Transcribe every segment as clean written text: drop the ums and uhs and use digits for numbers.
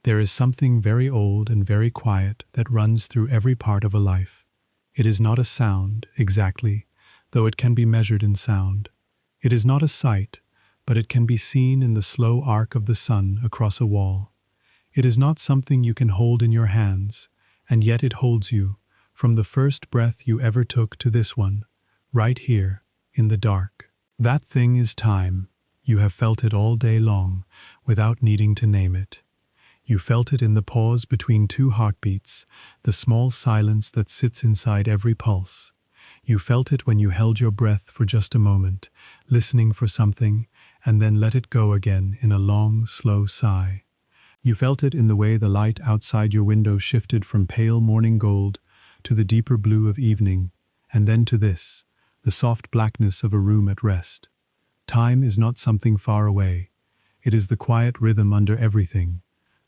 There is something very old and very quiet that runs through every part of a life. It is not a sound, exactly, though it can be measured in sound. It is not a sight, but it can be seen in the slow arc of the sun across a wall. It is not something you can hold in your hands, and yet it holds you, from the first breath you ever took to this one, right here, in the dark. That thing is time. You have felt it all day long, without needing to name it. You felt it in the pause between two heartbeats, the small silence that sits inside every pulse. You felt it when you held your breath for just a moment, listening for something, and then let it go again in a long, slow sigh. You felt it in the way the light outside your window shifted from pale morning gold to the deeper blue of evening, and then to this, the soft blackness of a room at rest. Time is not something far away. It is the quiet rhythm under everything,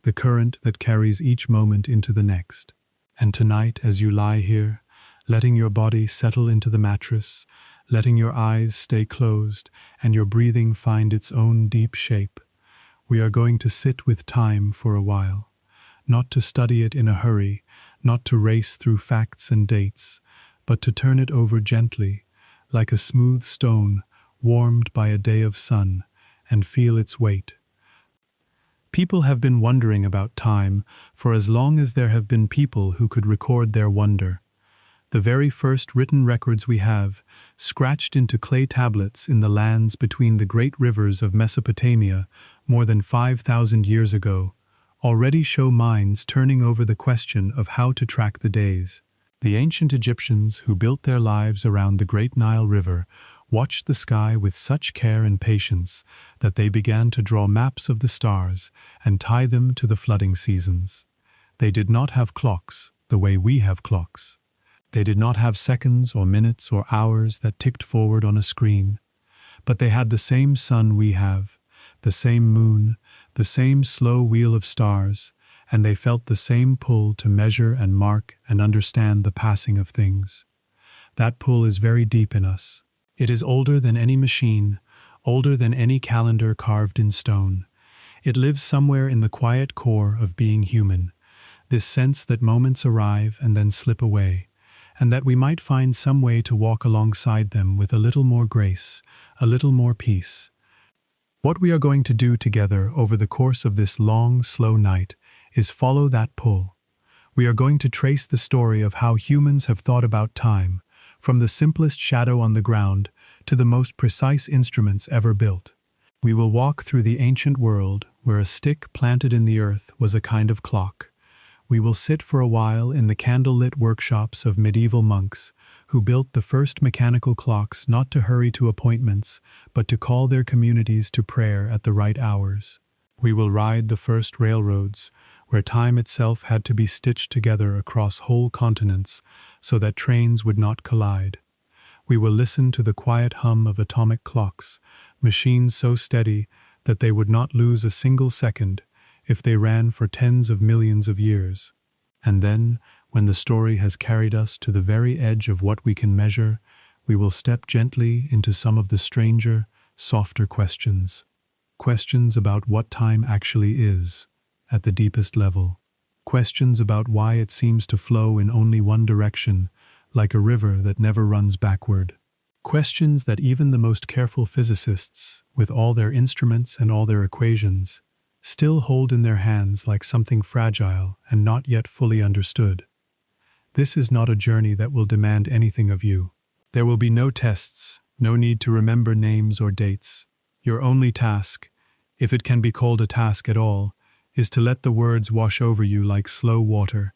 the current that carries each moment into the next. And tonight, as you lie here, letting your body settle into the mattress, letting your eyes stay closed, and your breathing find its own deep shape, we are going to sit with time for a while. Not to study it in a hurry, not to race through facts and dates, but to turn it over gently, like a smooth stone warmed by a day of sun, and feel its weight. People have been wondering about time for as long as there have been people who could record their wonder. The very first written records we have, scratched into clay tablets in the lands between the great rivers of Mesopotamia more than 5,000 years ago, already show minds turning over the question of how to track the days. The ancient Egyptians who built their lives around the great Nile River watched the sky with such care and patience that they began to draw maps of the stars and tie them to the flooding seasons. They did not have clocks the way we have clocks. They did not have seconds or minutes or hours that ticked forward on a screen. But they had the same sun we have, the same moon, the same slow wheel of stars, and they felt the same pull to measure and mark and understand the passing of things. That pull is very deep in us. It is older than any machine, older than any calendar carved in stone. It lives somewhere in the quiet core of being human, this sense that moments arrive and then slip away, and that we might find some way to walk alongside them with a little more grace, a little more peace. What we are going to do together over the course of this long, slow night is follow that pull. We are going to trace the story of how humans have thought about time, from the simplest shadow on the ground to the most precise instruments ever built. We will walk through the ancient world where a stick planted in the earth was a kind of clock. We will sit for a while in the candlelit workshops of medieval monks who built the first mechanical clocks not to hurry to appointments, but to call their communities to prayer at the right hours. We will ride the first railroads, where time itself had to be stitched together across whole continents so that trains would not collide. We will listen to the quiet hum of atomic clocks, machines so steady that they would not lose a single second if they ran for tens of millions of years. And then, when the story has carried us to the very edge of what we can measure, we will step gently into some of the stranger, softer questions. Questions about what time actually is, at the deepest level. Questions about why it seems to flow in only one direction, like a river that never runs backward. Questions that even the most careful physicists, with all their instruments and all their equations, still hold in their hands like something fragile and not yet fully understood. This is not a journey that will demand anything of you. There will be no tests, no need to remember names or dates. Your only task, if it can be called a task at all, is to let the words wash over you like slow water.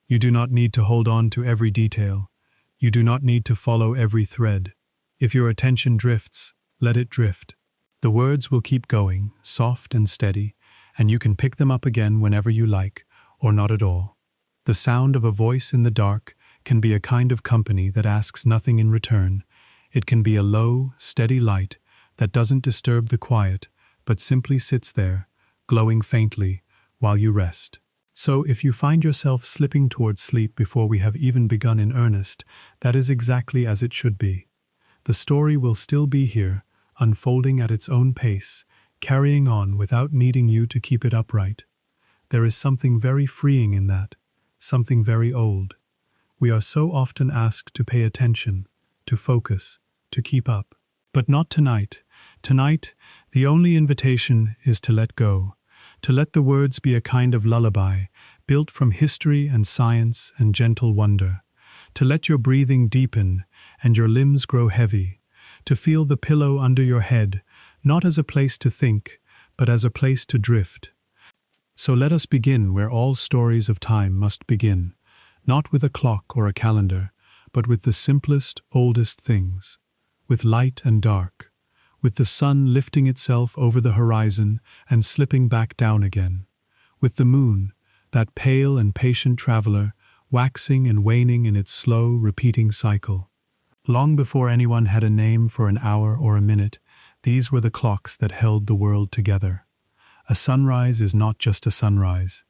You do not need to hold on to every detail. You do not need to follow every thread. If your attention drifts, let it drift. The words will keep going, soft and steady, and you can pick them up again whenever you like, or not at all. The sound of a voice in the dark can be a kind of company that asks nothing in return. It can be a low, steady light that doesn't disturb the quiet, but simply sits there, glowing faintly, while you rest. So if you find yourself slipping towards sleep before we have even begun in earnest, that is exactly as it should be. The story will still be here, unfolding at its own pace, carrying on without needing you to keep it upright. There is something very freeing in that, something very old. We are so often asked to pay attention, to focus, to keep up. But not tonight. Tonight, the only invitation is to let go, to let the words be a kind of lullaby, built from history and science and gentle wonder, to let your breathing deepen and your limbs grow heavy, to feel the pillow under your head, not as a place to think, but as a place to drift. So let us begin where all stories of time must begin, not with a clock or a calendar, but with the simplest, oldest things, with light and dark, with the sun lifting itself over the horizon and slipping back down again, with the moon, that pale and patient traveler, waxing and waning in its slow, repeating cycle. Long before anyone had a name for an hour or a minute, these were the clocks that held the world together. A sunrise is not just a sunrise.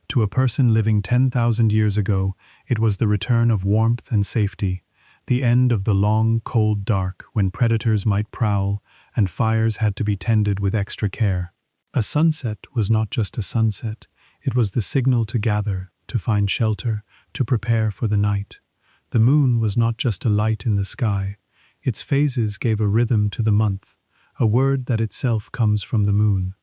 To a person living 10,000 years ago, it was the return of warmth and safety, the end of the long, cold dark when predators might prowl and fires had to be tended with extra care. A sunset was not just a sunset, it was the signal to gather, to find shelter, to prepare for the night. The moon was not just a light in the sky, its phases gave a rhythm to the month, a word that itself comes from the moon.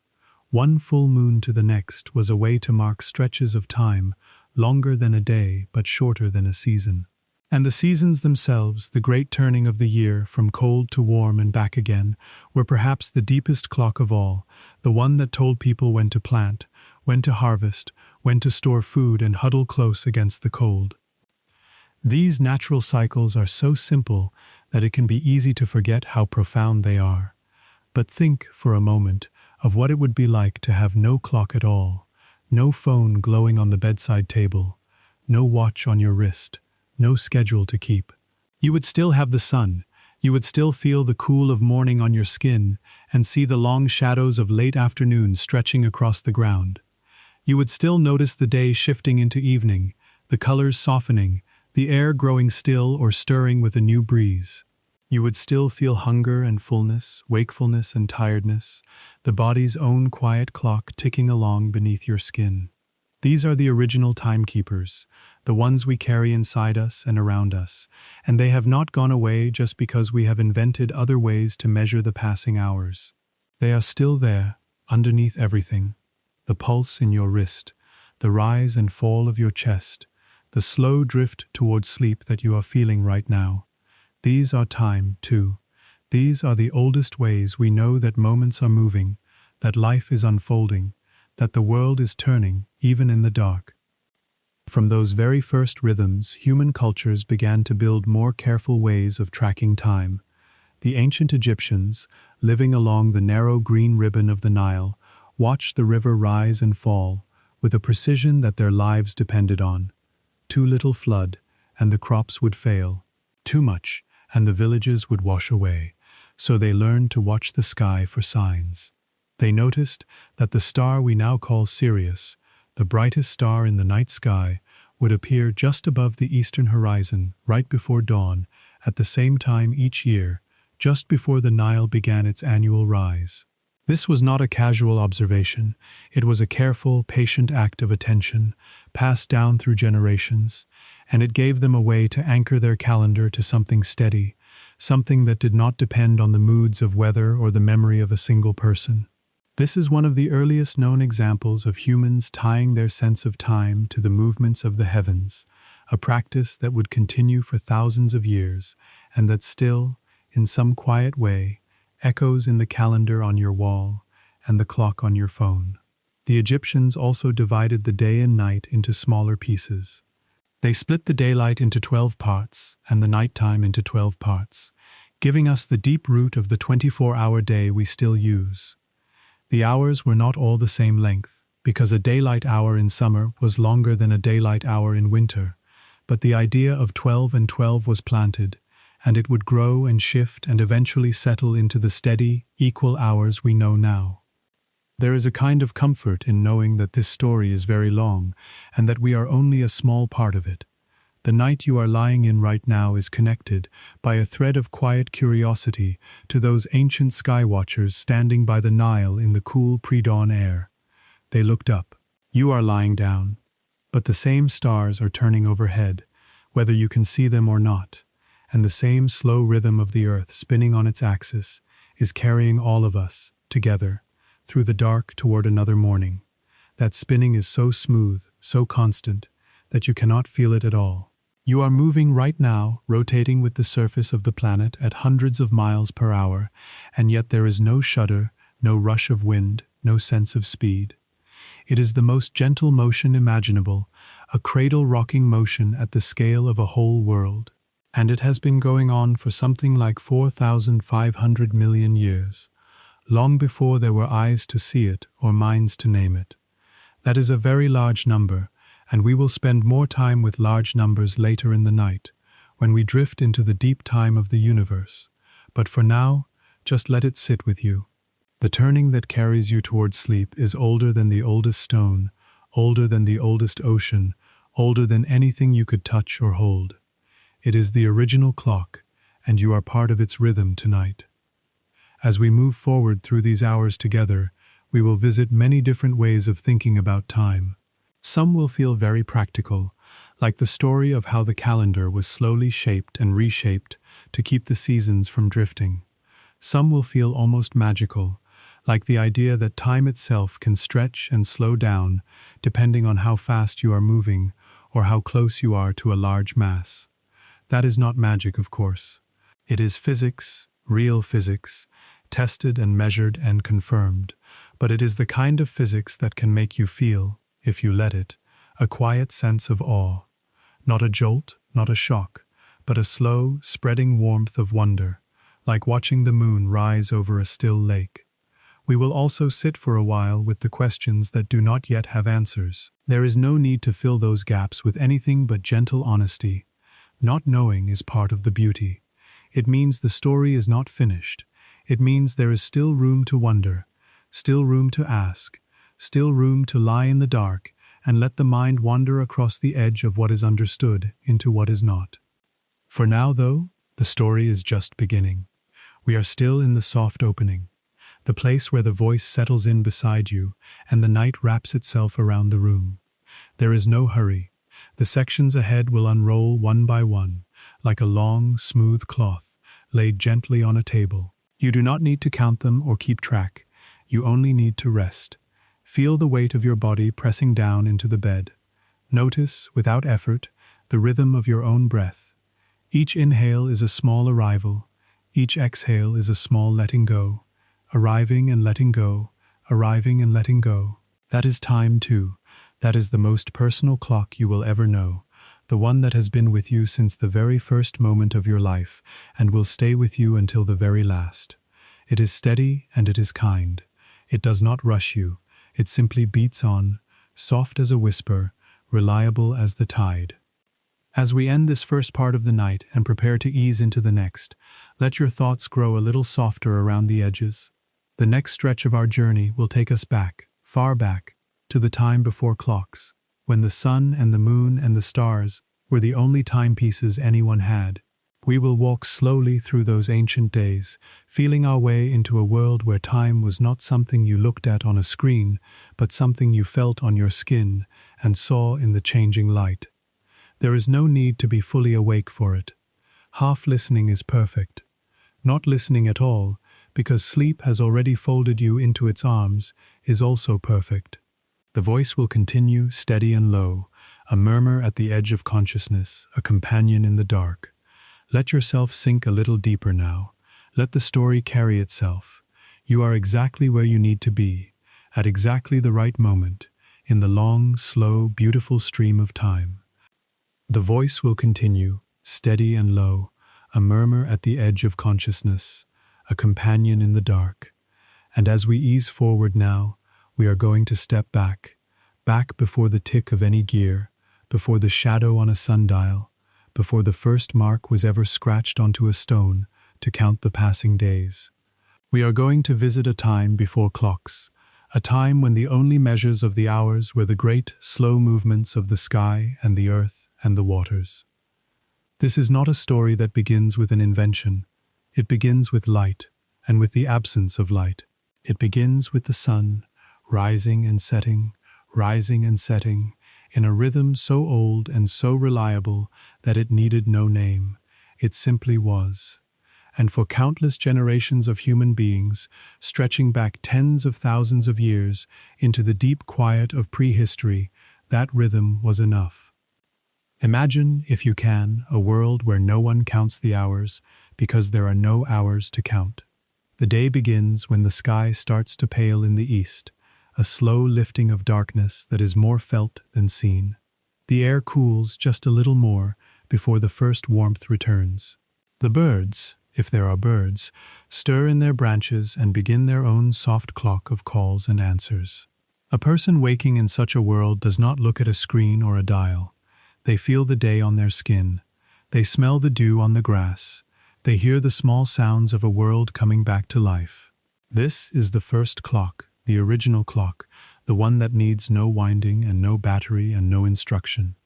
One full moon to the next was a way to mark stretches of time, longer than a day but shorter than a season. And the seasons themselves, the great turning of the year from cold to warm and back again, were perhaps the deepest clock of all, the one that told people when to plant, when to harvest, when to store food and huddle close against the cold. These natural cycles are so simple that it can be easy to forget how profound they are. But think, for a moment, of what it would be like to have no clock at all, no phone glowing on the bedside table, no watch on your wrist, no schedule to keep. You would still have the sun, you would still feel the cool of morning on your skin and see the long shadows of late afternoon stretching across the ground. You would still notice the day shifting into evening, the colors softening, the air growing still or stirring with a new breeze. You would still feel hunger and fullness, wakefulness and tiredness, the body's own quiet clock ticking along beneath your skin. These are the original timekeepers, the ones we carry inside us and around us, and they have not gone away just because we have invented other ways to measure the passing hours. They are still there, underneath everything, the pulse in your wrist, the rise and fall of your chest, the slow drift towards sleep that you are feeling right now. These are time, too. These are the oldest ways we know that moments are moving, that life is unfolding, that the world is turning, even in the dark. From those very first rhythms, human cultures began to build more careful ways of tracking time. The ancient Egyptians, living along the narrow green ribbon of the Nile, watched the river rise and fall, with a precision that their lives depended on. Too little flood, and the crops would fail. Too much, and the villages would wash away, so they learned to watch the sky for signs. They noticed that the star we now call Sirius, the brightest star in the night sky, would appear just above the eastern horizon, right before dawn, at the same time each year, just before the Nile began its annual rise. This was not a casual observation, it was a careful, patient act of attention, passed down through generations, and it gave them a way to anchor their calendar to something steady, something that did not depend on the moods of weather or the memory of a single person. This is one of the earliest known examples of humans tying their sense of time to the movements of the heavens, a practice that would continue for thousands of years, and that still, in some quiet way, echoes in the calendar on your wall and the clock on your phone. The Egyptians also divided the day and night into smaller pieces. They split the daylight into 12 parts and the nighttime into 12 parts, giving us the deep root of the 24-hour day we still use. The hours were not all the same length, because a daylight hour in summer was longer than a daylight hour in winter, but the idea of 12 and 12 was planted, and it would grow and shift and eventually settle into the steady, equal hours we know now. There is a kind of comfort in knowing that this story is very long, and that we are only a small part of it. The night you are lying in right now is connected, by a thread of quiet curiosity, to those ancient sky watchers standing by the Nile in the cool pre-dawn air. They looked up. You are lying down, but the same stars are turning overhead, whether you can see them or not, and the same slow rhythm of the earth spinning on its axis is carrying all of us, together, through the dark toward another morning. That spinning is so smooth, so constant, that you cannot feel it at all. You are moving right now, rotating with the surface of the planet at hundreds of miles per hour, and yet there is no shudder, no rush of wind, no sense of speed. It is the most gentle motion imaginable, a cradle-rocking motion at the scale of a whole world. And it has been going on for something like 4,500 million years, long before there were eyes to see it or minds to name it. That is a very large number, and we will spend more time with large numbers later in the night, when we drift into the deep time of the universe. But for now, just let it sit with you. The turning that carries you towards sleep is older than the oldest stone, older than the oldest ocean, older than anything you could touch or hold. It is the original clock, and you are part of its rhythm tonight. As we move forward through these hours together, we will visit many different ways of thinking about time. Some will feel very practical, like the story of how the calendar was slowly shaped and reshaped to keep the seasons from drifting. Some will feel almost magical, like the idea that time itself can stretch and slow down depending on how fast you are moving or how close you are to a large mass. That is not magic, of course. It is physics, real physics, tested and measured and confirmed, but it is the kind of physics that can make you feel, if you let it, a quiet sense of awe. Not a jolt, not a shock, but a slow, spreading warmth of wonder, like watching the moon rise over a still lake. We will also sit for a while with the questions that do not yet have answers. There is no need to fill those gaps with anything but gentle honesty. Not knowing is part of the beauty. It means the story is not finished. It means there is still room to wonder, still room to ask, still room to lie in the dark and let the mind wander across the edge of what is understood into what is not. For now, though, the story is just beginning. We are still in the soft opening, the place where the voice settles in beside you and the night wraps itself around the room. There is no hurry. The sections ahead will unroll one by one, like a long, smooth cloth, laid gently on a table. You do not need to count them or keep track. You only need to rest. Feel the weight of your body pressing down into the bed. Notice, without effort, the rhythm of your own breath. Each inhale is a small arrival. Each exhale is a small letting go. Arriving and letting go, arriving and letting go. That is time too. That is the most personal clock you will ever know, the one that has been with you since the very first moment of your life and will stay with you until the very last. It is steady and it is kind. It does not rush you. It simply beats on, soft as a whisper, reliable as the tide. As we end this first part of the night and prepare to ease into the next, let your thoughts grow a little softer around the edges. The next stretch of our journey will take us back, far back, to the time before clocks, when the sun and the moon and the stars were the only timepieces anyone had. We will walk slowly through those ancient days, feeling our way into a world where time was not something you looked at on a screen, but something you felt on your skin and saw in the changing light. There is no need to be fully awake for it. Half listening is perfect. Not listening at all, because sleep has already folded you into its arms, is also perfect. The voice will continue, steady and low, a murmur at the edge of consciousness, a companion in the dark. Let yourself sink a little deeper now. Let the story carry itself. You are exactly where you need to be, at exactly the right moment, in the long, slow, beautiful stream of time. The voice will continue, steady and low, a murmur at the edge of consciousness, a companion in the dark. And as we ease forward now, we are going to step back, back before the tick of any gear, before the shadow on a sundial, before the first mark was ever scratched onto a stone to count the passing days. We are going to visit a time before clocks, a time when the only measures of the hours were the great, slow movements of the sky and the earth and the waters. This is not a story that begins with an invention. It begins with light, and with the absence of light. It begins with the sun, rising and setting, rising and setting, in a rhythm so old and so reliable that it needed no name. It simply was. And for countless generations of human beings, stretching back tens of thousands of years into the deep quiet of prehistory, that rhythm was enough. Imagine, if you can, a world where no one counts the hours because there are no hours to count. The day begins when the sky starts to pale in the east, a slow lifting of darkness that is more felt than seen. The air cools just a little more before the first warmth returns. The birds, if there are birds, stir in their branches and begin their own soft clock of calls and answers. A person waking in such a world does not look at a screen or a dial. They feel the day on their skin. They smell the dew on the grass. They hear the small sounds of a world coming back to life. This is the first clock, the original clock, the one that needs no winding and no battery and no instruction.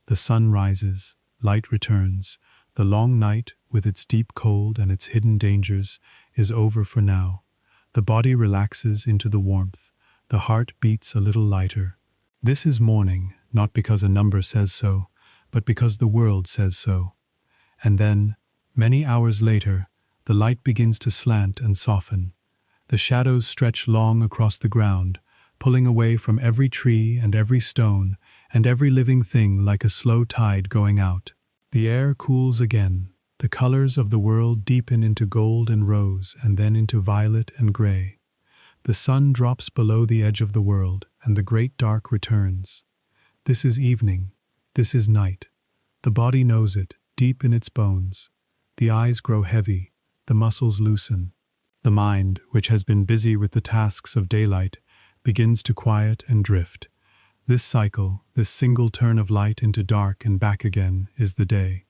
The sun rises, light returns. The long night, with its deep cold and its hidden dangers, is over for now. The body relaxes into the warmth. The heart beats a little lighter. This is morning, not because a number says so, but because the world says so. And then, many hours later, the light begins to slant and soften. The shadows stretch long across the ground, pulling away from every tree and every stone and every living thing like a slow tide going out. The air cools again. The colors of the world deepen into gold and rose and then into violet and gray. The sun drops below the edge of the world and the great dark returns. This is evening. This is night. The body knows it, deep in its bones. The eyes grow heavy. The muscles loosen. The mind, which has been busy with the tasks of daylight, begins to quiet and drift. This cycle, this single turn of light into dark and back again, is the day.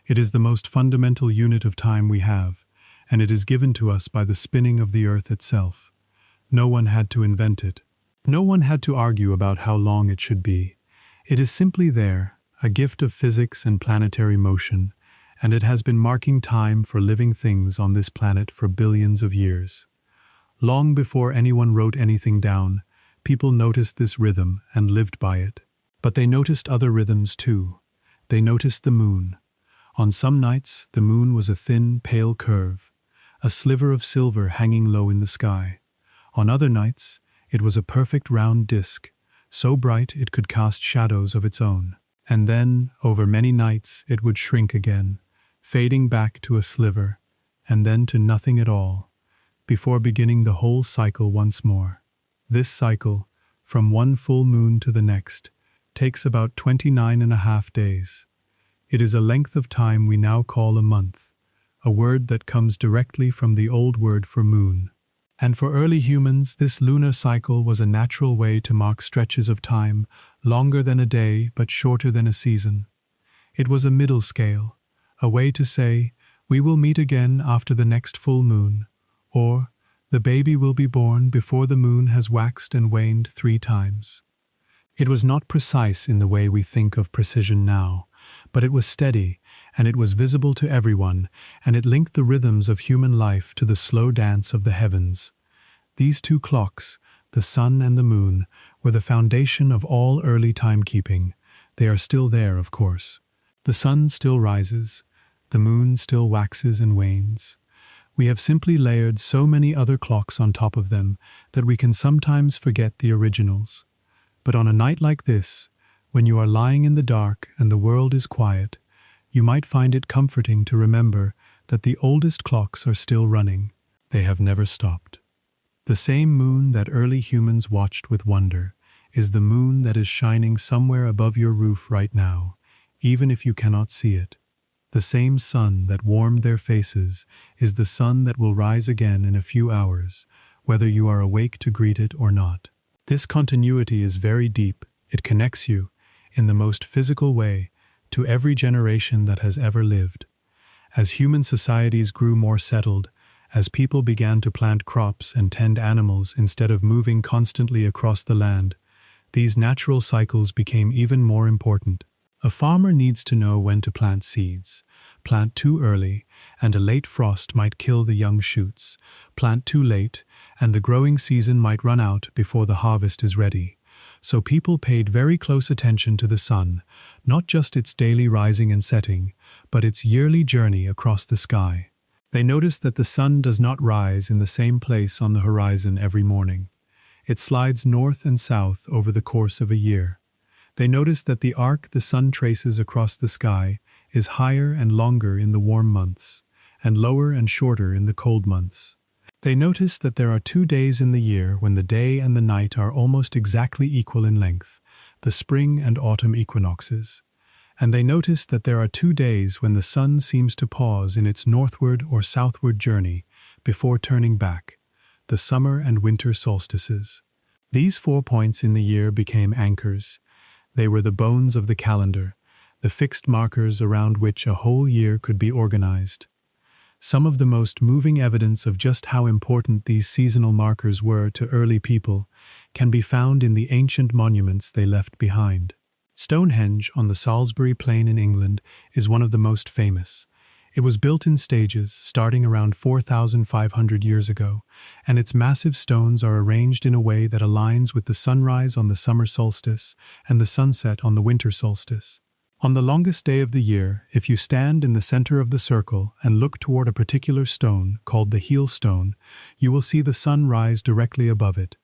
It is the most fundamental unit of time we have, and it is given to us by the spinning of the earth itself. No one had to invent it. No one had to argue about how long it should be. It is simply there, a gift of physics and planetary motion, and it has been marking time for living things on this planet for billions of years. Long before anyone wrote anything down, people noticed this rhythm and lived by it. But they noticed other rhythms too. They noticed the moon. On some nights, the moon was a thin, pale curve, a sliver of silver hanging low in the sky. On other nights, it was a perfect round disk, so bright it could cast shadows of its own. And then, over many nights, it would shrink again, fading back to a sliver, and then to nothing at all, before beginning the whole cycle once more. This cycle, from one full moon to the next, takes about 29.5 days. It is a length of time we now call a month, a word that comes directly from the old word for moon. And for early humans, this lunar cycle was a natural way to mark stretches of time, longer than a day but shorter than a season. It was a middle scale, a way to say, we will meet again after the next full moon, or the baby will be born before the moon has waxed and waned 3 times. It was not precise in the way we think of precision now, but it was steady, and it was visible to everyone, and it linked the rhythms of human life to the slow dance of the heavens. These 2 clocks, the sun and the moon, were the foundation of all early timekeeping. They are still there, of course. The sun still rises, the moon still waxes and wanes. We have simply layered so many other clocks on top of them that we can sometimes forget the originals. But on a night like this, when you are lying in the dark and the world is quiet, you might find it comforting to remember that the oldest clocks are still running. They have never stopped. The same moon that early humans watched with wonder is the moon that is shining somewhere above your roof right now, even if you cannot see it. The same sun that warmed their faces is the sun that will rise again in a few hours, whether you are awake to greet it or not. This continuity is very deep. It connects you, in the most physical way, to every generation that has ever lived. As human societies grew more settled, as people began to plant crops and tend animals instead of moving constantly across the land, these natural cycles became even more important. A farmer needs to know when to plant seeds. Plant too early, and a late frost might kill the young shoots. Plant too late, and the growing season might run out before the harvest is ready. So people paid very close attention to the sun, not just its daily rising and setting, but its yearly journey across the sky. They noticed that the sun does not rise in the same place on the horizon every morning. It slides north and south over the course of a year. They noticed that the arc the sun traces across the sky is higher and longer in the warm months, and lower and shorter in the cold months. They noticed that there are 2 days in the year when the day and the night are almost exactly equal in length, the spring and autumn equinoxes. And they noticed that there are 2 days when the sun seems to pause in its northward or southward journey before turning back, the summer and winter solstices. These 4 points in the year became anchors. They were the bones of the calendar, the fixed markers around which a whole year could be organized. Some of the most moving evidence of just how important these seasonal markers were to early people can be found in the ancient monuments they left behind. Stonehenge on the Salisbury Plain in England is one of the most famous. It was built in stages, starting around 4,500 years ago, and its massive stones are arranged in a way that aligns with the sunrise on the summer solstice and the sunset on the winter solstice. On the longest day of the year, if you stand in the center of the circle and look toward a particular stone, called the heel stone, you will see the sun rise directly above it.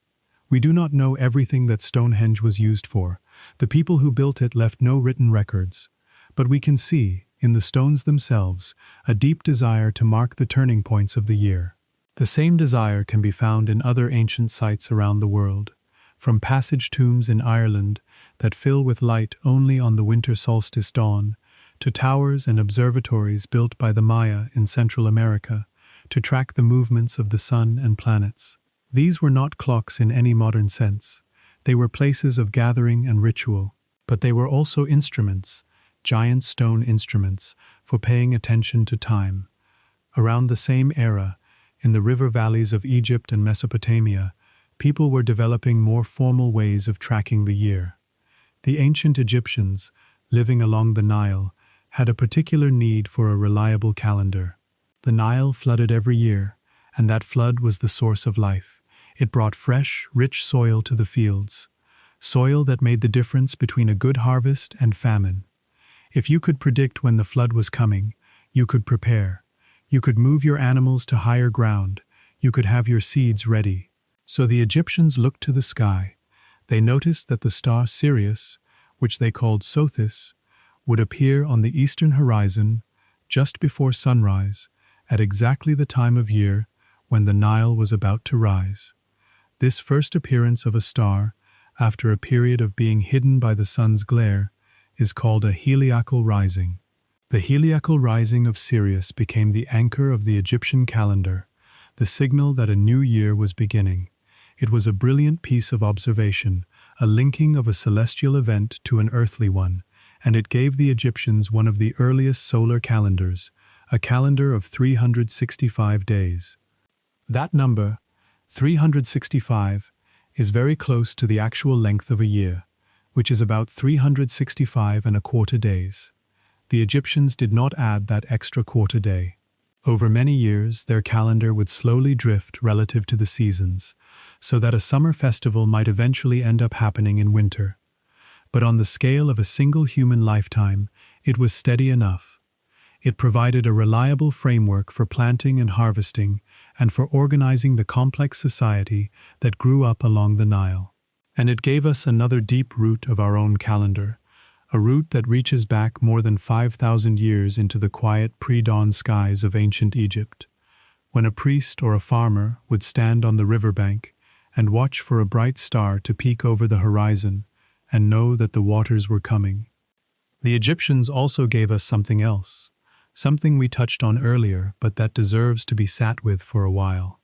We do not know everything that Stonehenge was used for. The people who built it left no written records. But we can see, in the stones themselves, a deep desire to mark the turning points of the year. The same desire can be found in other ancient sites around the world, from passage tombs in Ireland that fill with light only on the winter solstice dawn, to towers and observatories built by the Maya in Central America to track the movements of the sun and planets. These were not clocks in any modern sense. They were places of gathering and ritual, but they were also instruments, giant stone instruments, for paying attention to time. Around the same era, in the river valleys of Egypt and Mesopotamia, people were developing more formal ways of tracking the year. The ancient Egyptians, living along the Nile, had a particular need for a reliable calendar. The Nile flooded every year, and that flood was the source of life. It brought fresh, rich soil to the fields, soil that made the difference between a good harvest and famine. If you could predict when the flood was coming, you could prepare. You could move your animals to higher ground. You could have your seeds ready. So the Egyptians looked to the sky. They noticed that the star Sirius, which they called Sothis, would appear on the eastern horizon just before sunrise, at exactly the time of year when the Nile was about to rise. This first appearance of a star, after a period of being hidden by the sun's glare, is called a heliacal rising. The heliacal rising of Sirius became the anchor of the Egyptian calendar, the signal that a new year was beginning. It was a brilliant piece of observation, a linking of a celestial event to an earthly one, and it gave the Egyptians one of the earliest solar calendars, a calendar of 365 days. That number, 365, is very close to the actual length of a year, which is about 365 and a quarter days. The Egyptians did not add that extra quarter day. Over many years, their calendar would slowly drift relative to the seasons, so that a summer festival might eventually end up happening in winter. But on the scale of a single human lifetime, it was steady enough. It provided a reliable framework for planting and harvesting, and for organizing the complex society that grew up along the Nile. And it gave us another deep root of our own calendar, a root that reaches back more than 5,000 years into the quiet pre-dawn skies of ancient Egypt, when a priest or a farmer would stand on the riverbank and watch for a bright star to peek over the horizon and know that the waters were coming. The Egyptians also gave us something else, something we touched on earlier but that deserves to be sat with for a while.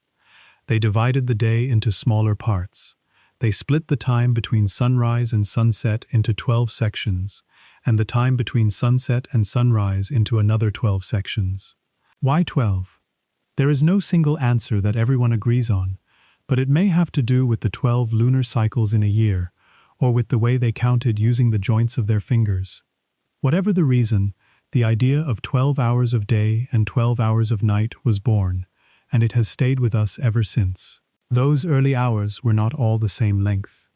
They divided the day into smaller parts. They split the time between sunrise and sunset into 12 sections, and the time between sunset and sunrise into another 12 sections. Why 12? There is no single answer that everyone agrees on, but it may have to do with the 12 lunar cycles in a year, or with the way they counted using the joints of their fingers. Whatever the reason, the idea of 12 hours of day and 12 hours of night was born, and it has stayed with us ever since. Those early hours were not all the same length.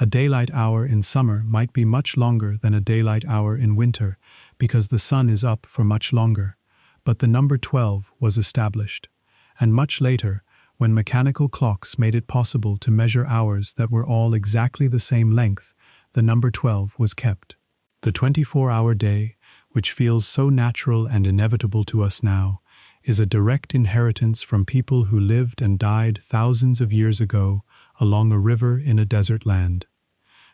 A daylight hour in summer might be much longer than a daylight hour in winter, because the sun is up for much longer. But the number 12 was established. And much later, when mechanical clocks made it possible to measure hours that were all exactly the same length, the number 12 was kept. The 24-hour day, which feels so natural and inevitable to us now, is a direct inheritance from people who lived and died thousands of years ago along a river in a desert land.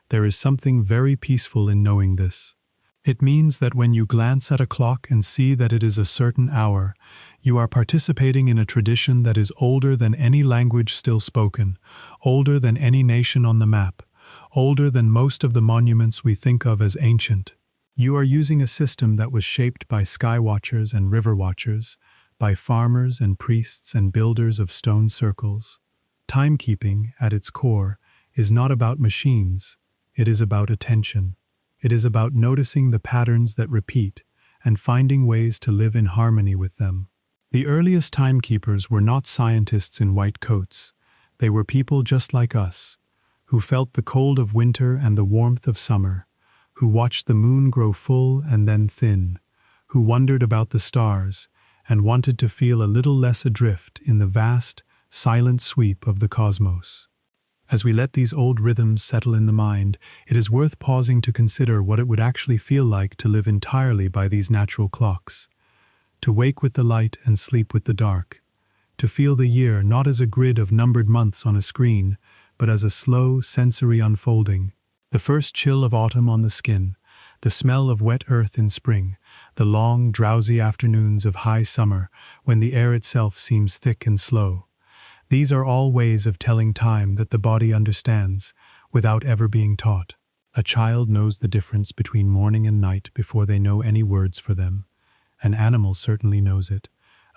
There is something very peaceful in knowing this. It means that when you glance at a clock and see that it is a certain hour, you are participating in a tradition that is older than any language still spoken, older than any nation on the map, older than most of the monuments we think of as ancient. You are using a system that was shaped by sky watchers and river watchers, by farmers and priests and builders of stone circles. Timekeeping, at its core, is not about machines. It is about attention. It is about noticing the patterns that repeat and finding ways to live in harmony with them. The earliest timekeepers were not scientists in white coats. They were people just like us, who felt the cold of winter and the warmth of summer, who watched the moon grow full and then thin, who wondered about the stars and wanted to feel a little less adrift in the vast, silent sweep of the cosmos. As we let these old rhythms settle in the mind, it is worth pausing to consider what it would actually feel like to live entirely by these natural clocks. To wake with the light and sleep with the dark. To feel the year not as a grid of numbered months on a screen, but as a slow, sensory unfolding. The first chill of autumn on the skin, the smell of wet earth in spring, the long, drowsy afternoons of high summer when the air itself seems thick and slow. These are all ways of telling time that the body understands, without ever being taught. A child knows the difference between morning and night before they know any words for them. An animal certainly knows it.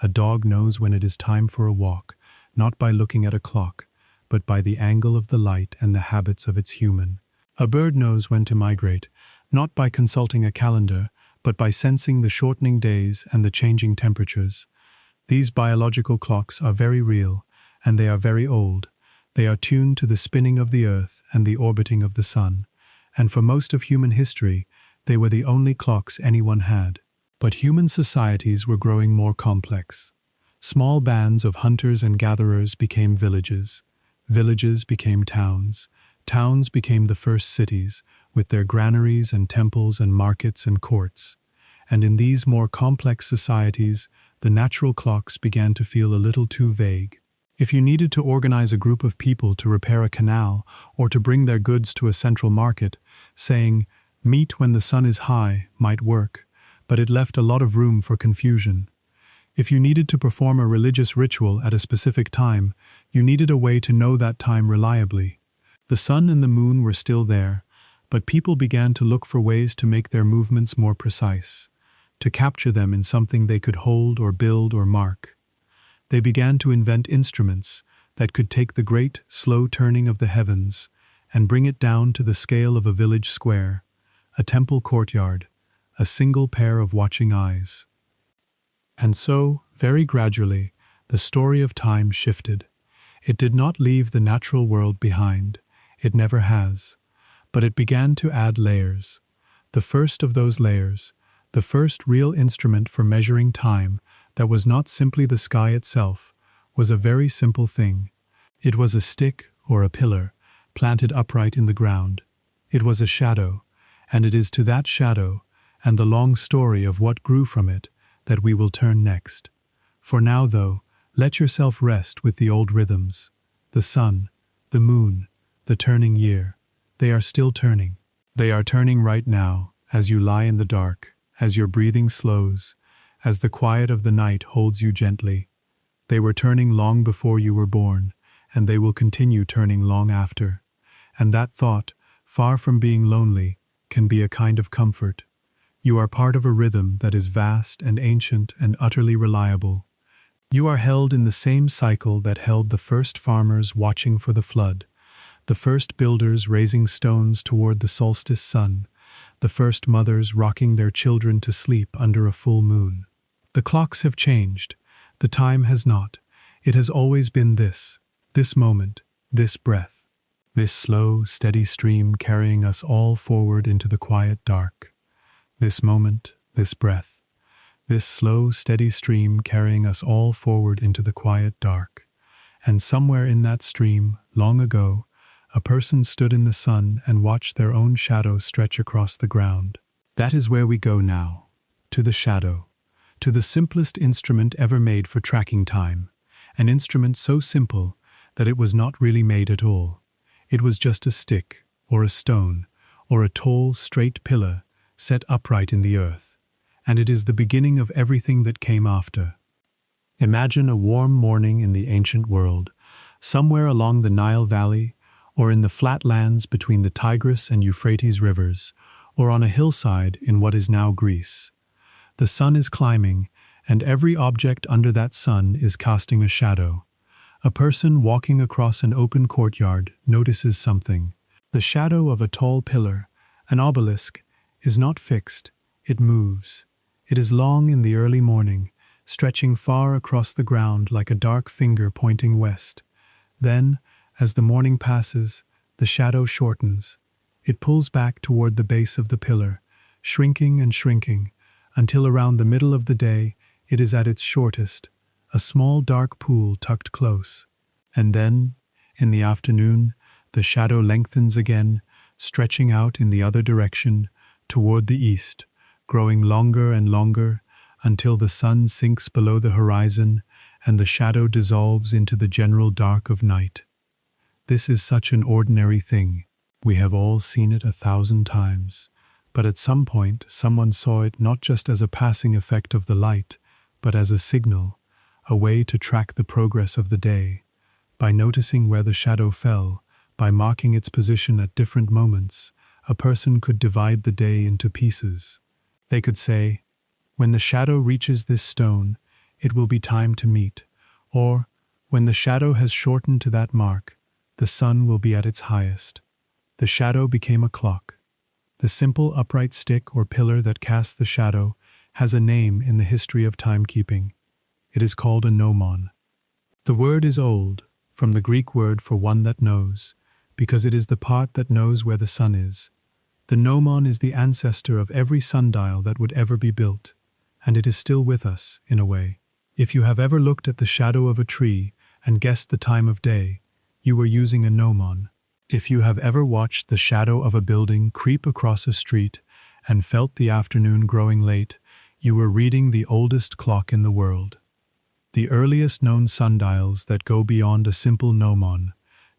A dog knows when it is time for a walk, not by looking at a clock, but by the angle of the light and the habits of its human. A bird knows when to migrate, not by consulting a calendar, but by sensing the shortening days and the changing temperatures. These biological clocks are very real, and they are very old. They are tuned to the spinning of the earth and the orbiting of the sun, and for most of human history, they were the only clocks anyone had. But human societies were growing more complex. Small bands of hunters and gatherers became villages. Villages became towns. Towns became the first cities, with their granaries and temples and markets and courts. And in these more complex societies, the natural clocks began to feel a little too vague. If you needed to organize a group of people to repair a canal or to bring their goods to a central market, saying, "Meet when the sun is high," might work, but it left a lot of room for confusion. If you needed to perform a religious ritual at a specific time, you needed a way to know that time reliably. The sun and the moon were still there, but people began to look for ways to make their movements more precise, to capture them in something they could hold or build or mark. They began to invent instruments that could take the great, slow turning of the heavens and bring it down to the scale of a village square, a temple courtyard, a single pair of watching eyes. And so, very gradually, the story of time shifted. It did not leave the natural world behind. It never has. But it began to add layers. The first of those layers, the first real instrument for measuring time, that was not simply the sky itself, was a very simple thing. It was a stick or a pillar, planted upright in the ground. It was a shadow, and it is to that shadow, and the long story of what grew from it, that we will turn next. For now, though, let yourself rest with the old rhythms. The sun, the moon, the turning year. They are still turning. They are turning right now, as you lie in the dark, as your breathing slows, as the quiet of the night holds you gently. They were turning long before you were born, and they will continue turning long after. And that thought, far from being lonely, can be a kind of comfort. You are part of a rhythm that is vast and ancient and utterly reliable. You are held in the same cycle that held the first farmers watching for the flood, the first builders raising stones toward the solstice sun, the first mothers rocking their children to sleep under a full moon. The clocks have changed. The time has not. It has always been this moment, this breath. This slow, steady stream carrying us all forward into the quiet dark. This moment, this breath. This slow, steady stream carrying us all forward into the quiet dark. And somewhere in that stream, long ago, a person stood in the sun and watched their own shadow stretch across the ground. That is where we go now, to the shadow, to the simplest instrument ever made for tracking time, an instrument so simple that it was not really made at all. It was just a stick, or a stone, or a tall, straight pillar set upright in the earth, and it is the beginning of everything that came after. Imagine a warm morning in the ancient world, somewhere along the Nile Valley, or in the flatlands between the Tigris and Euphrates rivers, or on a hillside in what is now Greece. The sun is climbing, and every object under that sun is casting a shadow. A person walking across an open courtyard notices something. The shadow of a tall pillar, an obelisk, is not fixed, it moves. It is long in the early morning, stretching far across the ground like a dark finger pointing west. Then, as the morning passes, the shadow shortens. It pulls back toward the base of the pillar, shrinking and shrinking, until around the middle of the day it is at its shortest, a small dark pool tucked close. And then, in the afternoon, the shadow lengthens again, stretching out in the other direction, toward the east, growing longer and longer, until the sun sinks below the horizon and the shadow dissolves into the general dark of night. This is such an ordinary thing. We have all seen it 1,000 times, but at some point someone saw it not just as a passing effect of the light, but as a signal, a way to track the progress of the day. By noticing where the shadow fell, by marking its position at different moments, a person could divide the day into pieces. They could say, when the shadow reaches this stone, it will be time to meet, or when the shadow has shortened to that mark, the sun will be at its highest. The shadow became a clock. The simple upright stick or pillar that casts the shadow has a name in the history of timekeeping. It is called a gnomon. The word is old, from the Greek word for one that knows, because it is the part that knows where the sun is. The gnomon is the ancestor of every sundial that would ever be built, and it is still with us, in a way. If you have ever looked at the shadow of a tree and guessed the time of day, you were using a gnomon. If you have ever watched the shadow of a building creep across a street and felt the afternoon growing late, you were reading the oldest clock in the world. The earliest known sundials that go beyond a simple gnomon,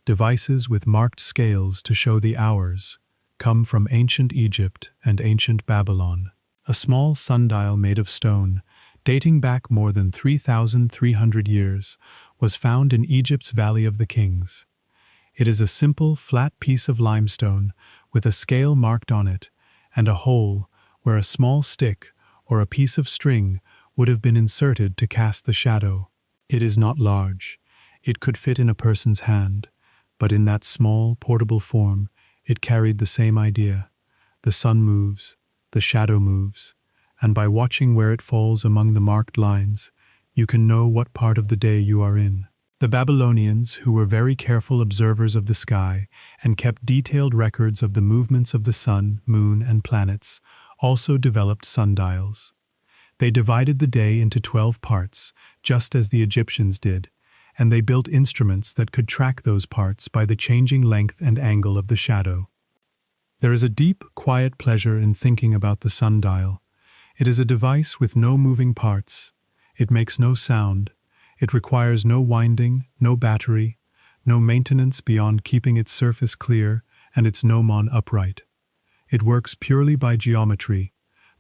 devices with marked scales to show the hours, come from ancient Egypt and ancient Babylon. A small sundial made of stone, dating back more than 3,300 years, was found in Egypt's Valley of the Kings. It is a simple, flat piece of limestone with a scale marked on it and a hole where a small stick or a piece of string would have been inserted to cast the shadow. It is not large. It could fit in a person's hand, but in that small, portable form, it carried the same idea. The sun moves, the shadow moves, and by watching where it falls among the marked lines, you can know what part of the day you are in. The Babylonians, who were very careful observers of the sky and kept detailed records of the movements of the sun, moon, and planets, also developed sundials. They divided the day into 12 parts, just as the Egyptians did, and they built instruments that could track those parts by the changing length and angle of the shadow. There is a deep, quiet pleasure in thinking about the sundial. It is a device with no moving parts. It makes no sound. It requires no winding, no battery, no maintenance beyond keeping its surface clear and its gnomon upright. It works purely by geometry,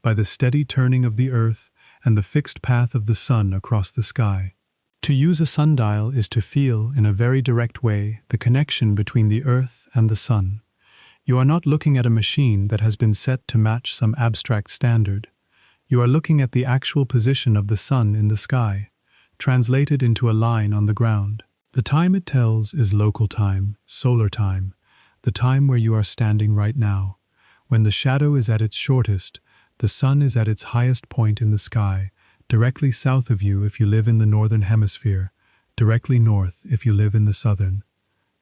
by the steady turning of the earth and the fixed path of the sun across the sky. To use a sundial is to feel, in a very direct way, the connection between the earth and the sun. You are not looking at a machine that has been set to match some abstract standard. You are looking at the actual position of the sun in the sky, translated into a line on the ground. The time it tells is local time, solar time, the time where you are standing right now. When the shadow is at its shortest, the sun is at its highest point in the sky, directly south of you if you live in the northern hemisphere, directly north if you live in the southern.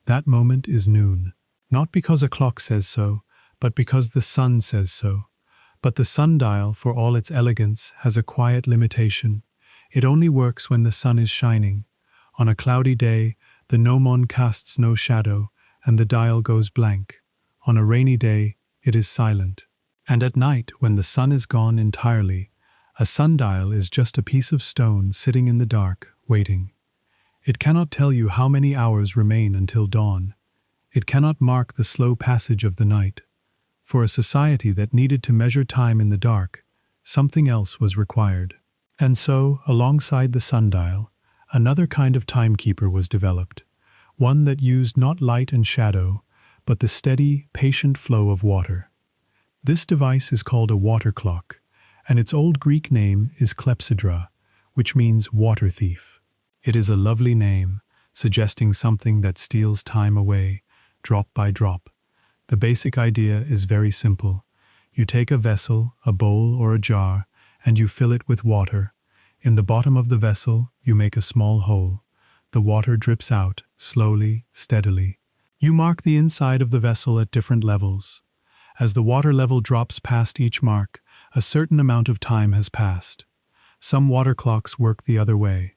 That moment is noon. Not because a clock says so, but because the sun says so. But the sundial, for all its elegance, has a quiet limitation. It only works when the sun is shining. On a cloudy day, the gnomon casts no shadow, and the dial goes blank. On a rainy day, it is silent. And at night, when the sun is gone entirely, a sundial is just a piece of stone sitting in the dark, waiting. It cannot tell you how many hours remain until dawn. It cannot mark the slow passage of the night. For a society that needed to measure time in the dark, something else was required. And so, alongside the sundial, another kind of timekeeper was developed, one that used not light and shadow, but the steady, patient flow of water. This device is called a water clock, and its old Greek name is clepsydra, which means water thief. It is a lovely name, suggesting something that steals time away, drop by drop. The basic idea is very simple. You take a vessel, a bowl or a jar, and you fill it with water. In the bottom of the vessel, you make a small hole. The water drips out, slowly, steadily. You mark the inside of the vessel at different levels. As the water level drops past each mark, a certain amount of time has passed. Some water clocks work the other way.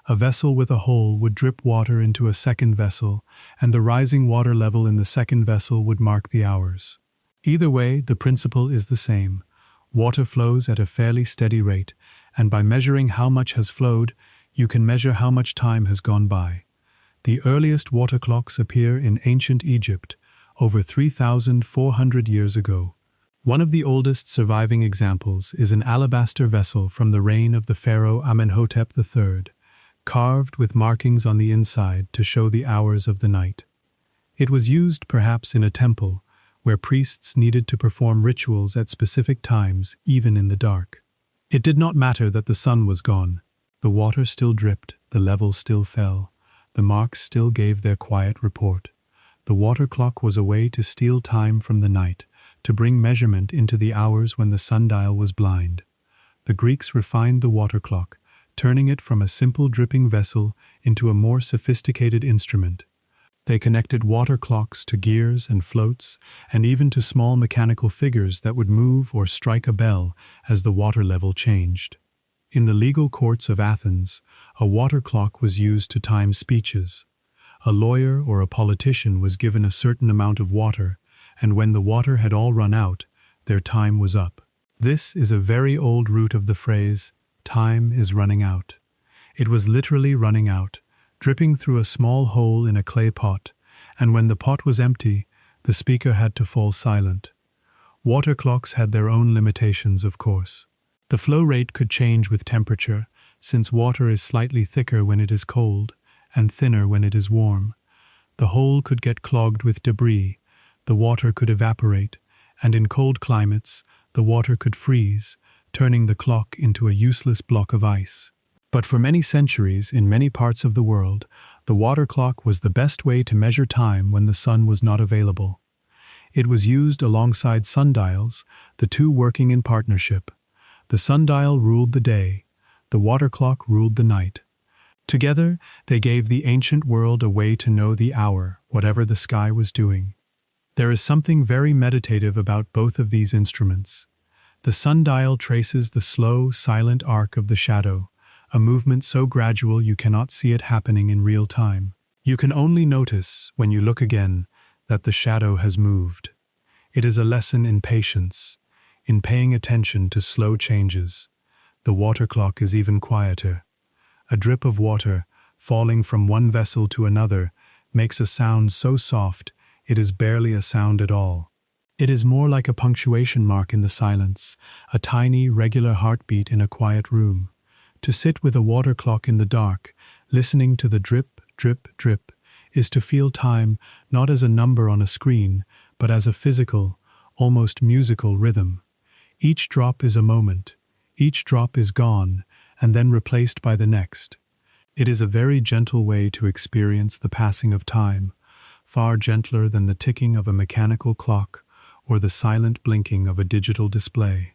A vessel with a hole would drip water into a second vessel, and the rising water level in the second vessel would mark the hours. Either way, the principle is the same. Water flows at a fairly steady rate, and by measuring how much has flowed, you can measure how much time has gone by. The earliest water clocks appear in ancient Egypt, over 3,400 years ago. One of the oldest surviving examples is an alabaster vessel from the reign of the pharaoh Amenhotep III, carved with markings on the inside to show the hours of the night. It was used perhaps in a temple, where priests needed to perform rituals at specific times, even in the dark. It did not matter that the sun was gone. The water still dripped, the level still fell, the marks still gave their quiet report. The water clock was a way to steal time from the night, to bring measurement into the hours when the sundial was blind. The Greeks refined the water clock, turning it from a simple dripping vessel into a more sophisticated instrument. They connected water clocks to gears and floats, and even to small mechanical figures that would move or strike a bell as the water level changed. In the legal courts of Athens, a water clock was used to time speeches. A lawyer or a politician was given a certain amount of water, and when the water had all run out, their time was up. This is a very old root of the phrase, "time is running out." It was literally running out, dripping through a small hole in a clay pot, and when the pot was empty, the speaker had to fall silent. Water clocks had their own limitations, of course. The flow rate could change with temperature, since water is slightly thicker when it is cold, and thinner when it is warm. The hole could get clogged with debris, the water could evaporate, and in cold climates, the water could freeze, turning the clock into a useless block of ice. But for many centuries, in many parts of the world, the water clock was the best way to measure time when the sun was not available. It was used alongside sundials, the two working in partnership. The sundial ruled the day, the water clock ruled the night. Together, they gave the ancient world a way to know the hour, whatever the sky was doing. There is something very meditative about both of these instruments. The sundial traces the slow, silent arc of the shadow, a movement so gradual you cannot see it happening in real time. You can only notice, when you look again, that the shadow has moved. It is a lesson in patience, in paying attention to slow changes. The water clock is even quieter. A drip of water, falling from one vessel to another, makes a sound so soft, it is barely a sound at all. It is more like a punctuation mark in the silence, a tiny, regular heartbeat in a quiet room. To sit with a water clock in the dark, listening to the drip, drip, drip, is to feel time not as a number on a screen, but as a physical, almost musical rhythm. Each drop is a moment. Each drop is gone, and then replaced by the next. It is a very gentle way to experience the passing of time, far gentler than the ticking of a mechanical clock or the silent blinking of a digital display.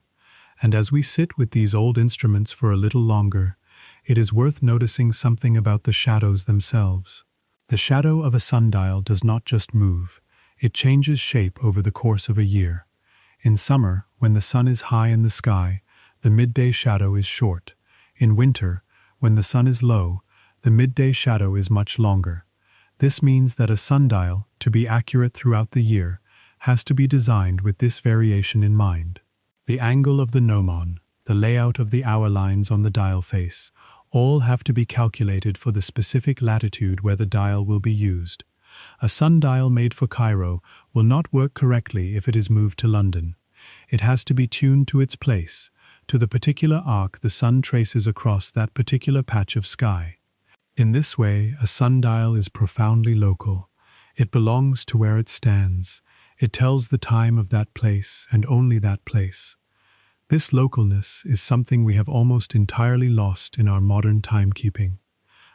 And as we sit with these old instruments for a little longer, it is worth noticing something about the shadows themselves. The shadow of a sundial does not just move, It changes shape over the course of a year. In summer, when the sun is high in the sky, the midday shadow is short. In winter, when the sun is low, the midday shadow is much longer. This means that a sundial, to be accurate throughout the year, has to be designed with this variation in mind. The angle of the gnomon, the layout of the hour lines on the dial face, all have to be calculated for the specific latitude where the dial will be used. A sundial made for Cairo will not work correctly if it is moved to London. It has to be tuned to its place, to the particular arc the sun traces across that particular patch of sky. In this way, a sundial is profoundly local. It belongs to where it stands. It tells the time of that place and only that place. This localness is something we have almost entirely lost in our modern timekeeping.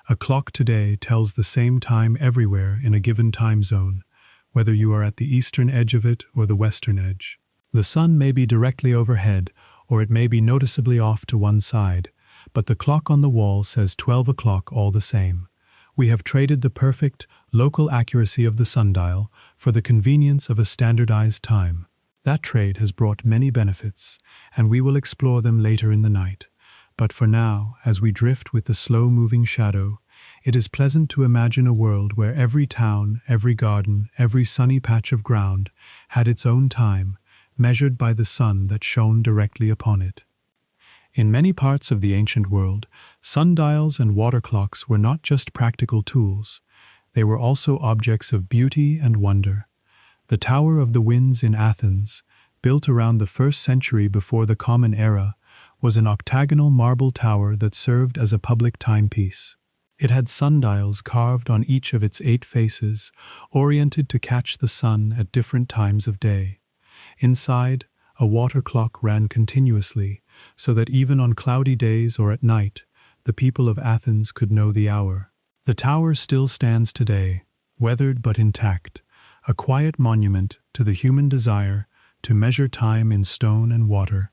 A clock today tells the same time everywhere in a given time zone, whether you are at the eastern edge of it or the western edge. The sun may be directly overhead, or it may be noticeably off to one side, but the clock on the wall says 12 o'clock all the same. We have traded the perfect, local accuracy of the sundial for the convenience of a standardized time. That trade has brought many benefits, and we will explore them later in the night. But for now, as we drift with the slow-moving shadow, it is pleasant to imagine a world where every town, every garden, every sunny patch of ground had its own time, measured by the sun that shone directly upon it. In many parts of the ancient world, sundials and water clocks were not just practical tools. They were also objects of beauty and wonder. The Tower of the Winds in Athens, built around the 1st century before the Common Era, was an octagonal marble tower that served as a public timepiece. It had sundials carved on each of its 8 faces, oriented to catch the sun at different times of day. Inside, a water clock ran continuously, so that even on cloudy days or at night, the people of Athens could know the hour. The tower still stands today, weathered but intact, a quiet monument to the human desire to measure time in stone and water.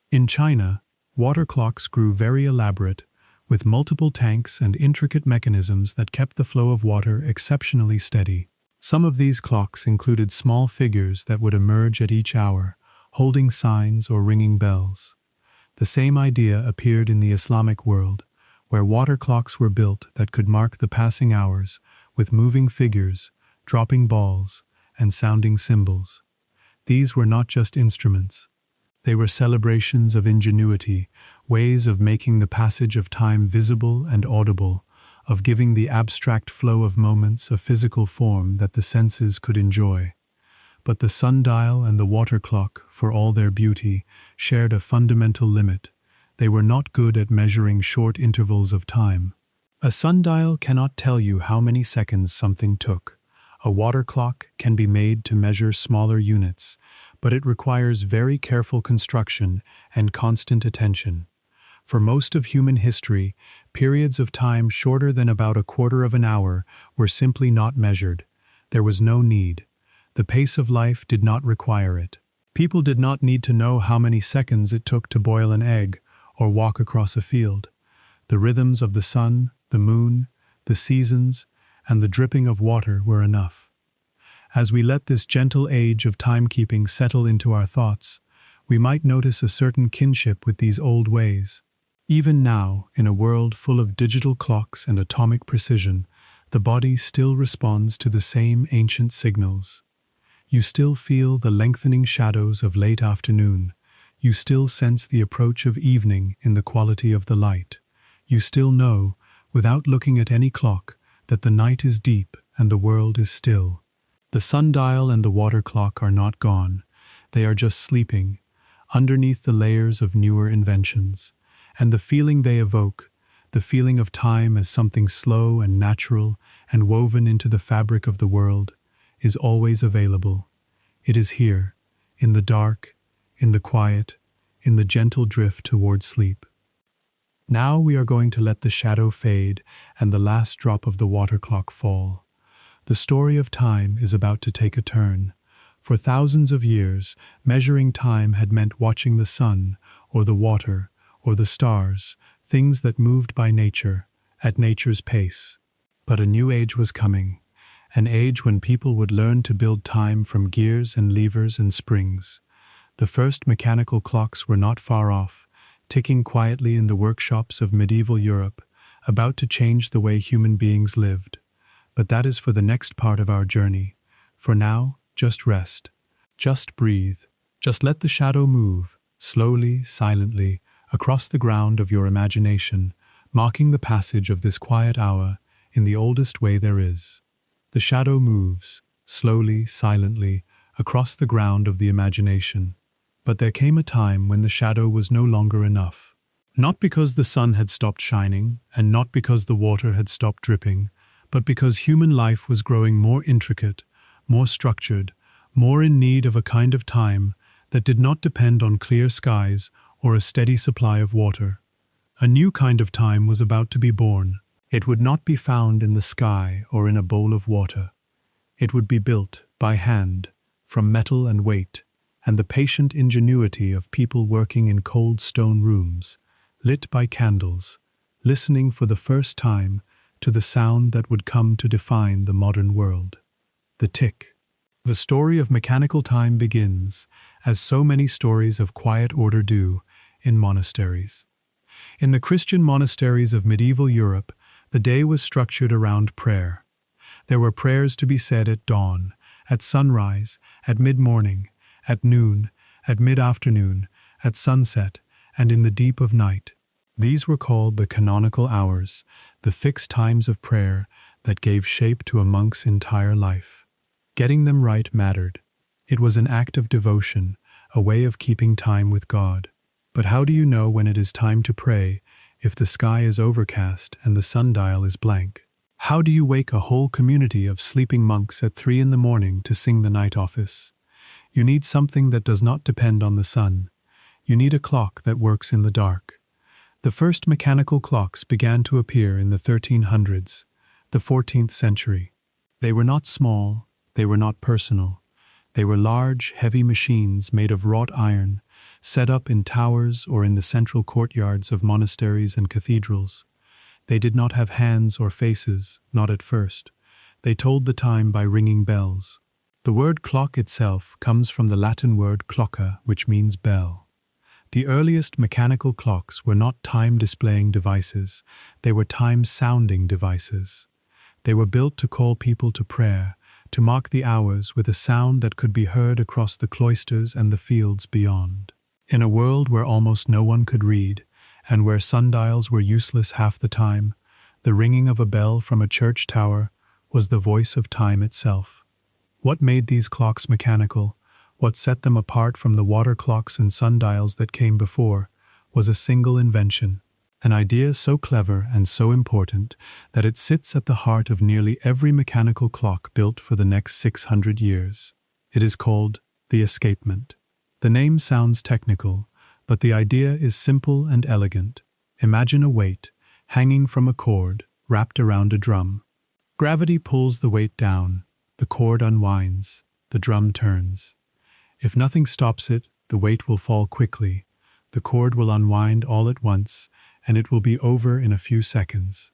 In China, water clocks grew very elaborate, with multiple tanks and intricate mechanisms that kept the flow of water exceptionally steady. Some of these clocks included small figures that would emerge at each hour, holding signs or ringing bells. The same idea appeared in the Islamic world, where water clocks were built that could mark the passing hours with moving figures, dropping balls, and sounding cymbals. These were not just instruments. They were celebrations of ingenuity, ways of making the passage of time visible and audible, of giving the abstract flow of moments a physical form that the senses could enjoy. But the sundial and the water clock, for all their beauty, shared a fundamental limit. They were not good at measuring short intervals of time. A sundial cannot tell you how many seconds something took. A water clock can be made to measure smaller units, but it requires very careful construction and constant attention. For most of human history, periods of time shorter than about a quarter of an hour were simply not measured. There was no need. The pace of life did not require it. People did not need to know how many seconds it took to boil an egg or walk across a field. The rhythms of the sun, the moon, the seasons, and the dripping of water were enough. As we let this gentle age of timekeeping settle into our thoughts, we might notice a certain kinship with these old ways. Even now, in a world full of digital clocks and atomic precision, the body still responds to the same ancient signals. You still feel the lengthening shadows of late afternoon. You still sense the approach of evening in the quality of the light. You still know, without looking at any clock, that the night is deep and the world is still. The sundial and the water clock are not gone. They are just sleeping, underneath the layers of newer inventions. And the feeling they evoke, the feeling of time as something slow and natural and woven into the fabric of the world, is always available. It is here, in the dark, in the quiet, in the gentle drift toward sleep. Now we are going to let the shadow fade and the last drop of the water clock fall. The story of time is about to take a turn. For thousands of years, measuring time had meant watching the sun, or the water, or the stars, things that moved by nature, at nature's pace. But a new age was coming, an age when people would learn to build time from gears and levers and springs. The first mechanical clocks were not far off, ticking quietly in the workshops of medieval Europe, about to change the way human beings lived. But that is for the next part of our journey. For now, just rest. Just breathe. Just let the shadow move, slowly, silently, across the ground of your imagination, marking the passage of this quiet hour in the oldest way there is. The shadow moves, slowly, silently, across the ground of the imagination. But there came a time when the shadow was no longer enough. Not because the sun had stopped shining, and not because the water had stopped dripping, but because human life was growing more intricate, more structured, more in need of a kind of time that did not depend on clear skies or a steady supply of water. A new kind of time was about to be born. It would not be found in the sky or in a bowl of water. It would be built by hand, from metal and weight, and the patient ingenuity of people working in cold stone rooms, lit by candles, listening for the first time to the sound that would come to define the modern world. The tick. The story of mechanical time begins, as so many stories of quiet order do, in monasteries. In the Christian monasteries of medieval Europe, the day was structured around prayer. There were prayers to be said at dawn, at sunrise, at mid-morning, at noon, at mid-afternoon, at sunset, and in the deep of night. These were called the canonical hours, the fixed times of prayer that gave shape to a monk's entire life. Getting them right mattered. It was an act of devotion, a way of keeping time with God. But how do you know when it is time to pray if the sky is overcast and the sundial is blank? How do you wake a whole community of sleeping monks at 3 a.m. to sing the night office? You need something that does not depend on the sun. You need a clock that works in the dark. The first mechanical clocks began to appear in the 1300s, the 14th century. They were not small, they were not personal. They were large, heavy machines made of wrought iron, set up in towers or in the central courtyards of monasteries and cathedrals. They did not have hands or faces, not at first. They told the time by ringing bells. The word clock itself comes from the Latin word clocca, which means bell. The earliest mechanical clocks were not time-displaying devices, they were time-sounding devices. They were built to call people to prayer, to mark the hours with a sound that could be heard across the cloisters and the fields beyond. In a world where almost no one could read, and where sundials were useless half the time, the ringing of a bell from a church tower was the voice of time itself. What made these clocks mechanical, what set them apart from the water clocks and sundials that came before, was a single invention, an idea so clever and so important that it sits at the heart of nearly every mechanical clock built for the next 600 years. It is called the escapement. The name sounds technical, but the idea is simple and elegant. Imagine a weight, hanging from a cord, wrapped around a drum. Gravity pulls the weight down, the cord unwinds, the drum turns. If nothing stops it, the weight will fall quickly, the cord will unwind all at once, and it will be over in a few seconds.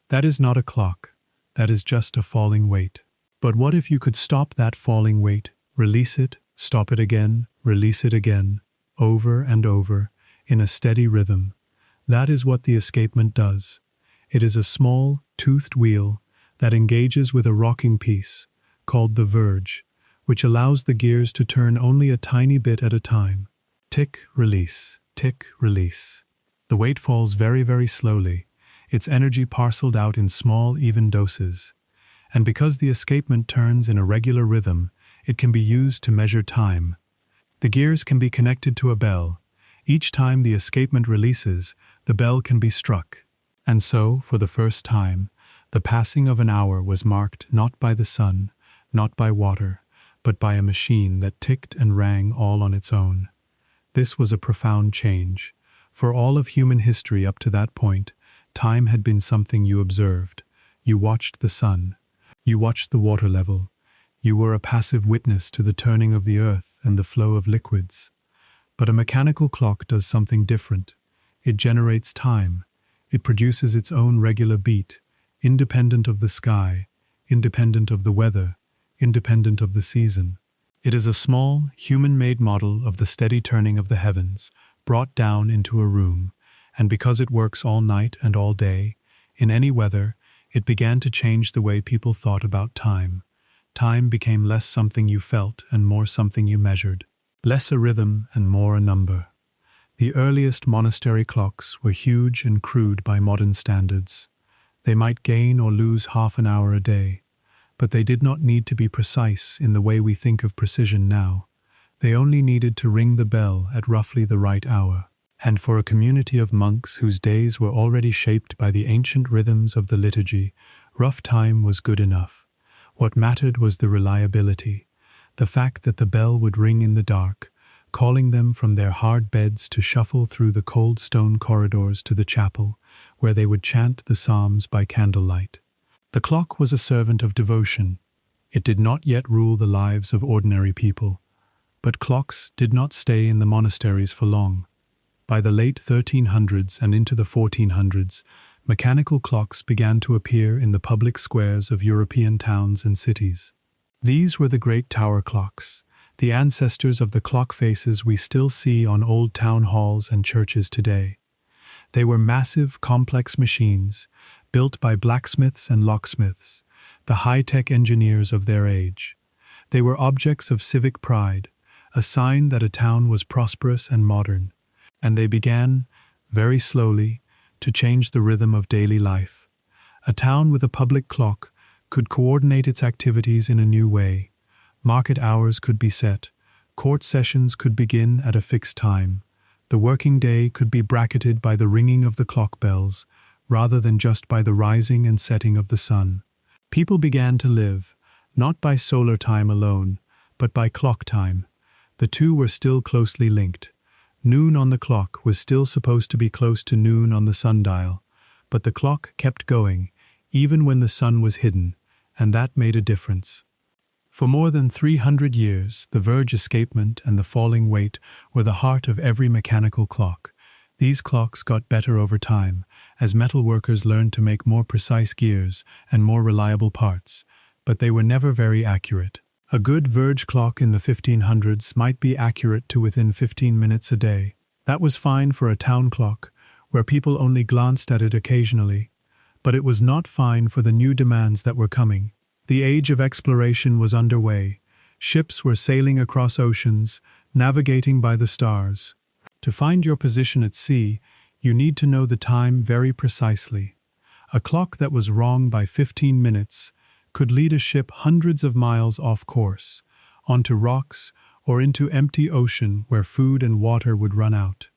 That is not a clock, that is just a falling weight. But what if you could stop that falling weight, release it, stop it again, release it again, over and over, in a steady rhythm? That is what the escapement does. It is a small, toothed wheel that engages with a rocking piece, called the verge, which allows the gears to turn only a tiny bit at a time. Tick, release, tick, release. The weight falls very, very slowly, its energy parceled out in small, even doses. And because the escapement turns in a regular rhythm, it can be used to measure time. The gears can be connected to a bell. Each time the escapement releases, the bell can be struck. And so, for the first time, the passing of an hour was marked not by the sun, not by water, but by a machine that ticked and rang all on its own. This was a profound change. For all of human history up to that point, time had been something you observed. You watched the sun. You watched the water level. You were a passive witness to the turning of the earth and the flow of liquids. But a mechanical clock does something different. It generates time. It produces its own regular beat, independent of the sky, independent of the weather, independent of the season. It is a small, human-made model of the steady turning of the heavens, brought down into a room, and because it works all night and all day, in any weather, it began to change the way people thought about time. Time became less something you felt and more something you measured, less a rhythm and more a number. The earliest monastery clocks were huge and crude by modern standards. They might gain or lose half an hour a day, but they did not need to be precise in the way we think of precision now. They only needed to ring the bell at roughly the right hour. And for a community of monks whose days were already shaped by the ancient rhythms of the liturgy, rough time was good enough. What mattered was the reliability, the fact that the bell would ring in the dark, calling them from their hard beds to shuffle through the cold stone corridors to the chapel, where they would chant the psalms by candlelight. The clock was a servant of devotion. It did not yet rule the lives of ordinary people. But clocks did not stay in the monasteries for long. By the late 1300s and into the 1400s, mechanical clocks began to appear in the public squares of European towns and cities. These were the great tower clocks, the ancestors of the clock faces we still see on old town halls and churches today. They were massive, complex machines, built by blacksmiths and locksmiths, the high-tech engineers of their age. They were objects of civic pride, a sign that a town was prosperous and modern. And they began, very slowly, to change the rhythm of daily life. A town with a public clock could coordinate its activities in a new way. Market hours could be set, court sessions could begin at a fixed time, the working day could be bracketed by the ringing of the clock bells, rather than just by the rising and setting of the sun. People began to live, not by solar time alone, but by clock time. The two were still closely linked. Noon on the clock was still supposed to be close to noon on the sundial, but the clock kept going, even when the sun was hidden, and that made a difference. For more than 300 years, the verge escapement and the falling weight were the heart of every mechanical clock. These clocks got better over time, as metal workers learned to make more precise gears and more reliable parts, but they were never very accurate. A good verge clock in the 1500s might be accurate to within 15 minutes a day. That was fine for a town clock, where people only glanced at it occasionally, but it was not fine for the new demands that were coming. The age of exploration was underway. Ships were sailing across oceans, navigating by the stars. To find your position at sea, you need to know the time very precisely. A clock that was wrong by 15 minutes could lead a ship hundreds of miles off course, onto rocks or into empty ocean where food and water would run out.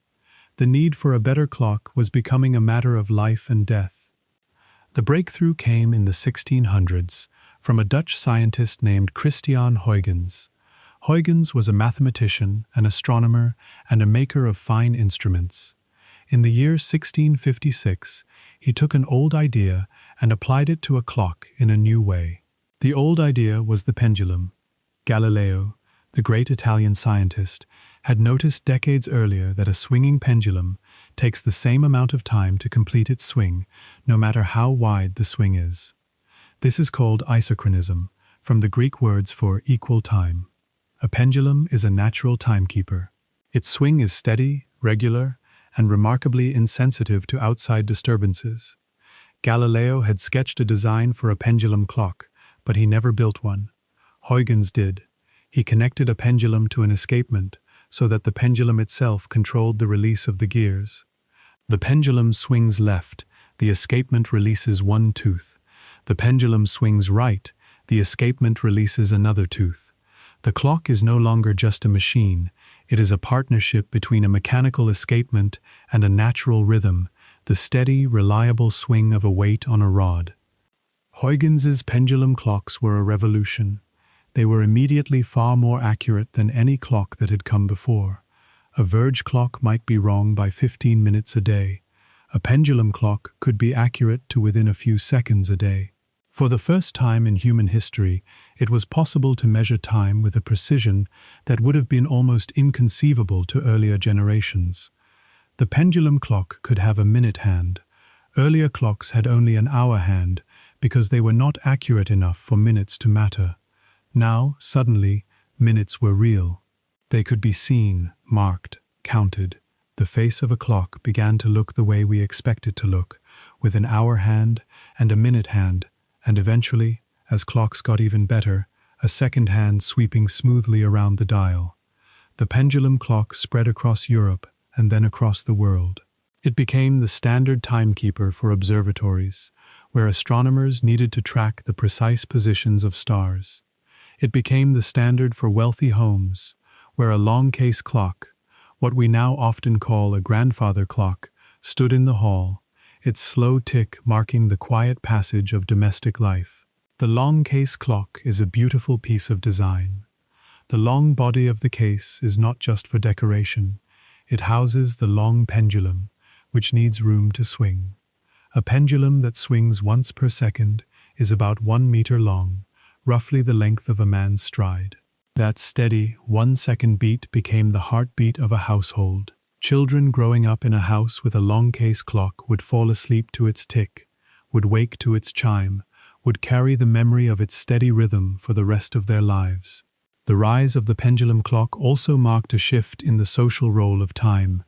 The need for a better clock was becoming a matter of life and death. The breakthrough came in the 1600s from a Dutch scientist named Christian Huygens. Huygens was a mathematician, an astronomer, and a maker of fine instruments. In the year 1656, he took an old idea and applied it to a clock in a new way. The old idea was the pendulum. Galileo, the great Italian scientist, had noticed decades earlier that a swinging pendulum takes the same amount of time to complete its swing, no matter how wide the swing is. This is called isochronism, from the Greek words for equal time. A pendulum is a natural timekeeper. Its swing is steady, regular, and remarkably insensitive to outside disturbances. Galileo had sketched a design for a pendulum clock, but he never built one. Huygens did. He connected a pendulum to an escapement so that the pendulum itself controlled the release of the gears. The pendulum swings left, the escapement releases one tooth. The pendulum swings right, the escapement releases another tooth. The clock is no longer just a machine, it is a partnership between a mechanical escapement and a natural rhythm, the steady, reliable swing of a weight on a rod. Huygens's pendulum clocks were a revolution. They were immediately far more accurate than any clock that had come before. A verge clock might be wrong by 15 minutes a day. A pendulum clock could be accurate to within a few seconds a day. For the first time in human history, it was possible to measure time with a precision that would have been almost inconceivable to earlier generations. The pendulum clock could have a minute hand. Earlier clocks had only an hour hand, because they were not accurate enough for minutes to matter. Now, suddenly, minutes were real. They could be seen, marked, counted. The face of a clock began to look the way we expect it to look, with an hour hand and a minute hand, and eventually, as clocks got even better, a second hand sweeping smoothly around the dial. The pendulum clock spread across Europe and then across the world. It became the standard timekeeper for observatories, where astronomers needed to track the precise positions of stars. It became the standard for wealthy homes, where a long-case clock, what we now often call a grandfather clock, stood in the hall, its slow tick marking the quiet passage of domestic life. The long case clock is a beautiful piece of design. The long body of the case is not just for decoration. It houses the long pendulum, which needs room to swing. A pendulum that swings once per second is about 1 meter long, roughly the length of a man's stride. That steady, 1-second beat became the heartbeat of a household. Children growing up in a house with a long case clock would fall asleep to its tick, would wake to its chime, would carry the memory of its steady rhythm for the rest of their lives. The rise of the pendulum clock also marked a shift in the social role of time.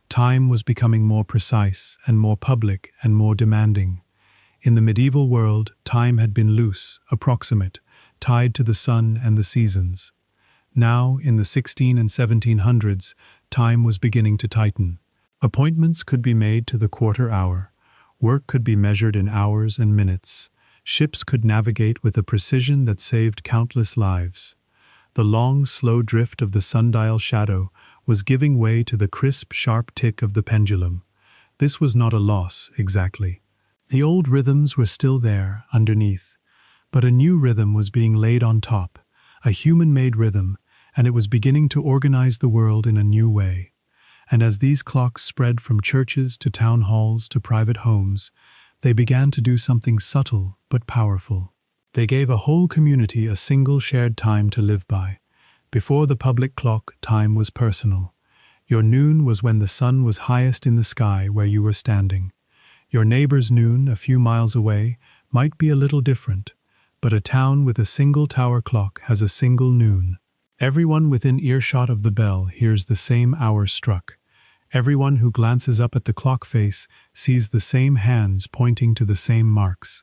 Time was becoming more precise and more public and more demanding. In the medieval world, time had been loose, approximate, tied to the sun and the seasons. Now, in the 1600s and 1700s, time was beginning to tighten. Appointments could be made to the quarter hour. Work could be measured in hours and minutes. Ships could navigate with a precision that saved countless lives. The long, slow drift of the sundial shadow was giving way to the crisp, sharp tick of the pendulum. This was not a loss, exactly. The old rhythms were still there, underneath, but a new rhythm was being laid on top, a human-made rhythm, and it was beginning to organize the world in a new way. And as these clocks spread from churches to town halls to private homes, they began to do something subtle but powerful. They gave a whole community a single shared time to live by. Before the public clock, time was personal. Your noon was when the sun was highest in the sky where you were standing. Your neighbor's noon, a few miles away, might be a little different, but a town with a single tower clock has a single noon. Everyone within earshot of the bell hears the same hour struck. Everyone who glances up at the clock face sees the same hands pointing to the same marks.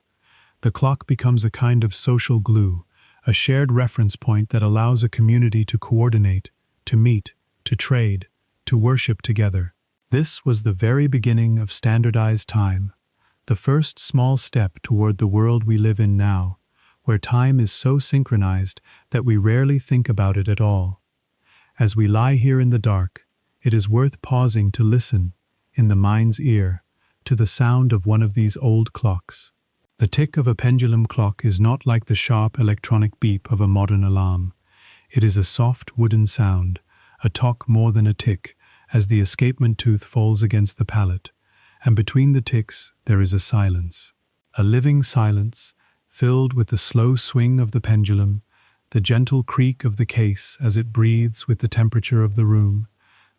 The clock becomes a kind of social glue, a shared reference point that allows a community to coordinate, to meet, to trade, to worship together. This was the very beginning of standardized time, the first small step toward the world we live in now, where time is so synchronized that we rarely think about it at all. As we lie here in the dark, it is worth pausing to listen, in the mind's ear, to the sound of one of these old clocks. The tick of a pendulum clock is not like the sharp electronic beep of a modern alarm. It is a soft wooden sound, a tock more than a tick, as the escapement tooth falls against the palate, and between the ticks there is a silence. A living silence, filled with the slow swing of the pendulum, the gentle creak of the case as it breathes with the temperature of the room,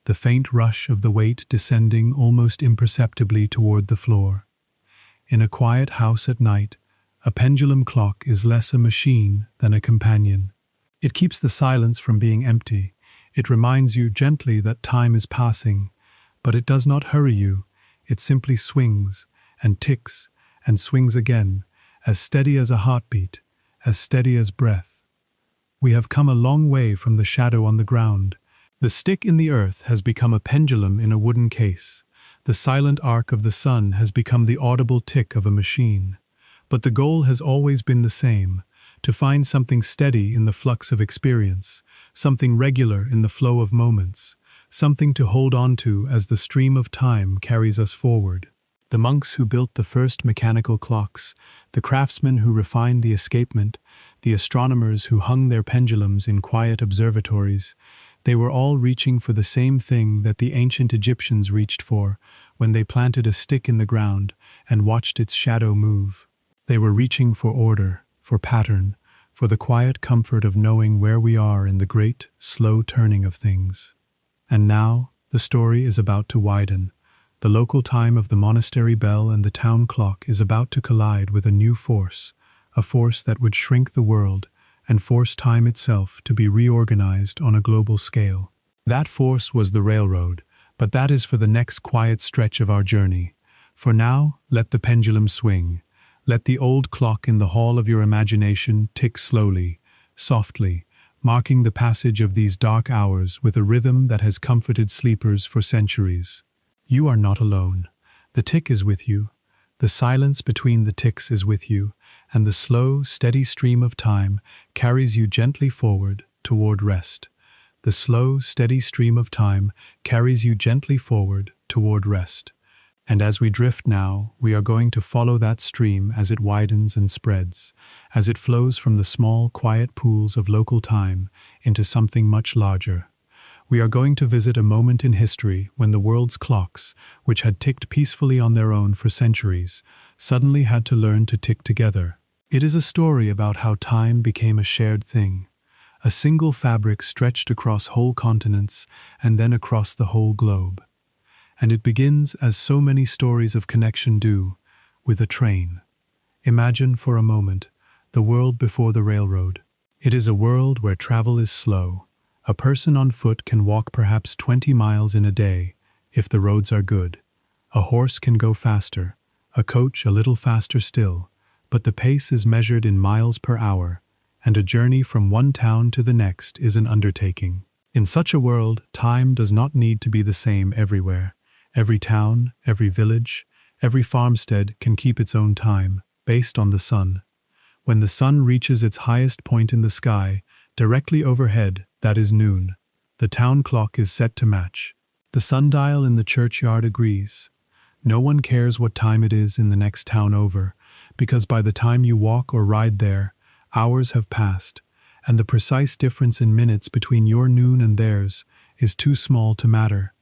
the faint rush of the weight descending almost imperceptibly toward the floor. In a quiet house at night, a pendulum clock is less a machine than a companion. It keeps the silence from being empty. It reminds you gently that time is passing, but it does not hurry you. It simply swings and ticks and swings again, as steady as a heartbeat, as steady as breath. We have come a long way from the shadow on the ground. The stick in the earth has become a pendulum in a wooden case. The silent arc of the sun has become the audible tick of a machine. But the goal has always been the same, to find something steady in the flux of experience, something regular in the flow of moments, something to hold on to as the stream of time carries us forward. The monks who built the first mechanical clocks, the craftsmen who refined the escapement, the astronomers who hung their pendulums in quiet observatories, they were all reaching for the same thing that the ancient Egyptians reached for when they planted a stick in the ground and watched its shadow move. They were reaching for order, for pattern, for the quiet comfort of knowing where we are in the great, slow turning of things. And now, the story is about to widen. The local time of the monastery bell and the town clock is about to collide with a new force, a force that would shrink the world and force time itself to be reorganized on a global scale. That force was the railroad, but that is for the next quiet stretch of our journey. For now, let the pendulum swing. Let the old clock in the hall of your imagination tick slowly, softly, marking the passage of these dark hours with a rhythm that has comforted sleepers for centuries. You are not alone. The tick is with you. The silence between the ticks is with you, and the slow, steady stream of time carries you gently forward toward rest. The slow, steady stream of time carries you gently forward toward rest. And as we drift now, we are going to follow that stream as it widens and spreads, as it flows from the small, quiet pools of local time into something much larger. We are going to visit a moment in history when the world's clocks, which had ticked peacefully on their own for centuries, suddenly had to learn to tick together. It is a story about how time became a shared thing, a single fabric stretched across whole continents and then across the whole globe. And it begins, as so many stories of connection do, with a train. Imagine for a moment the world before the railroad. It is a world where travel is slow. A person on foot can walk perhaps 20 miles in a day, if the roads are good. A horse can go faster, a coach a little faster still, but the pace is measured in miles per hour, and a journey from one town to the next is an undertaking. In such a world, time does not need to be the same everywhere. Every town, every village, every farmstead can keep its own time, based on the sun. When the sun reaches its highest point in the sky, directly overhead, that is noon. The town clock is set to match. The sundial in the churchyard agrees. No one cares what time it is in the next town over, because by the time you walk or ride there, hours have passed, and the precise difference in minutes between your noon and theirs is too small to matter.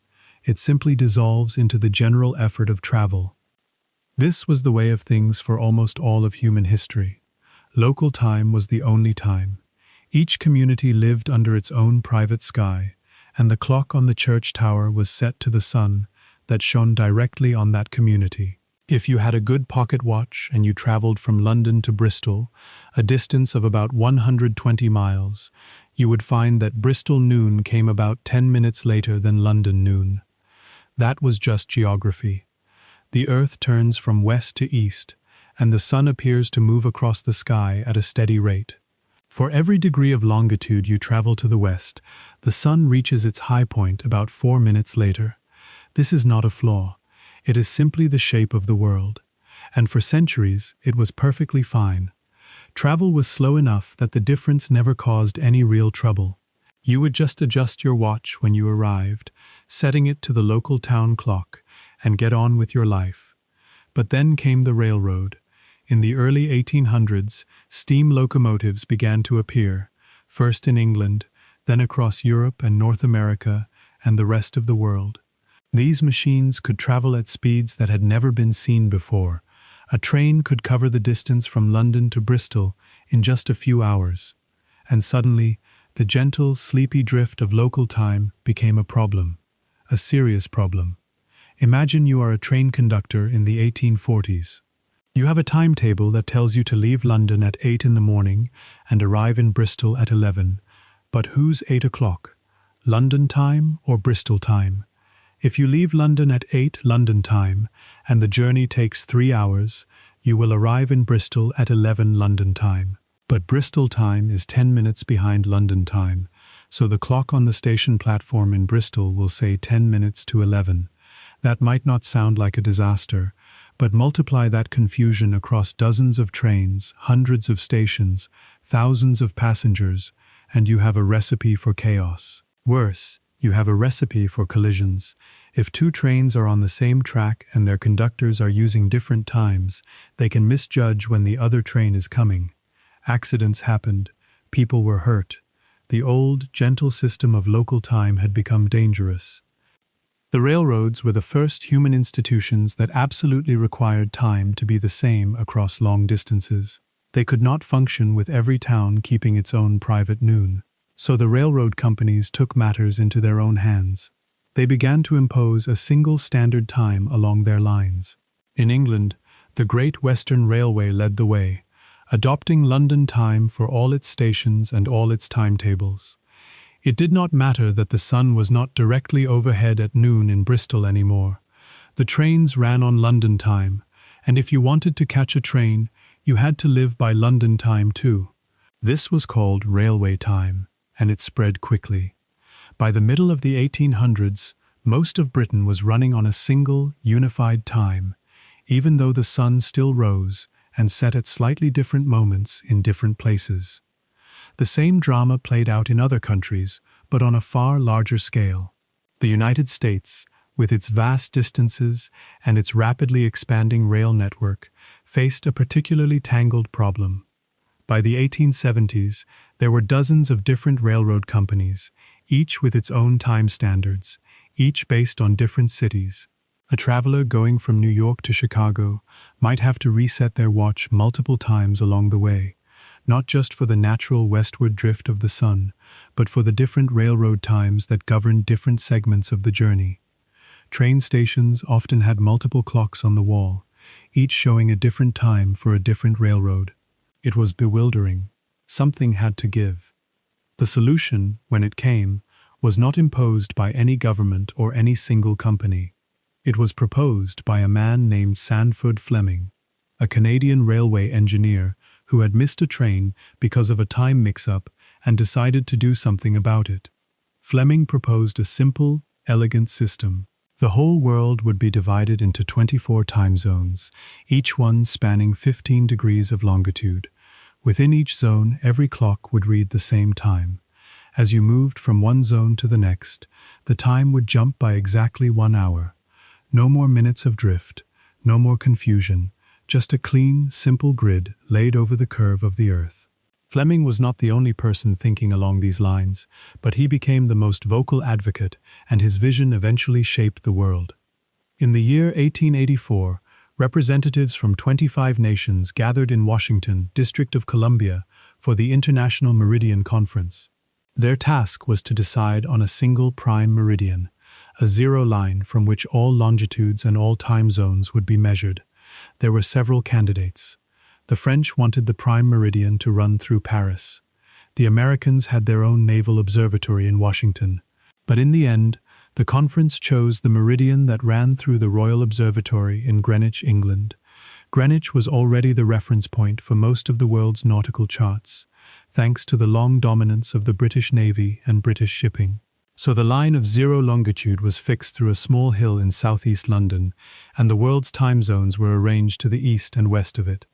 It simply dissolves into the general effort of travel. This was the way of things for almost all of human history. Local time was the only time. Each community lived under its own private sky, and the clock on the church tower was set to the sun that shone directly on that community. If you had a good pocket watch and you traveled from London to Bristol, a distance of about 120 miles, you would find that Bristol noon came about 10 minutes later than London noon. That was just geography. The earth turns from west to east, and the sun appears to move across the sky at a steady rate. For every degree of longitude you travel to the west, the sun reaches its high point about 4 minutes later. This is not a flaw. It is simply the shape of the world. And for centuries, it was perfectly fine. Travel was slow enough that the difference never caused any real trouble. You would just adjust your watch when you arrived, setting it to the local town clock, and get on with your life. But then came the railroad. In the early 1800s, steam locomotives began to appear, first in England, then across Europe and North America and the rest of the world. These machines could travel at speeds that had never been seen before. A train could cover the distance from London to Bristol in just a few hours. And suddenly, the gentle, sleepy drift of local time became a problem, a serious problem. Imagine you are a train conductor in the 1840s. You have a timetable that tells you to leave London at 8 in the morning and arrive in Bristol at 11. But whose 8 o'clock? London time or Bristol time? If you leave London at 8 London time and the journey takes 3 hours, you will arrive in Bristol at 11 London time. But Bristol time is 10 minutes behind London time, so the clock on the station platform in Bristol will say 10 minutes to 11. That might not sound like a disaster, but multiply that confusion across dozens of trains, hundreds of stations, thousands of passengers, and you have a recipe for chaos. Worse, you have a recipe for collisions. If two trains are on the same track and their conductors are using different times, they can misjudge when the other train is coming. Accidents happened. People were hurt. The old, gentle system of local time had become dangerous. The railroads were the first human institutions that absolutely required time to be the same across long distances. They could not function with every town keeping its own private noon. So the railroad companies took matters into their own hands. They began to impose a single standard time along their lines. In England, the Great Western Railway led the way, adopting London time for all its stations and all its timetables. It did not matter that the sun was not directly overhead at noon in Bristol anymore. The trains ran on London time, and if you wanted to catch a train, you had to live by London time too. This was called railway time, and it spread quickly. By the middle of the 1800s, most of Britain was running on a single, unified time, even though the sun still rose and set at slightly different moments in different places. The same drama played out in other countries, but on a far larger scale. The United States, with its vast distances and its rapidly expanding rail network, faced a particularly tangled problem. By the 1870s, there were dozens of different railroad companies, each with its own time standards, each based on different cities. A traveler going from New York to Chicago might have to reset their watch multiple times along the way, not just for the natural westward drift of the sun, but for the different railroad times that governed different segments of the journey. Train stations often had multiple clocks on the wall, each showing a different time for a different railroad. It was bewildering. Something had to give. The solution, when it came, was not imposed by any government or any single company. It was proposed by a man named Sandford Fleming, a Canadian railway engineer who had missed a train because of a time mix-up and decided to do something about it. Fleming proposed a simple, elegant system. The whole world would be divided into 24 time zones, each one spanning 15 degrees of longitude. Within each zone, every clock would read the same time. As you moved from one zone to the next, the time would jump by exactly 1 hour. No more minutes of drift, no more confusion, just a clean, simple grid laid over the curve of the Earth. Fleming was not the only person thinking along these lines, but he became the most vocal advocate, and his vision eventually shaped the world. In the year 1884, representatives from 25 nations gathered in Washington, District of Columbia, for the International Meridian Conference. Their task was to decide on a single prime meridian, a zero line from which all longitudes and all time zones would be measured. There were several candidates. The French wanted the prime meridian to run through Paris. The Americans had their own naval observatory in Washington. But in the end, the conference chose the meridian that ran through the Royal Observatory in Greenwich, England. Greenwich was already the reference point for most of the world's nautical charts, thanks to the long dominance of the British Navy and British shipping. So the line of zero longitude was fixed through a small hill in southeast London, and the world's time zones were arranged to the east and west of it.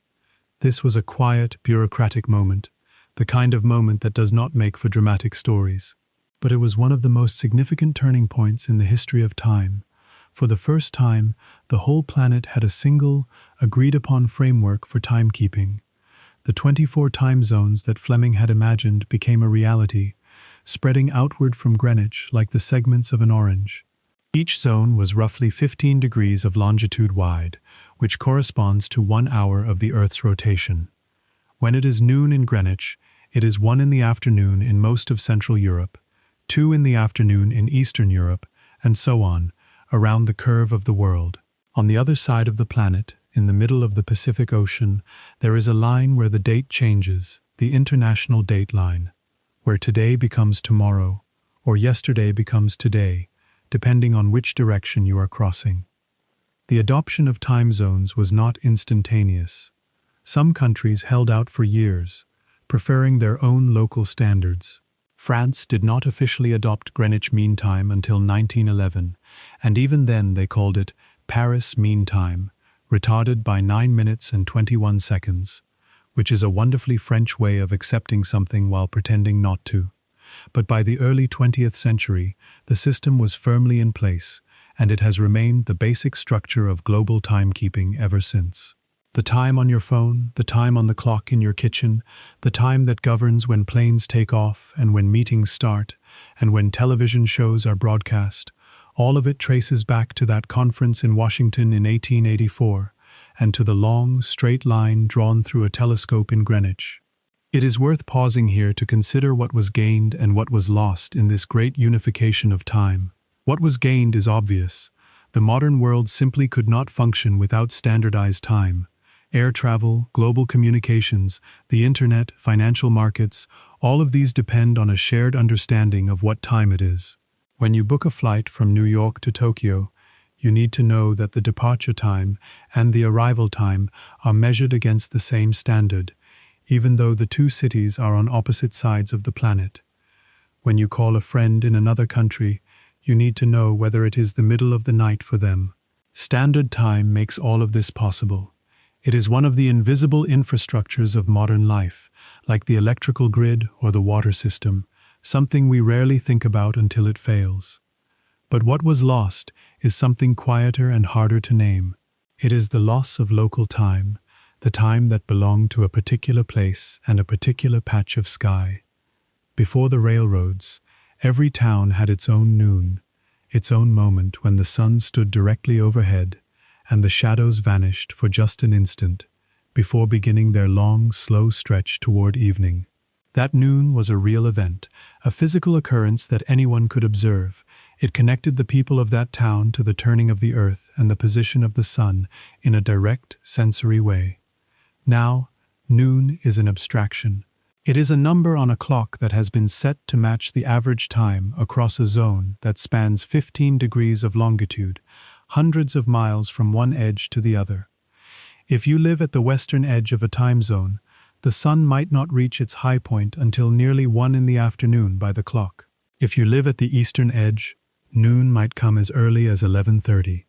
This was a quiet, bureaucratic moment, the kind of moment that does not make for dramatic stories. But it was one of the most significant turning points in the history of time. For the first time, the whole planet had a single, agreed-upon framework for timekeeping. The 24 time zones that Fleming had imagined became a reality, spreading outward from Greenwich like the segments of an orange. Each zone was roughly 15 degrees of longitude wide, which corresponds to 1 hour of the Earth's rotation. When it is noon in Greenwich, it is 1 in the afternoon in most of Central Europe, 2 in the afternoon in Eastern Europe, and so on, around the curve of the world. On the other side of the planet, in the middle of the Pacific Ocean, there is a line where the date changes, the international date line, where today becomes tomorrow, or yesterday becomes today, depending on which direction you are crossing. The adoption of time zones was not instantaneous. Some countries held out for years, preferring their own local standards. France did not officially adopt Greenwich Mean Time until 1911, and even then they called it Paris Mean Time, retarded by 9 minutes and 21 seconds, which is a wonderfully French way of accepting something while pretending not to. But by the early 20th century, the system was firmly in place, and it has remained the basic structure of global timekeeping ever since. The time on your phone, the time on the clock in your kitchen, the time that governs when planes take off and when meetings start, and when television shows are broadcast, all of it traces back to that conference in Washington in 1884, and to the long, straight line drawn through a telescope in Greenwich. It is worth pausing here to consider what was gained and what was lost in this great unification of time. What was gained is obvious. The modern world simply could not function without standardized time. Air travel, global communications, the internet, financial markets, all of these depend on a shared understanding of what time it is. When you book a flight from New York to Tokyo, you need to know that the departure time and the arrival time are measured against the same standard, even though the two cities are on opposite sides of the planet. When you call a friend in another country, you need to know whether it is the middle of the night for them. Standard time makes all of this possible. It is one of the invisible infrastructures of modern life, like the electrical grid or the water system, something we rarely think about until it fails. But what was lost is something quieter and harder to name. It is the loss of local time, the time that belonged to a particular place and a particular patch of sky. Before the railroads, every town had its own noon, its own moment when the sun stood directly overhead and the shadows vanished for just an instant before beginning their long, slow stretch toward evening. That noon was a real event, a physical occurrence that anyone could observe. It connected the people of that town to the turning of the earth and the position of the sun in a direct, sensory way. Now, noon is an abstraction. It is a number on a clock that has been set to match the average time across a zone that spans 15 degrees of longitude, hundreds of miles from one edge to the other. If you live at the western edge of a time zone, the sun might not reach its high point until nearly 1 in the afternoon by the clock. If you live at the eastern edge, noon might come as early as 11:30.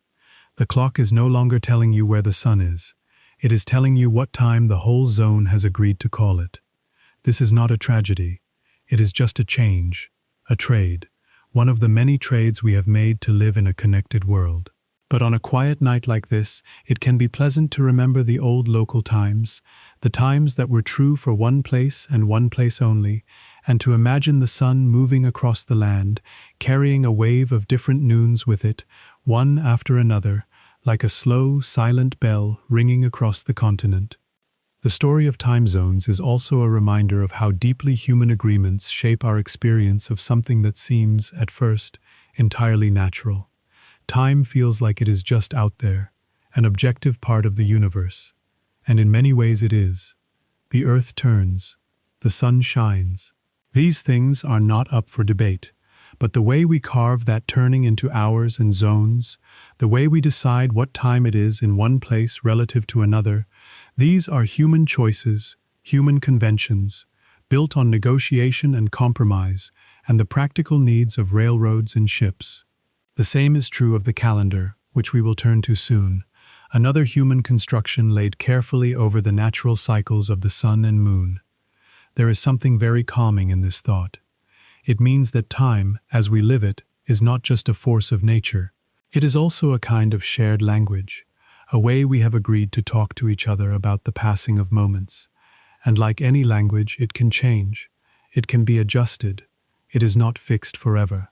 The clock is no longer telling you where the sun is. It is telling you what time the whole zone has agreed to call it. This is not a tragedy. It is just a change, a trade, one of the many trades we have made to live in a connected world. But on a quiet night like this, it can be pleasant to remember the old local times, the times that were true for one place and one place only, and to imagine the sun moving across the land, carrying a wave of different noons with it, one after another, like a slow, silent bell ringing across the continent. The story of time zones is also a reminder of how deeply human agreements shape our experience of something that seems, at first, entirely natural. Time feels like it is just out there, an objective part of the universe. And in many ways it is. The earth turns, the sun shines. These things are not up for debate, but the way we carve that turning into hours and zones, the way we decide what time it is in one place relative to another, these are human choices, human conventions, built on negotiation and compromise, and the practical needs of railroads and ships. The same is true of the calendar, which we will turn to soon, another human construction laid carefully over the natural cycles of the sun and moon. There is something very calming in this thought. It means that time, as we live it, is not just a force of nature. It is also a kind of shared language, a way we have agreed to talk to each other about the passing of moments. And like any language, it can change. It can be adjusted. It is not fixed forever.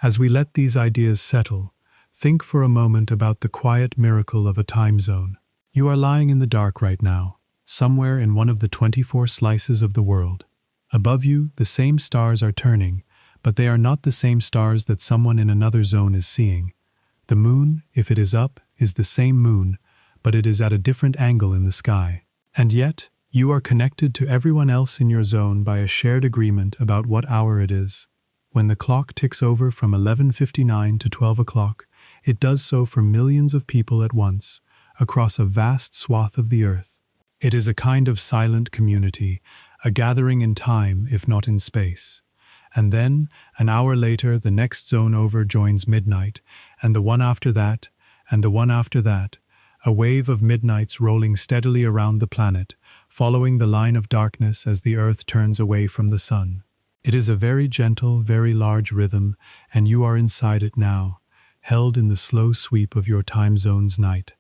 As we let these ideas settle, think for a moment about the quiet miracle of a time zone. You are lying in the dark right now, somewhere in one of the 24 slices of the world. Above you, the same stars are turning, but they are not the same stars that someone in another zone is seeing. The moon, if it is up, is the same moon, but it is at a different angle in the sky. And yet, you are connected to everyone else in your zone by a shared agreement about what hour it is. When the clock ticks over from 11:59 to 12 o'clock, it does so for millions of people at once, across a vast swath of the earth. It is a kind of silent community, a gathering in time if not in space. And then, an hour later, the next zone over joins midnight, and the one after that, and the one after that, a wave of midnights rolling steadily around the planet, following the line of darkness as the earth turns away from the sun. It is a very gentle, very large rhythm, and you are inside it now, held in the slow sweep of your time zone's night.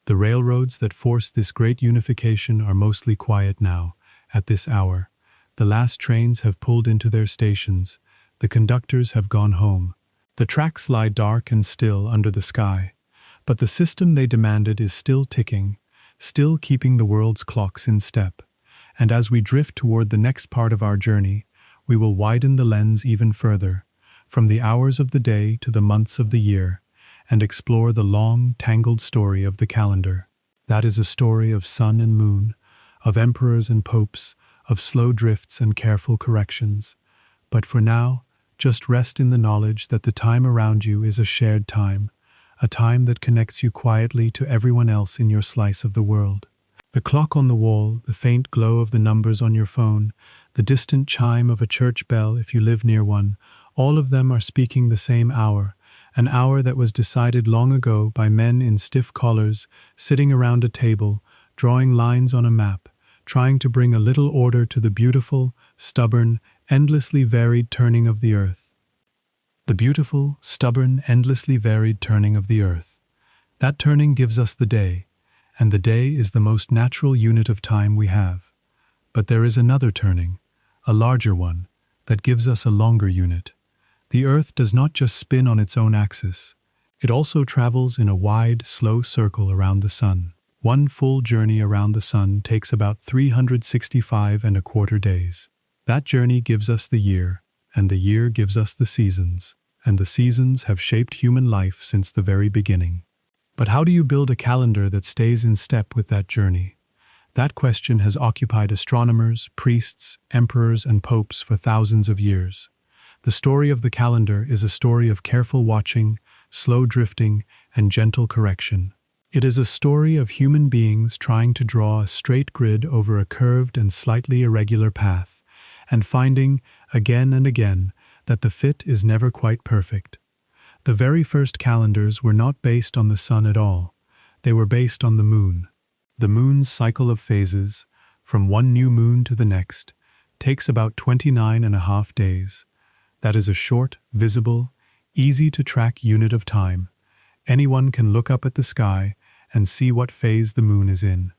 The railroads that forced this great unification are mostly quiet now, at this hour. The last trains have pulled into their stations. The conductors have gone home. The tracks lie dark and still under the sky. But the system they demanded is still ticking, still keeping the world's clocks in step. And as we drift toward the next part of our journey, we will widen the lens even further, from the hours of the day to the months of the year, and explore the long, tangled story of the calendar. That is a story of sun and moon, of emperors and popes, of slow drifts and careful corrections. But for now, just rest in the knowledge that the time around you is a shared time, a time that connects you quietly to everyone else in your slice of the world. The clock on the wall, the faint glow of the numbers on your phone, the distant chime of a church bell if you live near one, all of them are speaking the same hour, an hour that was decided long ago by men in stiff collars, sitting around a table, drawing lines on a map, trying to bring a little order to the beautiful, stubborn, endlessly varied turning of the earth. The beautiful, stubborn, endlessly varied turning of the earth. That turning gives us the day, and the day is the most natural unit of time we have. But there is another turning, a larger one, that gives us a longer unit. The earth does not just spin on its own axis. It also travels in a wide, slow circle around the sun. One full journey around the sun takes about 365 and a quarter days. That journey gives us the year, and the year gives us the seasons, and the seasons have shaped human life since the very beginning. But how do you build a calendar that stays in step with that journey? That question has occupied astronomers, priests, emperors, and popes for thousands of years. The story of the calendar is a story of careful watching, slow drifting, and gentle correction. It is a story of human beings trying to draw a straight grid over a curved and slightly irregular path, and finding, again and again, that the fit is never quite perfect. The very first calendars were not based on the sun at all. They were based on the moon. The moon's cycle of phases, from one new moon to the next, takes about 29.5 days. That is a short, visible, easy-to-track unit of time. Anyone can look up at the sky and see what phase the moon is in.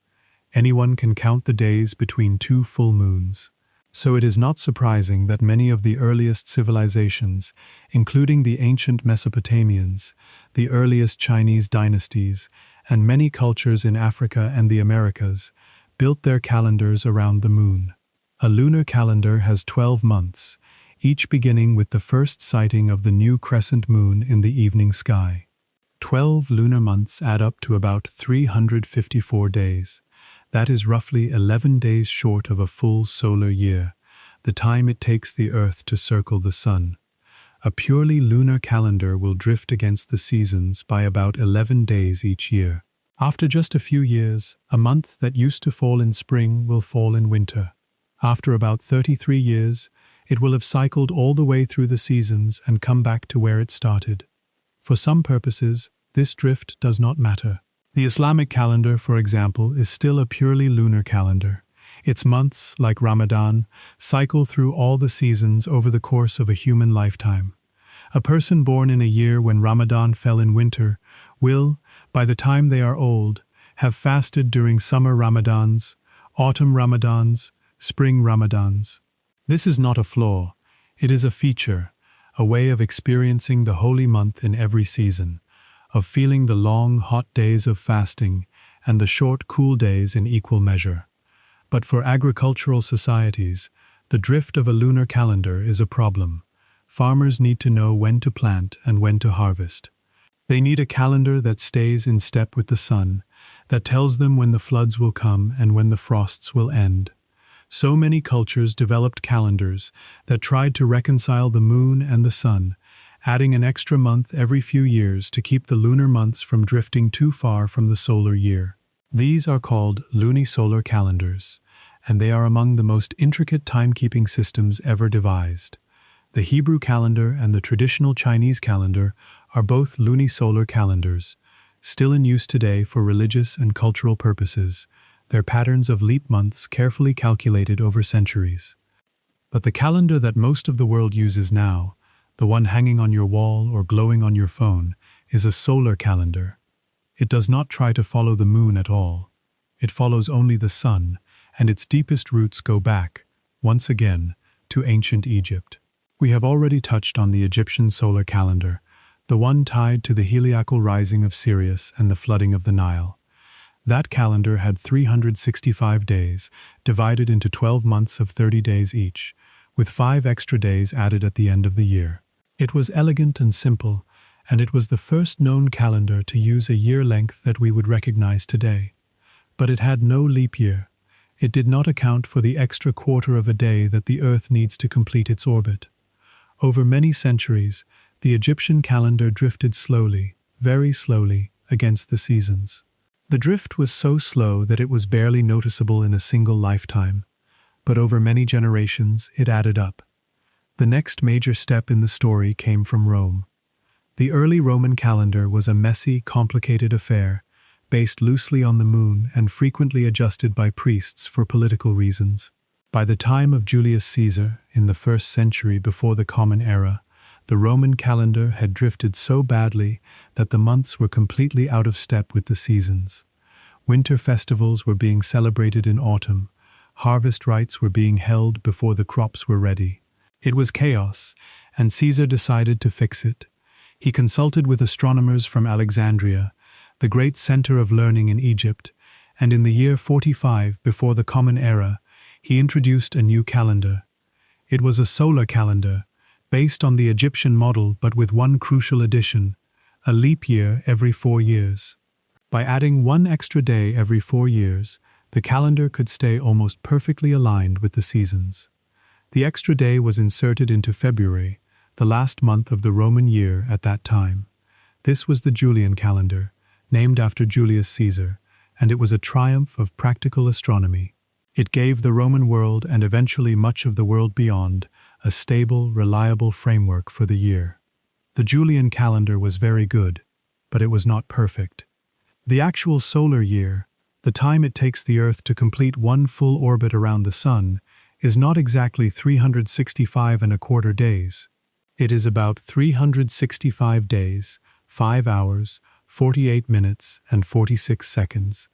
Anyone can count the days between two full moons. So it is not surprising that many of the earliest civilizations, including the ancient Mesopotamians, the earliest Chinese dynasties, and many cultures in Africa and the Americas, built their calendars around the moon. A lunar calendar has 12 months, each beginning with the first sighting of the new crescent moon in the evening sky. 12 lunar months add up to about 354 days. That is roughly 11 days short of a full solar year, the time it takes the Earth to circle the sun. A purely lunar calendar will drift against the seasons by about 11 days each year. After just a few years, a month that used to fall in spring will fall in winter. After about 33 years, it will have cycled all the way through the seasons and come back to where it started. For some purposes, this drift does not matter. The Islamic calendar, for example, is still a purely lunar calendar. Its months, like Ramadan, cycle through all the seasons over the course of a human lifetime. A person born in a year when Ramadan fell in winter will, by the time they are old, have fasted during summer Ramadans, autumn Ramadans, spring Ramadans. This is not a flaw. It is a feature, a way of experiencing the holy month in every season, of feeling the long, hot days of fasting and the short, cool days in equal measure. But for agricultural societies, the drift of a lunar calendar is a problem. Farmers need to know when to plant and when to harvest. They need a calendar that stays in step with the sun, that tells them when the floods will come and when the frosts will end. So many cultures developed calendars that tried to reconcile the moon and the sun, adding an extra month every few years to keep the lunar months from drifting too far from the solar year. These are called lunisolar calendars, and they are among the most intricate timekeeping systems ever devised. The Hebrew calendar and the traditional Chinese calendar are both lunisolar calendars, still in use today for religious and cultural purposes, their patterns of leap months carefully calculated over centuries. But the calendar that most of the world uses now, the one hanging on your wall or glowing on your phone, is a solar calendar. It does not try to follow the moon at all. It follows only the sun, and its deepest roots go back, once again, to ancient Egypt. We have already touched on the Egyptian solar calendar, the one tied to the heliacal rising of Sirius and the flooding of the Nile. That calendar had 365 days, divided into 12 months of 30 days each, with 5 extra days added at the end of the year. It was elegant and simple, and it was the first known calendar to use a year length that we would recognize today. But it had no leap year. It did not account for the extra quarter of a day that the Earth needs to complete its orbit. Over many centuries, the Egyptian calendar drifted slowly, very slowly, against the seasons. The drift was so slow that it was barely noticeable in a single lifetime, but over many generations it added up. The next major step in the story came from Rome. The early Roman calendar was a messy, complicated affair, based loosely on the moon and frequently adjusted by priests for political reasons. By the time of Julius Caesar, in the 1st century before the Common Era, the Roman calendar had drifted so badly that the months were completely out of step with the seasons. Winter festivals were being celebrated in autumn. Harvest rites were being held before the crops were ready. It was chaos, and Caesar decided to fix it. He consulted with astronomers from Alexandria, the great center of learning in Egypt, and in the year 45 before the Common Era, he introduced a new calendar. It was a solar calendar, based on the Egyptian model but with one crucial addition: a leap year every 4 years. By adding one extra day every 4 years, the calendar could stay almost perfectly aligned with the seasons. The extra day was inserted into February, the last month of the Roman year at that time. This was the Julian calendar, named after Julius Caesar, and it was a triumph of practical astronomy. It gave the Roman world, and eventually much of the world beyond, a stable, reliable framework for the year. The Julian calendar was very good, but it was not perfect. The actual solar year, the time it takes the Earth to complete one full orbit around the Sun, is not exactly 365¼ days. It is about 365 days, 5 hours, 48 minutes, and 46 seconds.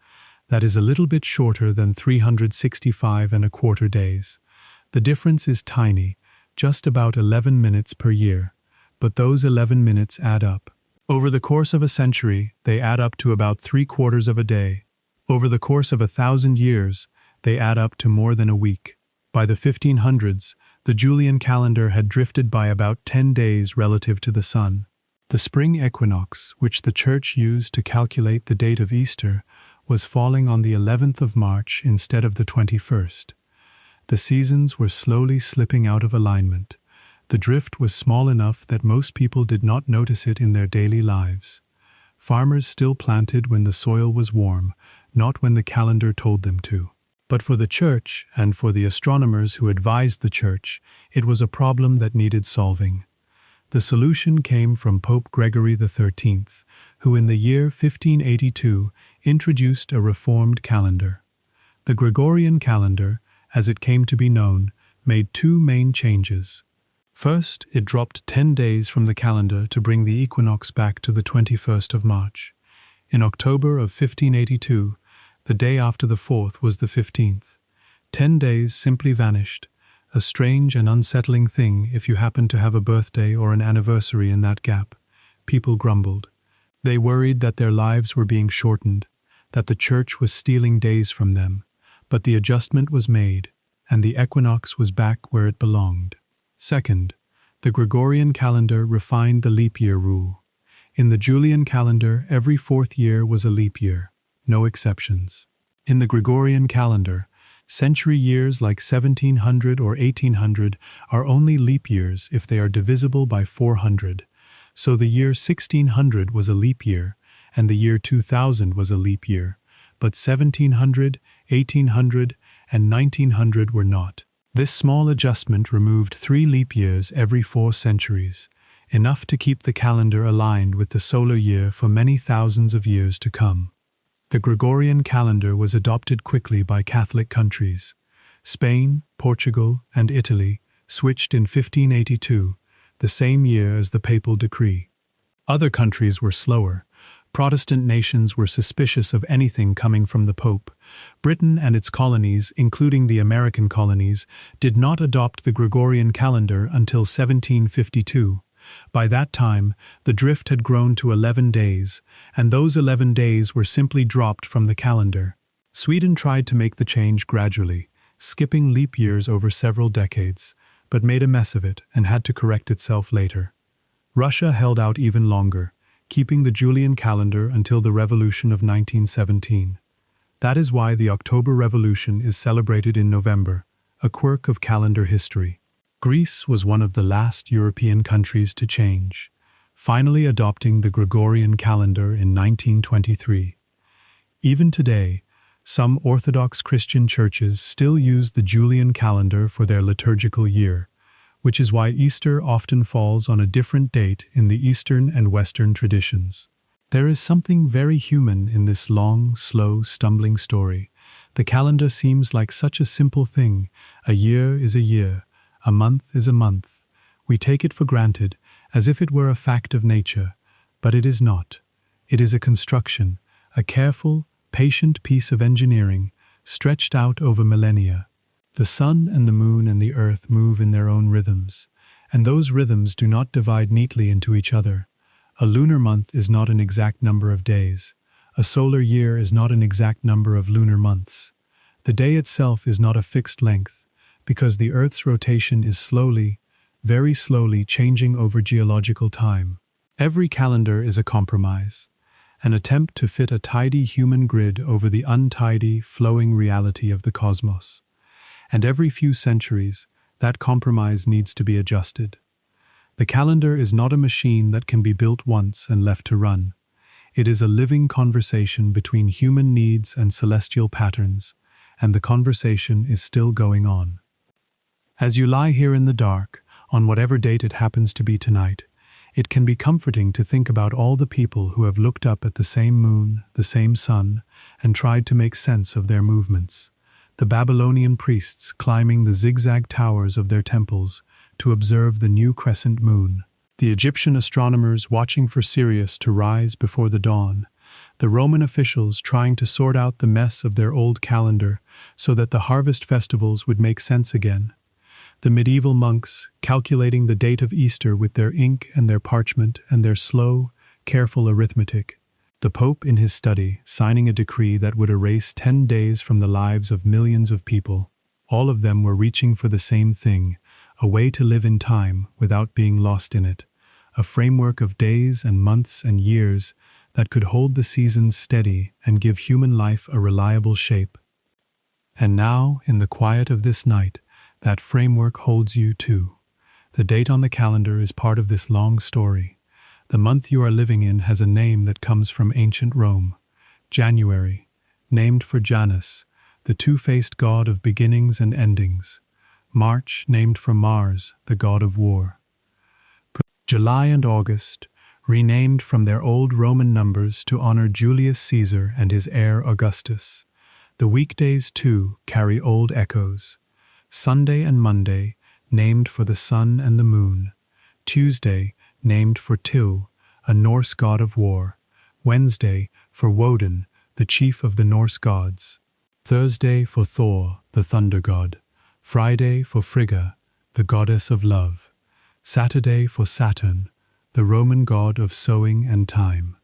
That is a little bit shorter than 365¼ days. The difference is tiny, just about 11 minutes per year, but those 11 minutes add up. Over the course of a century, they add up to about 3/4 of a day. Over the course of 1,000 years, they add up to more than a week. By the 1500s, the Julian calendar had drifted by about 10 days relative to the sun. The spring equinox, which the Church used to calculate the date of Easter, was falling on the 11th of March instead of the 21st. The seasons were slowly slipping out of alignment. The drift was small enough that most people did not notice it in their daily lives. Farmers still planted when the soil was warm, not when the calendar told them to. But for the Church, and for the astronomers who advised the Church, it was a problem that needed solving. The solution came from Pope Gregory XIII, who in the year 1582 introduced a reformed calendar. The Gregorian calendar, as it came to be known, made 2 main changes. First, it dropped 10 days from the calendar to bring the equinox back to the 21st of March. In October of 1582, the day after the 4th was the 15th. 10 days simply vanished, a strange and unsettling thing if you happened to have a birthday or an anniversary in that gap. People grumbled. They worried that their lives were being shortened, that the Church was stealing days from them, but the adjustment was made, and the equinox was back where it belonged. Second, the Gregorian calendar refined the leap year rule. In the Julian calendar, every 4th year was a leap year, no exceptions. In the Gregorian calendar, century years like 1700 or 1800 are only leap years if they are divisible by 400. So the year 1600 was a leap year, and the year 2000 was a leap year, but 1700, 1800, and 1900 were not. This small adjustment removed 3 leap years every 4 centuries, enough to keep the calendar aligned with the solar year for many thousands of years to come. The Gregorian calendar was adopted quickly by Catholic countries. Spain, Portugal, and Italy switched in 1582, the same year as the papal decree. Other countries were slower. Protestant nations were suspicious of anything coming from the Pope. Britain and its colonies, including the American colonies, did not adopt the Gregorian calendar until 1752. By that time, the drift had grown to 11 days, and those 11 days were simply dropped from the calendar. Sweden tried to make the change gradually, skipping leap years over several decades, but made a mess of it and had to correct itself later. Russia held out even longer, keeping the Julian calendar until the Revolution of 1917. That is why the October Revolution is celebrated in November, a quirk of calendar history. Greece was one of the last European countries to change, finally adopting the Gregorian calendar in 1923. Even today, some Orthodox Christian churches still use the Julian calendar for their liturgical year, which is why Easter often falls on a different date in the Eastern and Western traditions. There is something very human in this long, slow, stumbling story. The calendar seems like such a simple thing. A year is a year. A month is a month. We take it for granted, as if it were a fact of nature. But it is not. It is a construction, a careful, patient piece of engineering, stretched out over millennia. The sun and the moon and the earth move in their own rhythms, and those rhythms do not divide neatly into each other. A lunar month is not an exact number of days. A solar year is not an exact number of lunar months. The day itself is not a fixed length, because the Earth's rotation is slowly, very slowly changing over geological time. Every calendar is a compromise, an attempt to fit a tidy human grid over the untidy, flowing reality of the cosmos. And every few centuries, that compromise needs to be adjusted. The calendar is not a machine that can be built once and left to run. It is a living conversation between human needs and celestial patterns, and the conversation is still going on. As you lie here in the dark, on whatever date it happens to be tonight, it can be comforting to think about all the people who have looked up at the same moon, the same sun, and tried to make sense of their movements. The Babylonian priests climbing the zigzag towers of their temples to observe the new crescent moon. The Egyptian astronomers watching for Sirius to rise before the dawn. The Roman officials trying to sort out the mess of their old calendar so that the harvest festivals would make sense again. The medieval monks calculating the date of Easter with their ink and their parchment and their slow, careful arithmetic. The Pope in his study signing a decree that would erase 10 days from the lives of millions of people. All of them were reaching for the same thing, a way to live in time without being lost in it, a framework of days and months and years that could hold the seasons steady and give human life a reliable shape. And now, in the quiet of this night, that framework holds you too. The date on the calendar is part of this long story. The month you are living in has a name that comes from ancient Rome. January, named for Janus, the two-faced god of beginnings and endings. March, named for Mars, the god of war. July and August, renamed from their old Roman numbers to honor Julius Caesar and his heir Augustus. The weekdays, too, carry old echoes. Sunday and Monday, named for the sun and the moon. Tuesday, named for Til, a Norse god of war. Wednesday, for Woden, the chief of the Norse gods. Thursday for Thor, the thunder god. Friday for Frigga, the goddess of love. Saturday for Saturn, the Roman god of sowing and time.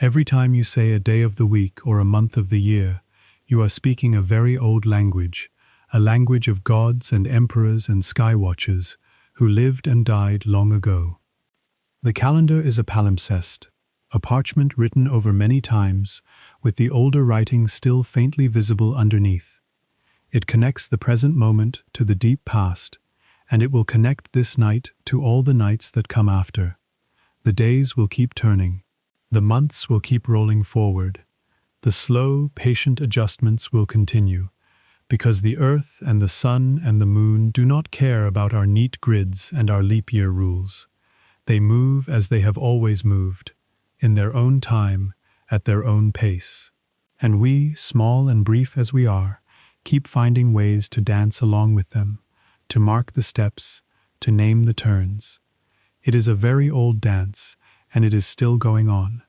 Every time you say a day of the week or a month of the year, you are speaking a very old language, a language of gods and emperors and sky-watchers who lived and died long ago. The calendar is a palimpsest, a parchment written over many times, with the older writing still faintly visible underneath. It connects the present moment to the deep past, and it will connect this night to all the nights that come after. The days will keep turning. The months will keep rolling forward. The slow, patient adjustments will continue, because the earth and the sun and the moon do not care about our neat grids and our leap year rules. They move as they have always moved, in their own time, at their own pace. And we, small and brief as we are, keep finding ways to dance along with them, to mark the steps, to name the turns. It is a very old dance, and it is still going on.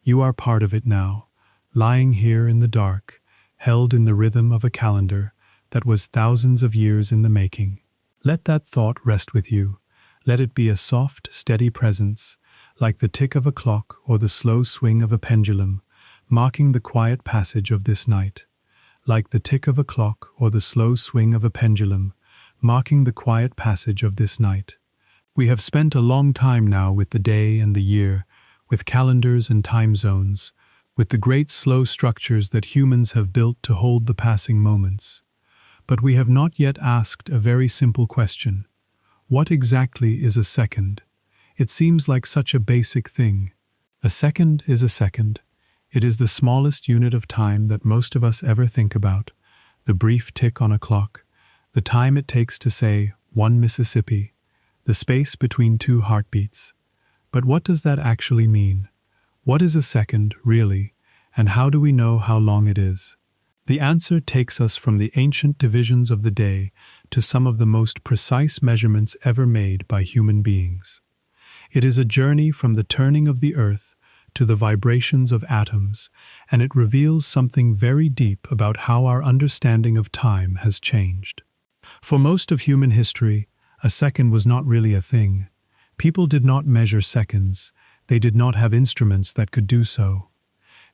You are part of it now, lying here in the dark, held in the rhythm of a calendar that was thousands of years in the making. Let that thought rest with you. Let it be a soft, steady presence, like the tick of a clock or the slow swing of a pendulum, marking the quiet passage of this night. Like the tick of a clock or the slow swing of a pendulum, marking the quiet passage of this night. We have spent a long time now with the day and the year, with calendars and time zones, with the great slow structures that humans have built to hold the passing moments. But we have not yet asked a very simple question. What exactly is a second? It seems like such a basic thing. A second is a second. It is the smallest unit of time that most of us ever think about, the brief tick on a clock, the time it takes to say, 1 Mississippi, the space between 2 heartbeats. But what does that actually mean? What is a second, really, and how do we know how long it is? The answer takes us from the ancient divisions of the day to some of the most precise measurements ever made by human beings. It is a journey from the turning of the earth to the vibrations of atoms, and it reveals something very deep about how our understanding of time has changed. For most of human history, a second was not really a thing. People did not measure seconds. They did not have instruments that could do so.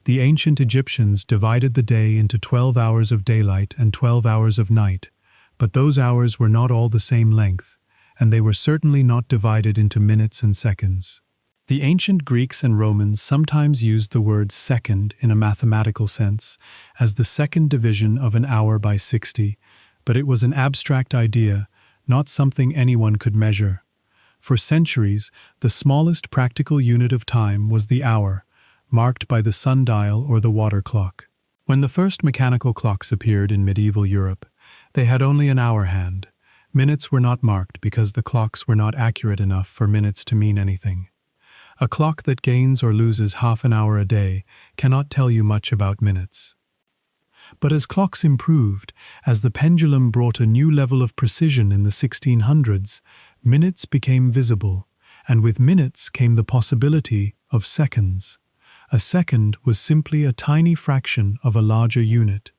The ancient Egyptians divided the day into 12 hours of daylight and 12 hours of night, but those hours were not all the same length, and they were certainly not divided into minutes and seconds. The ancient Greeks and Romans sometimes used the word second in a mathematical sense, as the second division of an hour by 60, but it was an abstract idea, not something anyone could measure. For centuries, the smallest practical unit of time was the hour, marked by the sundial or the water clock. When the first mechanical clocks appeared in medieval Europe, they had only an hour hand. Minutes were not marked because the clocks were not accurate enough for minutes to mean anything. A clock that gains or loses half an hour a day cannot tell you much about minutes. But as clocks improved, as the pendulum brought a new level of precision in the 1600s, minutes became visible, and with minutes came the possibility of seconds. A second was simply a tiny fraction of a larger unit.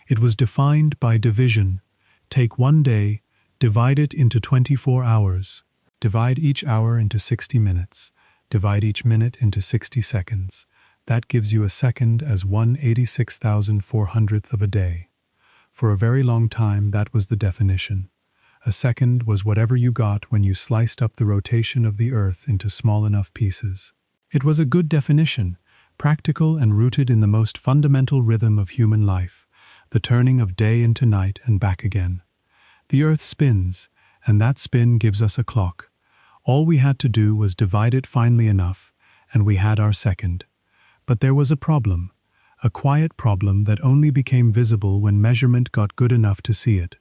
It was defined by division. Take 1 day, divide it into 24 hours. Divide each hour into 60 minutes. Divide each minute into 60 seconds. That gives you a second as 1/86,400th of a day. For a very long time, that was the definition. A second was whatever you got when you sliced up the rotation of the Earth into small enough pieces. It was a good definition, practical and rooted in the most fundamental rhythm of human life, the turning of day into night and back again. The Earth spins, and that spin gives us a clock. All we had to do was divide it finely enough, and we had our second. But there was a problem, a quiet problem that only became visible when measurement got good enough to see it.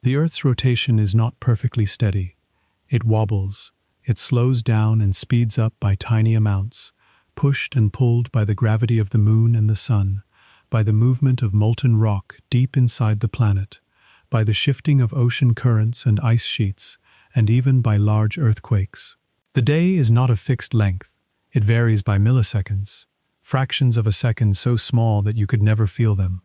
The Earth's rotation is not perfectly steady. It wobbles, it slows down and speeds up by tiny amounts, pushed and pulled by the gravity of the moon and the sun, by the movement of molten rock deep inside the planet, by the shifting of ocean currents and ice sheets, and even by large earthquakes. The day is not a fixed length. It varies by milliseconds, fractions of a second so small that you could never feel them.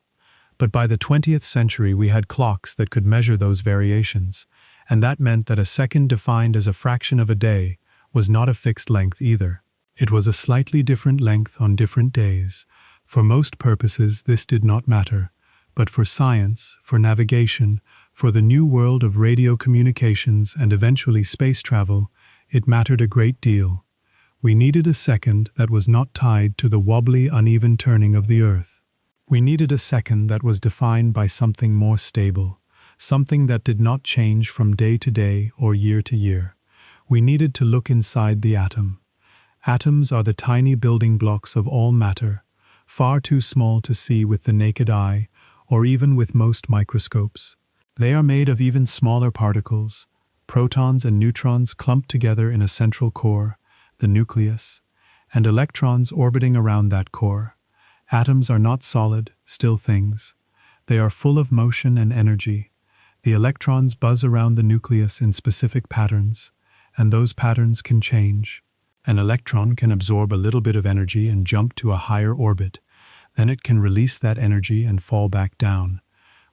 But by the 20th century we had clocks that could measure those variations, and that meant that a second defined as a fraction of a day was not a fixed length either. It was a slightly different length on different days. For most purposes this did not matter, but for science, for navigation, for the new world of radio communications and eventually space travel, it mattered a great deal. We needed a second that was not tied to the wobbly, uneven turning of the Earth. We needed a second that was defined by something more stable, something that did not change from day to day or year to year. We needed to look inside the atom. Atoms are the tiny building blocks of all matter, far too small to see with the naked eye or even with most microscopes. They are made of even smaller particles, protons and neutrons clumped together in a central core, the nucleus, and electrons orbiting around that core. Atoms are not solid, still things. They are full of motion and energy. The electrons buzz around the nucleus in specific patterns, and those patterns can change. An electron can absorb a little bit of energy and jump to a higher orbit. Then it can release that energy and fall back down.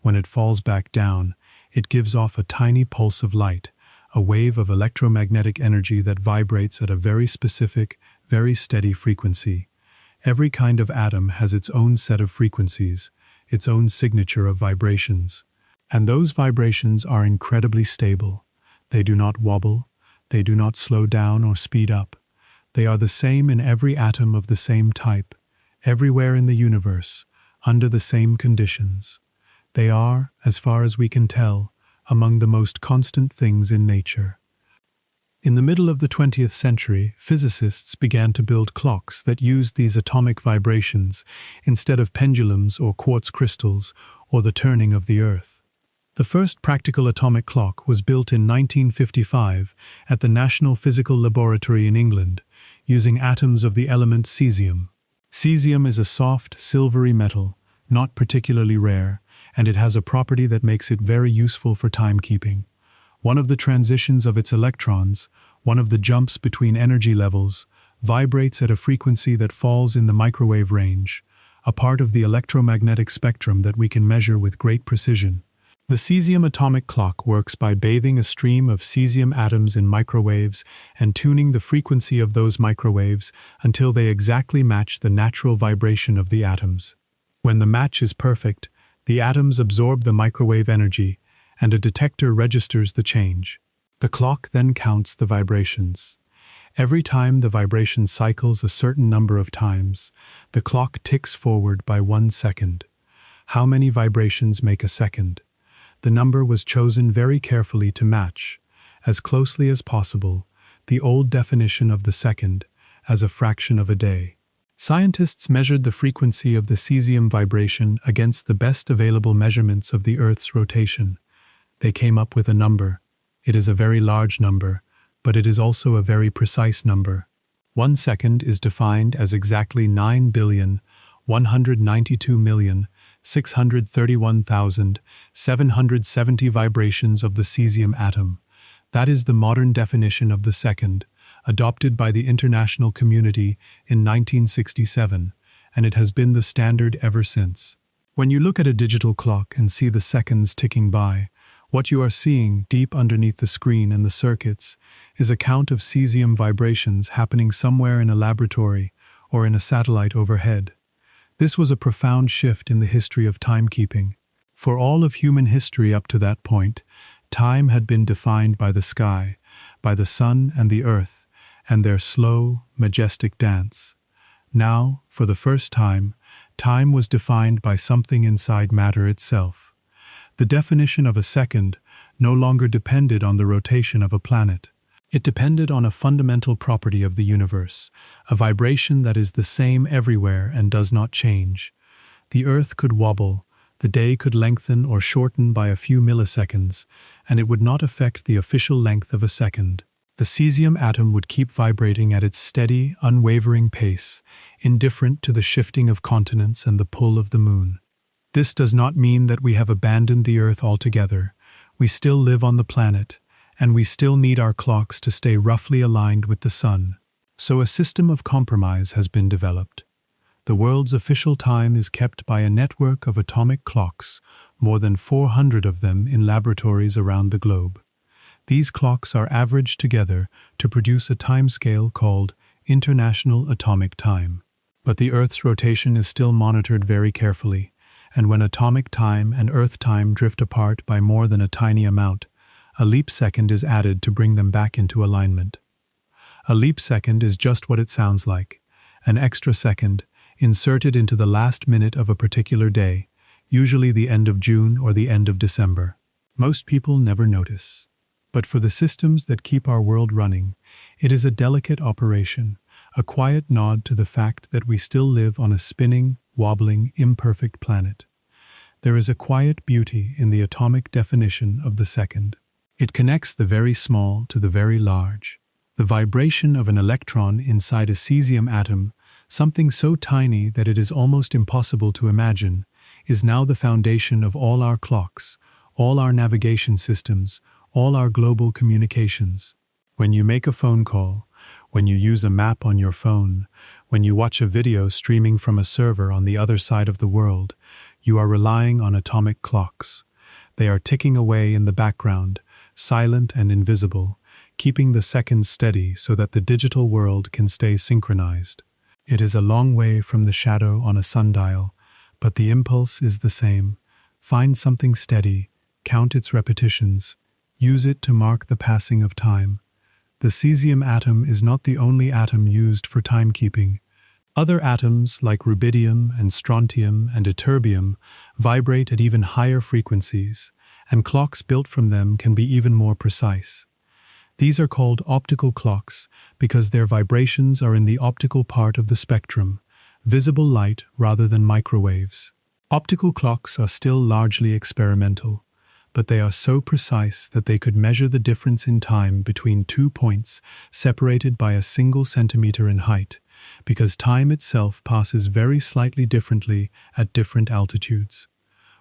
When it falls back down, it gives off a tiny pulse of light, a wave of electromagnetic energy that vibrates at a very specific, very steady frequency. Every kind of atom has its own set of frequencies, its own signature of vibrations. And those vibrations are incredibly stable. They do not wobble, They do not slow down or speed up. They are the same in every atom of the same type, everywhere in the universe, under the same conditions. They are, as far as we can tell, among the most constant things in nature. In the middle of the 20th century, physicists began to build clocks that used these atomic vibrations instead of pendulums or quartz crystals or the turning of the Earth. The first practical atomic clock was built in 1955 at the National Physical Laboratory in England, using atoms of the element cesium. Cesium is a soft, silvery metal, not particularly rare, and it has a property that makes it very useful for timekeeping. One of the transitions of its electrons, one of the jumps between energy levels, vibrates at a frequency that falls in the microwave range, a part of the electromagnetic spectrum that we can measure with great precision. The cesium atomic clock works by bathing a stream of cesium atoms in microwaves and tuning the frequency of those microwaves until they exactly match the natural vibration of the atoms. When the match is perfect, the atoms absorb the microwave energy, and a detector registers the change. The clock then counts the vibrations. Every time the vibration cycles a certain number of times, the clock ticks forward by 1 second. How many vibrations make a second? The number was chosen very carefully to match, as closely as possible, the old definition of the second as a fraction of a day. Scientists measured the frequency of the cesium vibration against the best available measurements of the Earth's rotation. They came up with a number. It is a very large number, but it is also a very precise number. 1 second is defined as exactly 9,192,631,770 vibrations of the cesium atom. That is the modern definition of the second, adopted by the international community in 1967, and it has been the standard ever since. When you look at a digital clock and see the seconds ticking by, what you are seeing deep underneath the screen and the circuits is a count of cesium vibrations happening somewhere in a laboratory or in a satellite overhead. This was a profound shift in the history of timekeeping. For all of human history up to that point, time had been defined by the sky, by the sun and the earth, and their slow, majestic dance. Now, for the first time, time was defined by something inside matter itself. The definition of a second no longer depended on the rotation of a planet. It depended on a fundamental property of the universe, a vibration that is the same everywhere and does not change. The Earth could wobble, the day could lengthen or shorten by a few milliseconds, and it would not affect the official length of a second. The cesium atom would keep vibrating at its steady, unwavering pace, indifferent to the shifting of continents and the pull of the moon. This does not mean that we have abandoned the Earth altogether. We still live on the planet, and we still need our clocks to stay roughly aligned with the sun. So a system of compromise has been developed. The world's official time is kept by a network of atomic clocks, more than 400 of them in laboratories around the globe. These clocks are averaged together to produce a timescale called International Atomic Time. But the Earth's rotation is still monitored very carefully, and when atomic time and Earth time drift apart by more than a tiny amount, a leap second is added to bring them back into alignment. A leap second is just what it sounds like, an extra second inserted into the last minute of a particular day, usually the end of June or the end of December. Most people never notice. But for the systems that keep our world running, it is a delicate operation, a quiet nod to the fact that we still live on a spinning, wobbling, imperfect planet. There is a quiet beauty in the atomic definition of the second. It connects the very small to the very large. The vibration of an electron inside a cesium atom, something so tiny that it is almost impossible to imagine, is now the foundation of all our clocks, all our navigation systems, all our global communications. When you make a phone call, when you use a map on your phone, when you watch a video streaming from a server on the other side of the world, you are relying on atomic clocks. They are ticking away in the background, silent and invisible, keeping the seconds steady so that the digital world can stay synchronized. It is a long way from the shadow on a sundial, but the impulse is the same. Find something steady, count its repetitions, use it to mark the passing of time. The cesium atom is not the only atom used for timekeeping. Other atoms like rubidium and strontium and ytterbium vibrate at even higher frequencies, and clocks built from them can be even more precise. These are called optical clocks because their vibrations are in the optical part of the spectrum, visible light rather than microwaves. Optical clocks are still largely experimental, but they are so precise that they could measure the difference in time between 2 points separated by a single centimeter in height, because time itself passes very slightly differently at different altitudes.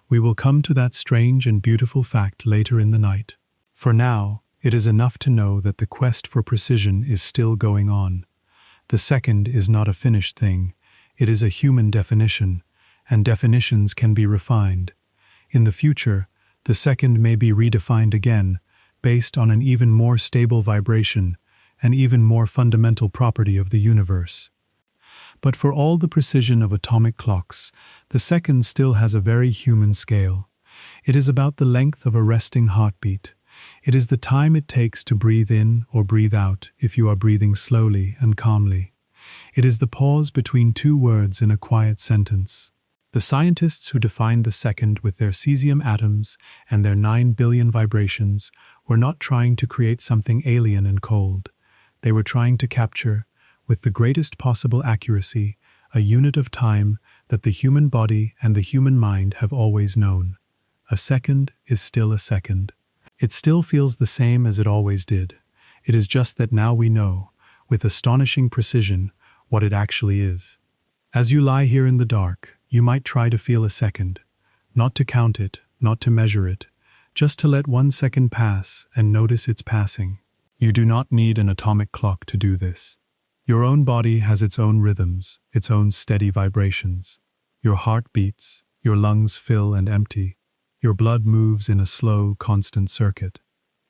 We will come to that strange and beautiful fact later in the night. For now, it is enough to know that the quest for precision is still going on. The second is not a finished thing. It is a human definition, and definitions can be refined. In the future, the second may be redefined again, based on an even more stable vibration, an even more fundamental property of the universe. But for all the precision of atomic clocks, the second still has a very human scale. It is about the length of a resting heartbeat. It is the time it takes to breathe in or breathe out if you are breathing slowly and calmly. It is the pause between two words in a quiet sentence. The scientists who defined the second with their cesium atoms and their 9 billion vibrations were not trying to create something alien and cold. They were trying to capture, with the greatest possible accuracy, a unit of time that the human body and the human mind have always known. A second is still a second. It still feels the same as it always did. It is just that now we know, with astonishing precision, what it actually is. As you lie here in the dark, you might try to feel a second, not to count it, not to measure it, just to let 1 second pass and notice its passing. You do not need an atomic clock to do this. Your own body has its own rhythms, its own steady vibrations. Your heart beats, your lungs fill and empty. Your blood moves in a slow, constant circuit.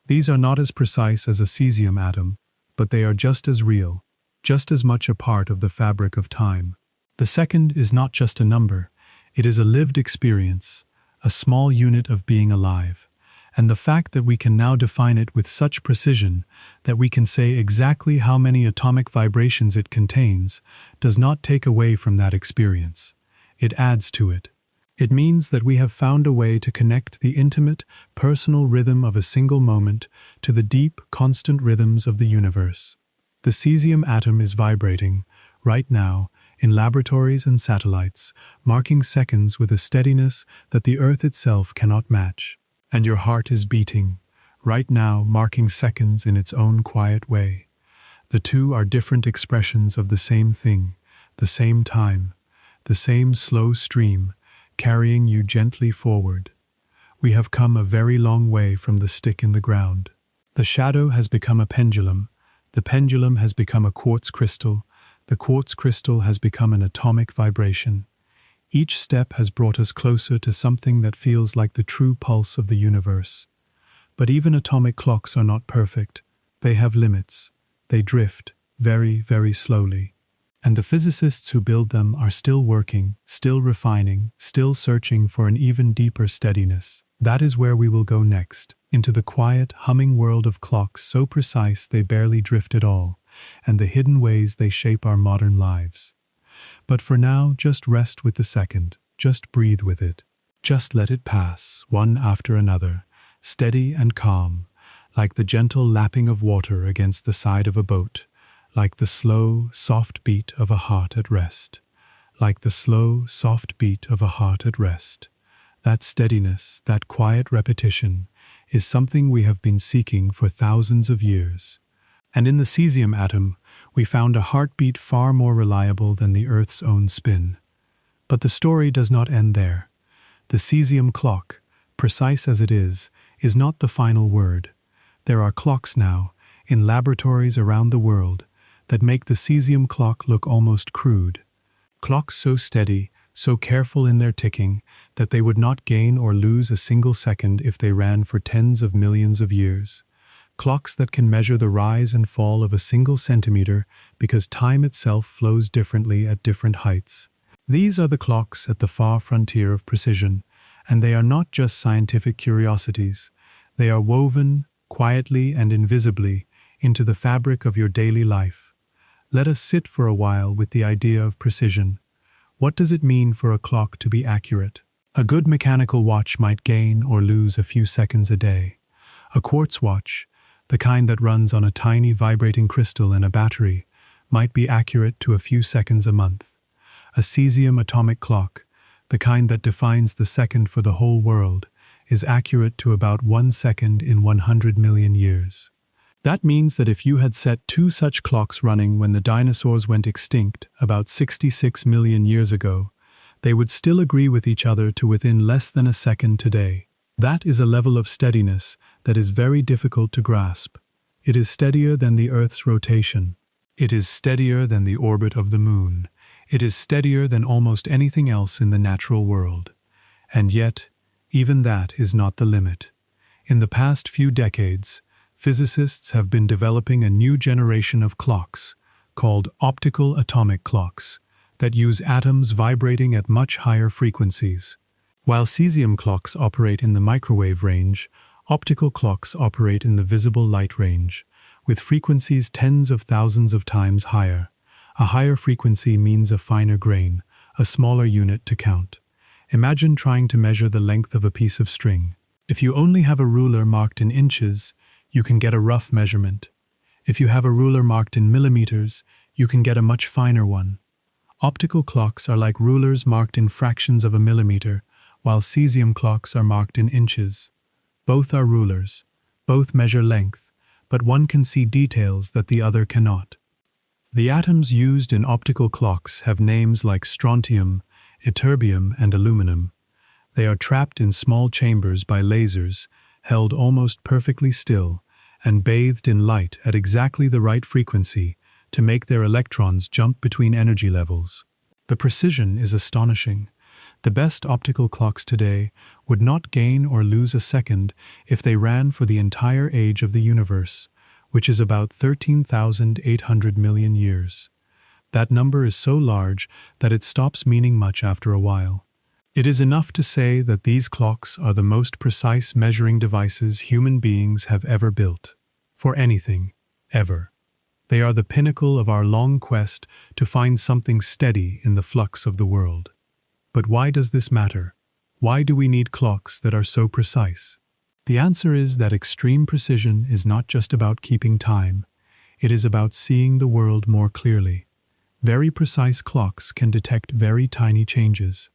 These are not as precise as a cesium atom, but they are just as real, just as much a part of the fabric of time. The second is not just a number, it is a lived experience, a small unit of being alive. And the fact that we can now define it with such precision, that we can say exactly how many atomic vibrations it contains, does not take away from that experience. It adds to it. It means that we have found a way to connect the intimate, personal rhythm of a single moment to the deep, constant rhythms of the universe. The cesium atom is vibrating, right now, in laboratories and satellites, marking seconds with a steadiness that the Earth itself cannot match. And your heart is beating, right now, marking seconds in its own quiet way. The two are different expressions of the same thing, the same time, the same slow stream, carrying you gently forward. We have come a very long way from the stick in the ground. The shadow has become a pendulum, the pendulum has become a quartz crystal, the quartz crystal has become an atomic vibration. Each step has brought us closer to something that feels like the true pulse of the universe. But even atomic clocks are not perfect. They have limits. They drift, very, very slowly. And the physicists who build them are still working, still refining, still searching for an even deeper steadiness. That is where we will go next, into the quiet, humming world of clocks so precise they barely drift at all, and the hidden ways they shape our modern lives. But for now, just rest with the second, just breathe with it. Just let it pass, one after another, steady and calm, like the gentle lapping of water against the side of a boat, like the slow, soft beat of a heart at rest, like the slow, soft beat of a heart at rest. That steadiness, that quiet repetition, is something we have been seeking for thousands of years. And in the cesium atom, we found a heartbeat far more reliable than the Earth's own spin. But the story does not end there. The cesium clock, precise as it is not the final word. There are clocks now, in laboratories around the world, that make the cesium clock look almost crude. Clocks so steady, so careful in their ticking, that they would not gain or lose a single second if they ran for tens of millions of years. Clocks that can measure the rise and fall of a single centimeter because time itself flows differently at different heights. These are the clocks at the far frontier of precision, and they are not just scientific curiosities. They are woven, quietly and invisibly, into the fabric of your daily life. Let us sit for a while with the idea of precision. What does it mean for a clock to be accurate? A good mechanical watch might gain or lose a few seconds a day. A quartz watch, the kind that runs on a tiny vibrating crystal in a battery, might be accurate to a few seconds a month. A cesium atomic clock, the kind that defines the second for the whole world, is accurate to about 1 second in 100 million years. That means that if you had set 2 such clocks running when the dinosaurs went extinct about 66 million years ago, they would still agree with each other to within less than a second today. That is a level of steadiness that is very difficult to grasp. It is steadier than the Earth's rotation. It is steadier than the orbit of the Moon. It is steadier than almost anything else in the natural world. And yet, even that is not the limit. In the past few decades, physicists have been developing a new generation of clocks, called optical atomic clocks, that use atoms vibrating at much higher frequencies. While cesium clocks operate in the microwave range, optical clocks operate in the visible light range, with frequencies tens of thousands of times higher. A higher frequency means a finer grain, a smaller unit to count. Imagine trying to measure the length of a piece of string. If you only have a ruler marked in inches, you can get a rough measurement. If you have a ruler marked in millimeters, you can get a much finer one. Optical clocks are like rulers marked in fractions of a millimeter, while cesium clocks are marked in inches. Both are rulers. Both measure length, but one can see details that the other cannot. The atoms used in optical clocks have names like strontium, ytterbium, and aluminum. They are trapped in small chambers by lasers, held almost perfectly still, and bathed in light at exactly the right frequency to make their electrons jump between energy levels. The precision is astonishing. The best optical clocks today would not gain or lose a second if they ran for the entire age of the universe, which is about 13,800 million years. That number is so large that it stops meaning much after a while. It is enough to say that these clocks are the most precise measuring devices human beings have ever built. For anything, ever. They are the pinnacle of our long quest to find something steady in the flux of the world. But why does this matter? Why do we need clocks that are so precise? The answer is that extreme precision is not just about keeping time. It is about seeing the world more clearly. Very precise clocks can detect very tiny changes.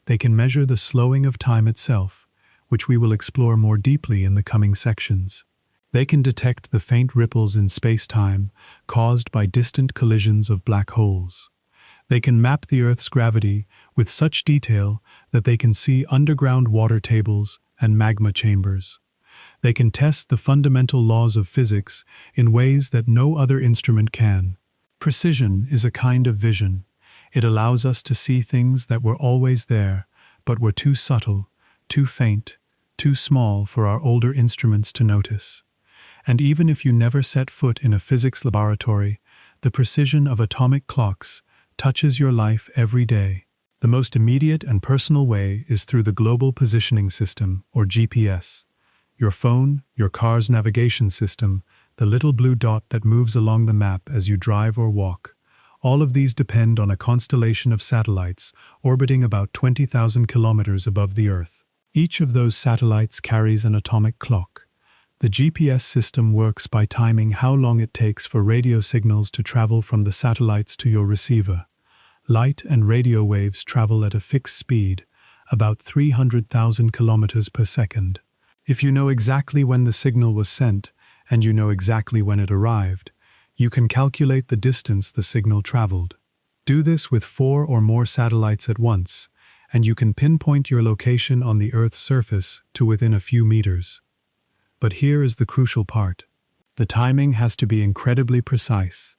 They can measure the slowing of time itself, which we will explore more deeply in the coming sections. They can detect the faint ripples in space-time caused by distant collisions of black holes. They can map the Earth's gravity with such detail that they can see underground water tables and magma chambers. They can test the fundamental laws of physics in ways that no other instrument can. Precision is a kind of vision. It allows us to see things that were always there, but were too subtle, too faint, too small for our older instruments to notice. And even if you never set foot in a physics laboratory, the precision of atomic clocks touches your life every day. The most immediate and personal way is through the Global Positioning System, or GPS. Your phone, your car's navigation system, the little blue dot that moves along the map as you drive or walk. All of these depend on a constellation of satellites orbiting about 20,000 kilometers above the Earth. Each of those satellites carries an atomic clock. The GPS system works by timing how long it takes for radio signals to travel from the satellites to your receiver. Light and radio waves travel at a fixed speed, about 300,000 kilometers per second. If you know exactly when the signal was sent, and you know exactly when it arrived, you can calculate the distance the signal traveled. Do this with 4 or more satellites at once, and you can pinpoint your location on the Earth's surface to within a few meters. But here is the crucial part. The timing has to be incredibly precise.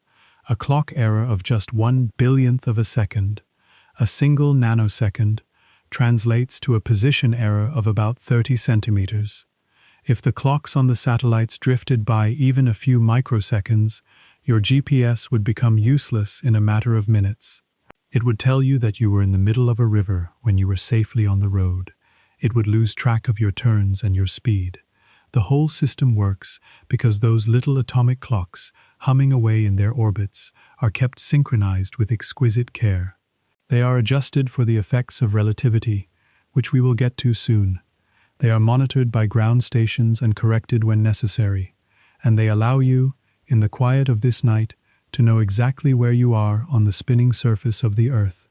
A clock error of just 1/1000th of a second, a single nanosecond, translates to a position error of about 30 centimeters. If the clocks on the satellites drifted by even a few microseconds, your GPS would become useless in a matter of minutes. It would tell you that you were in the middle of a river when you were safely on the road. It would lose track of your turns and your speed. The whole system works because those little atomic clocks, humming away in their orbits, are kept synchronized with exquisite care. They are adjusted for the effects of relativity, which we will get to soon. They are monitored by ground stations and corrected when necessary, and they allow you, in the quiet of this night, to know exactly where you are on the spinning surface of the Earth.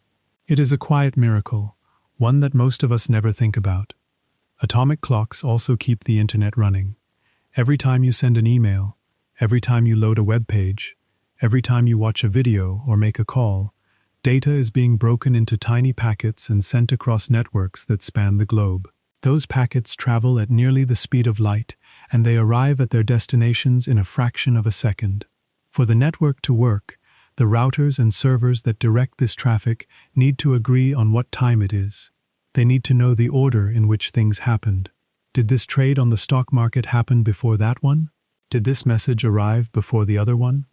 It is a quiet miracle, one that most of us never think about. Atomic clocks also keep the internet running. Every time you send an email, every time you load a web page, every time you watch a video or make a call, data is being broken into tiny packets and sent across networks that span the globe. Those packets travel at nearly the speed of light, and they arrive at their destinations in a fraction of a second. For the network to work, the routers and servers that direct this traffic need to agree on what time it is. They need to know the order in which things happened. Did this trade on the stock market happen before that one? Did this message arrive before the other one?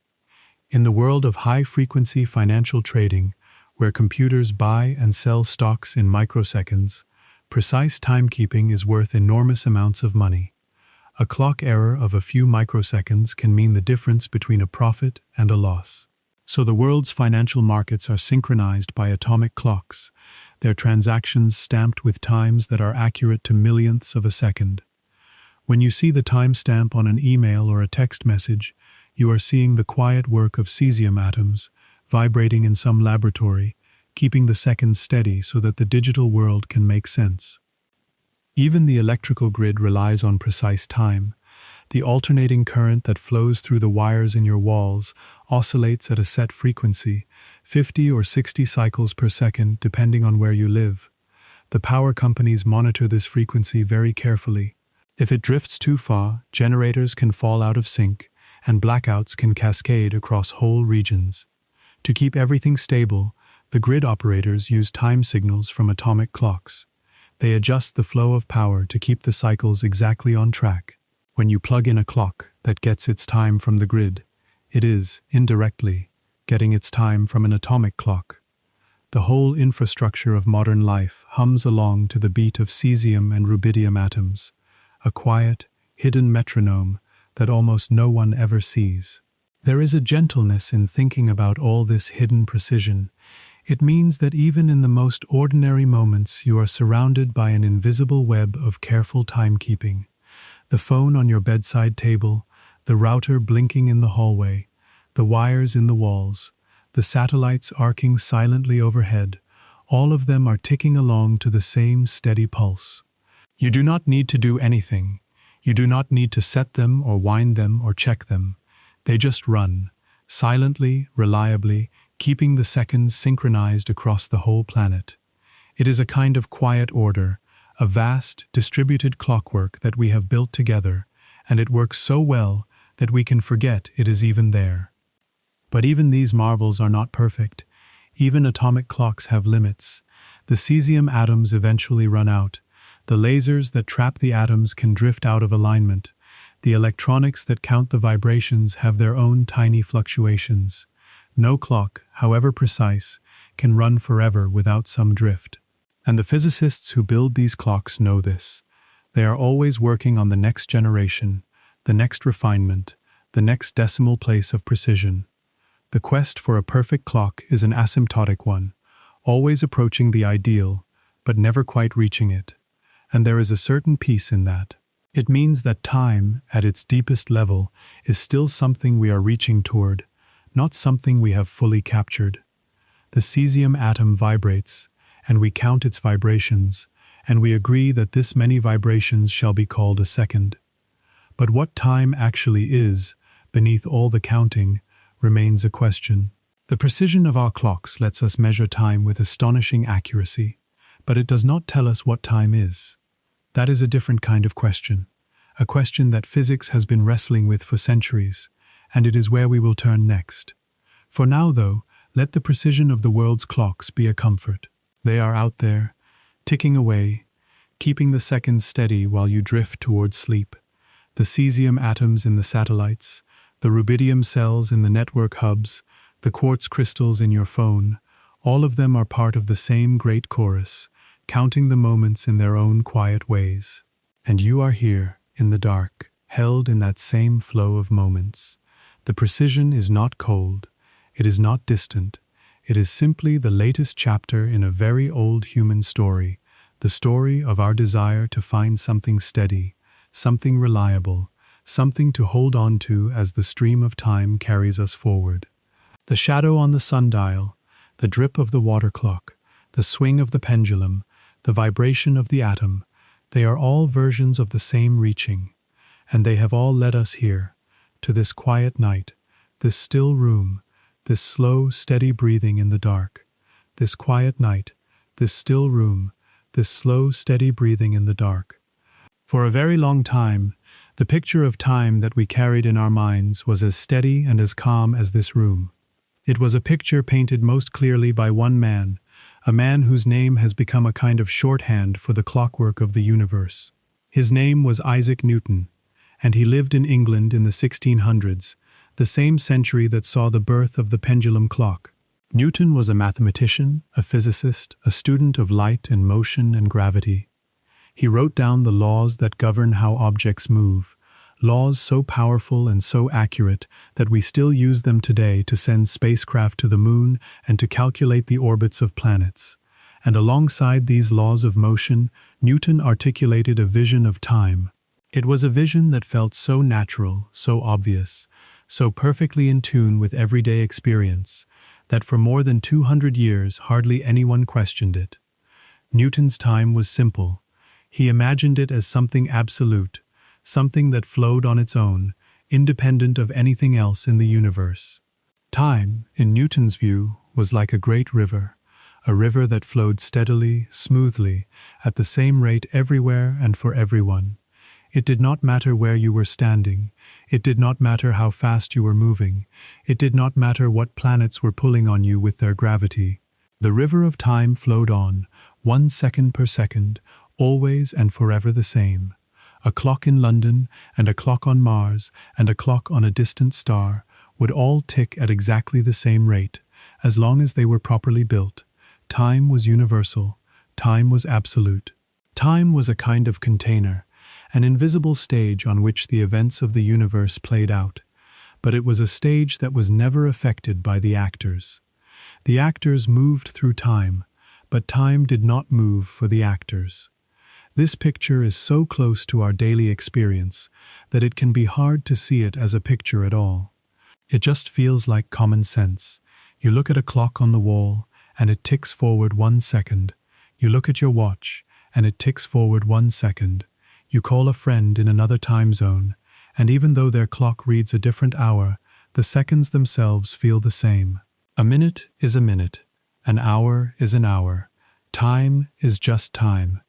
In the world of high-frequency financial trading, where computers buy and sell stocks in microseconds, precise timekeeping is worth enormous amounts of money. A clock error of a few microseconds can mean the difference between a profit and a loss. So the world's financial markets are synchronized by atomic clocks, their transactions stamped with times that are accurate to millionths of a second. When you see the timestamp on an email or a text message, you are seeing the quiet work of cesium atoms, vibrating in some laboratory, keeping the seconds steady so that the digital world can make sense. Even the electrical grid relies on precise time. The alternating current that flows through the wires in your walls oscillates at a set frequency, 50 or 60 cycles per second, depending on where you live. The power companies monitor this frequency very carefully. If it drifts too far, generators can fall out of sync, and blackouts can cascade across whole regions. To keep everything stable, the grid operators use time signals from atomic clocks. They adjust the flow of power to keep the cycles exactly on track. When you plug in a clock that gets its time from the grid, it is, indirectly, getting its time from an atomic clock. The whole infrastructure of modern life hums along to the beat of cesium and rubidium atoms, a quiet, hidden metronome that almost no one ever sees. There is a gentleness in thinking about all this hidden precision. It means that even in the most ordinary moments you are surrounded by an invisible web of careful timekeeping. The phone on your bedside table, the router blinking in the hallway, the wires in the walls, the satellites arcing silently overhead, all of them are ticking along to the same steady pulse. You do not need to do anything. You do not need to set them or wind them or check them. They just run, silently, reliably, keeping the seconds synchronized across the whole planet. It is a kind of quiet order, a vast, distributed clockwork that we have built together, and it works so well that we can forget it is even there. But even these marvels are not perfect. Even atomic clocks have limits. The cesium atoms eventually run out. The lasers that trap the atoms can drift out of alignment. The electronics that count the vibrations have their own tiny fluctuations. No clock, however precise, can run forever without some drift. And the physicists who build these clocks know this. They are always working on the next generation, the next refinement, the next decimal place of precision. The quest for a perfect clock is an asymptotic one, always approaching the ideal, but never quite reaching it. And there is a certain peace in that. It means that time, at its deepest level, is still something we are reaching toward, not something we have fully captured. The cesium atom vibrates, and we count its vibrations, and we agree that this many vibrations shall be called a second. But what time actually is, beneath all the counting, remains a question. The precision of our clocks lets us measure time with astonishing accuracy, but it does not tell us what time is. That is a different kind of question, a question that physics has been wrestling with for centuries, and it is where we will turn next. For now, though, let the precision of the world's clocks be a comfort. They are out there, ticking away, keeping the seconds steady while you drift towards sleep. The cesium atoms in the satellites, the rubidium cells in the network hubs, the quartz crystals in your phone, all of them are part of the same great chorus, counting the moments in their own quiet ways. And you are here, in the dark, held in that same flow of moments. The precision is not cold, it is not distant, it is simply the latest chapter in a very old human story, the story of our desire to find something steady, something reliable, something to hold on to as the stream of time carries us forward. The shadow on the sundial, the drip of the water clock, the swing of the pendulum, the vibration of the atom, they are all versions of the same reaching, and they have all led us here, to this quiet night, this still room, this slow, steady breathing in the dark. This quiet night, this still room, this slow, steady breathing in the dark. For a very long time, the picture of time that we carried in our minds was as steady and as calm as this room. It was a picture painted most clearly by one man, a man whose name has become a kind of shorthand for the clockwork of the universe. His name was Isaac Newton, and he lived in England in the 1600s, the same century that saw the birth of the pendulum clock. Newton was a mathematician, a physicist, a student of light and motion and gravity. He wrote down the laws that govern how objects move, laws so powerful and so accurate that we still use them today to send spacecraft to the moon and to calculate the orbits of planets. And alongside these laws of motion, Newton articulated a vision of time. It was a vision that felt so natural, so obvious, so perfectly in tune with everyday experience, that for more than 200 years hardly anyone questioned it. Newton's time was simple. He imagined it as something absolute, something that flowed on its own, independent of anything else in the universe. Time, in Newton's view, was like a great river, a river that flowed steadily, smoothly, at the same rate everywhere and for everyone. It did not matter where you were standing. It did not matter how fast you were moving. It did not matter what planets were pulling on you with their gravity. The river of time flowed on, 1 second per second, always and forever the same. A clock in London, and a clock on Mars, and a clock on a distant star would all tick at exactly the same rate, as long as they were properly built. Time was universal. Time was absolute. Time was a kind of container, an invisible stage on which the events of the universe played out, but it was a stage that was never affected by the actors. The actors moved through time, but time did not move for the actors. This picture is so close to our daily experience that it can be hard to see it as a picture at all. It just feels like common sense. You look at a clock on the wall, and it ticks forward 1 second. You look at your watch, and it ticks forward 1 second. You call a friend in another time zone, and even though their clock reads a different hour, the seconds themselves feel the same. A minute is a minute. An hour is an hour. Time is just time.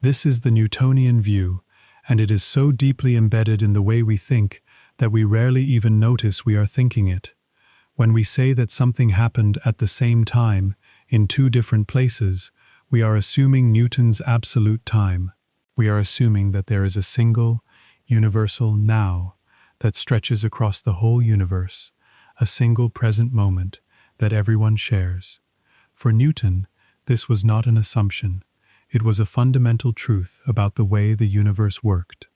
This is the Newtonian view, and it is so deeply embedded in the way we think that we rarely even notice we are thinking it. When we say that something happened at the same time, in two different places, we are assuming Newton's absolute time. We are assuming that there is a single, universal now that stretches across the whole universe, a single present moment that everyone shares. For Newton, this was not an assumption. It was a fundamental truth about the way the universe worked.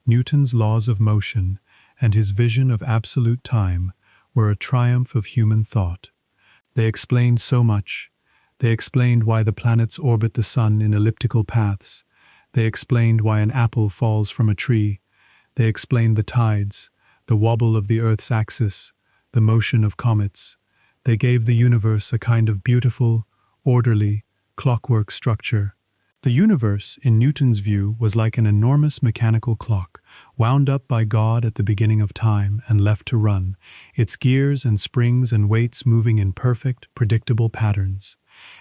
Newton's laws of motion and his vision of absolute time were a triumph of human thought. They explained so much. They explained why the planets orbit the sun in elliptical paths. They explained why an apple falls from a tree. They explained the tides, the wobble of the Earth's axis, the motion of comets. They gave the universe a kind of beautiful, orderly, clockwork structure. The universe, in Newton's view, was like an enormous mechanical clock, wound up by God at the beginning of time and left to run, its gears and springs and weights moving in perfect, predictable patterns.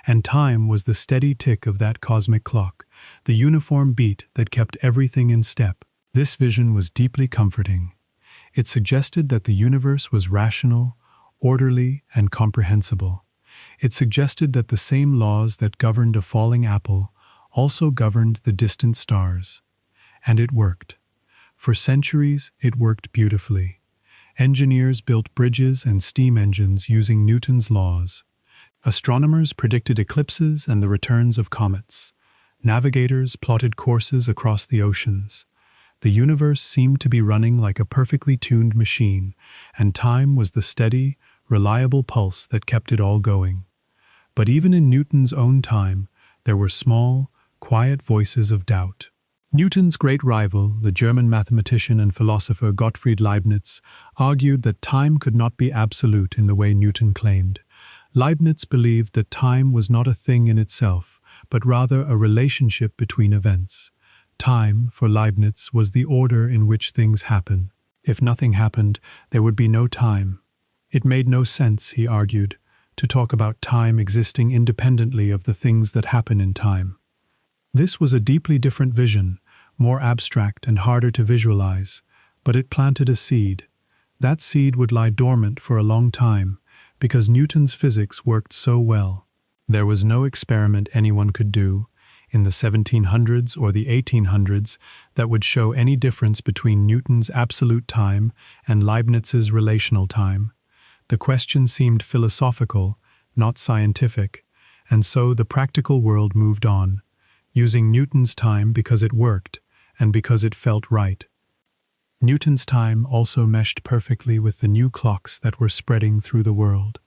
And time was the steady tick of that cosmic clock, the uniform beat that kept everything in step. This vision was deeply comforting. It suggested that the universe was rational, orderly, and comprehensible. It suggested that the same laws that governed a falling apple also governed the distant stars. And it worked. For centuries, it worked beautifully. Engineers built bridges and steam engines using Newton's laws. Astronomers predicted eclipses and the returns of comets. Navigators plotted courses across the oceans. The universe seemed to be running like a perfectly tuned machine, and time was the steady, reliable pulse that kept it all going. But even in Newton's own time, there were small, quiet voices of doubt. Newton's great rival, the German mathematician and philosopher Gottfried Leibniz, argued that time could not be absolute in the way Newton claimed. Leibniz believed that time was not a thing in itself, but rather a relationship between events. Time, for Leibniz, was the order in which things happen. If nothing happened, there would be no time. It made no sense, he argued, to talk about time existing independently of the things that happen in time. This was a deeply different vision, more abstract and harder to visualize, but it planted a seed. That seed would lie dormant for a long time, because Newton's physics worked so well. There was no experiment anyone could do, in the 1700s or the 1800s, that would show any difference between Newton's absolute time and Leibniz's relational time. The question seemed philosophical, not scientific, and so the practical world moved on, using Newton's time because it worked and because it felt right. Newton's time also meshed perfectly with the new clocks that were spreading through the world.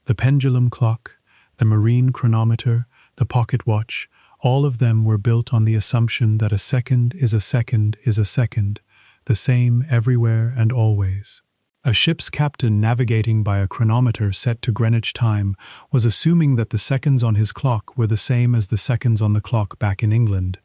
The pendulum clock, the marine chronometer, the pocket watch, all of them were built on the assumption that a second is a second is a second, the same everywhere and always. A ship's captain navigating by a chronometer set to Greenwich time was assuming that the seconds on his clock were the same as the seconds on the clock back in England.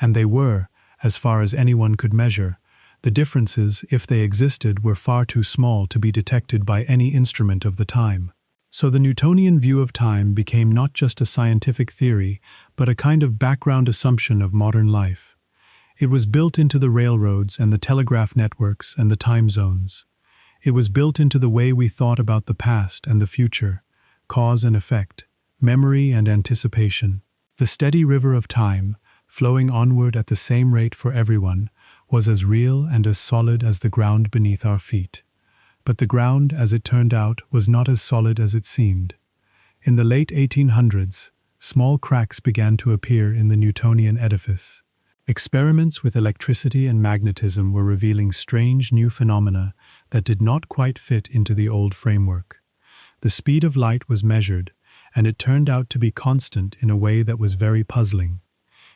And they were, as far as anyone could measure. The differences, if they existed, were far too small to be detected by any instrument of the time. So the Newtonian view of time became not just a scientific theory, but a kind of background assumption of modern life. It was built into the railroads and the telegraph networks and the time zones. It was built into the way we thought about the past and the future, cause and effect, memory and anticipation. The steady river of time, flowing onward at the same rate for everyone, was as real and as solid as the ground beneath our feet. But the ground, as it turned out, was not as solid as it seemed. In the late 1800s, small cracks began to appear in the Newtonian edifice. Experiments with electricity and magnetism were revealing strange new phenomena that did not quite fit into the old framework. The speed of light was measured, and it turned out to be constant in a way that was very puzzling.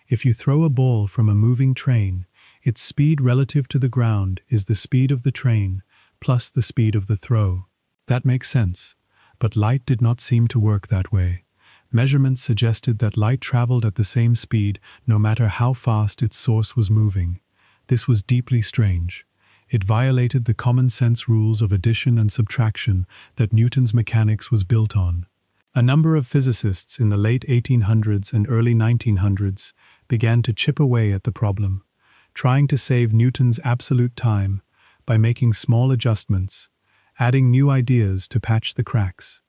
If you throw a ball from a moving train, its speed relative to the ground is the speed of the train plus the speed of the throw. That makes sense, but light did not seem to work that way. Measurements suggested that light traveled at the same speed no matter how fast its source was moving. This was deeply strange. It violated the common sense rules of addition and subtraction that Newton's mechanics was built on. A number of physicists in the late 1800s and early 1900s began to chip away at the problem, trying to save Newton's absolute time by making small adjustments, adding new ideas to patch the cracks.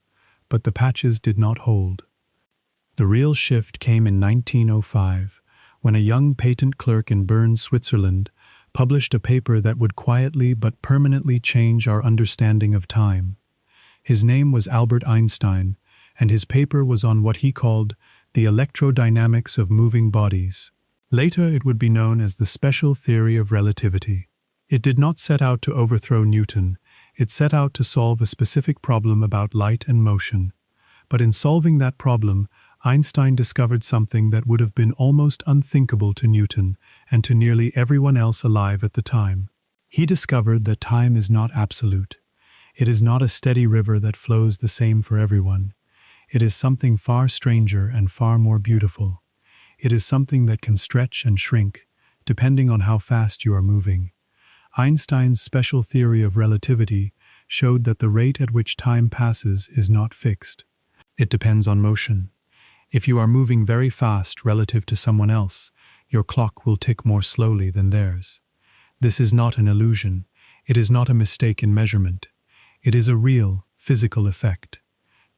But the patches did not hold. The real shift came in 1905, when a young patent clerk in Bern, Switzerland, published a paper that would quietly but permanently change our understanding of time. His name was Albert Einstein, and his paper was on what he called the electrodynamics of moving bodies. Later it would be known as the special theory of relativity. It did not set out to overthrow Newton, it set out to solve a specific problem about light and motion. But in solving that problem, Einstein discovered something that would have been almost unthinkable to Newton and to nearly everyone else alive at the time. He discovered that time is not absolute. It is not a steady river that flows the same for everyone. It is something far stranger and far more beautiful. It is something that can stretch and shrink, depending on how fast you are moving. Einstein's special theory of relativity showed that the rate at which time passes is not fixed. It depends on motion. If you are moving very fast relative to someone else, your clock will tick more slowly than theirs. This is not an illusion. It is not a mistake in measurement. It is a real, physical effect.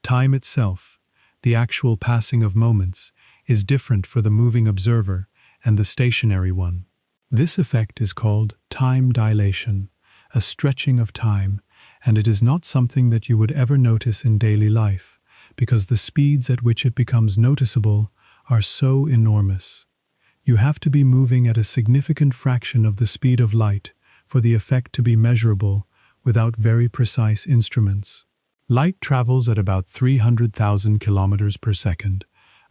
Time itself, the actual passing of moments, is different for the moving observer and the stationary one. This effect is called time dilation, a stretching of time, and it is not something that you would ever notice in daily life, because the speeds at which it becomes noticeable are so enormous. You have to be moving at a significant fraction of the speed of light for the effect to be measurable without very precise instruments. Light travels at about 300,000 kilometers per second,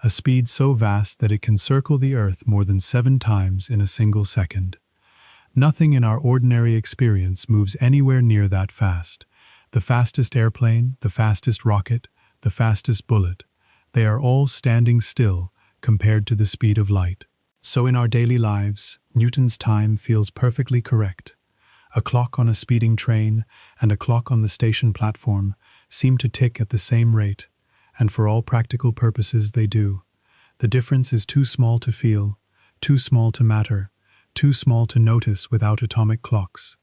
a speed so vast that it can circle the Earth more than 7 times in a single second. Nothing in our ordinary experience moves anywhere near that fast. The fastest airplane, the fastest rocket, the fastest bullet, they are all standing still compared to the speed of light. So in our daily lives, Newton's time feels perfectly correct. A clock on a speeding train and a clock on the station platform seem to tick at the same rate, and for all practical purposes they do. The difference is too small to feel, too small to matter, too small to notice without atomic clocks.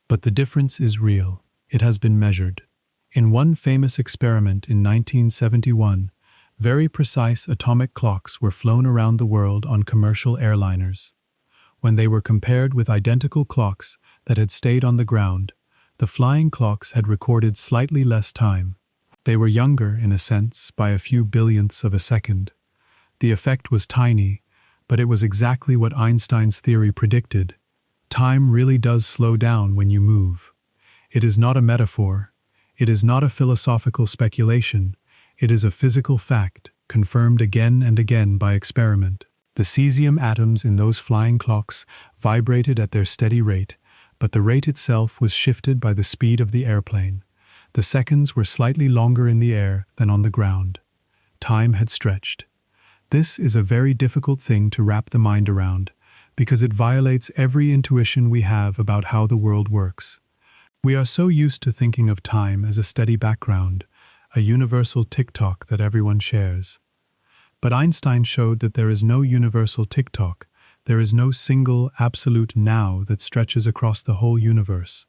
But the difference is real. It has been measured. In one famous experiment in 1971, very precise atomic clocks were flown around the world on commercial airliners. When they were compared with identical clocks that had stayed on the ground, the flying clocks had recorded slightly less time. They were younger, in a sense, by a few billionths of a second. The effect was tiny, but it was exactly what Einstein's theory predicted. Time really does slow down when you move. It is not a metaphor. It is not a philosophical speculation. It is a physical fact, confirmed again and again by experiment. The cesium atoms in those flying clocks vibrated at their steady rate, but the rate itself was shifted by the speed of the airplane. The seconds were slightly longer in the air than on the ground. Time had stretched. This is a very difficult thing to wrap the mind around, because it violates every intuition we have about how the world works. We are so used to thinking of time as a steady background, a universal tick-tock that everyone shares. But Einstein showed that there is no universal tick-tock. There is no single, absolute now that stretches across the whole universe.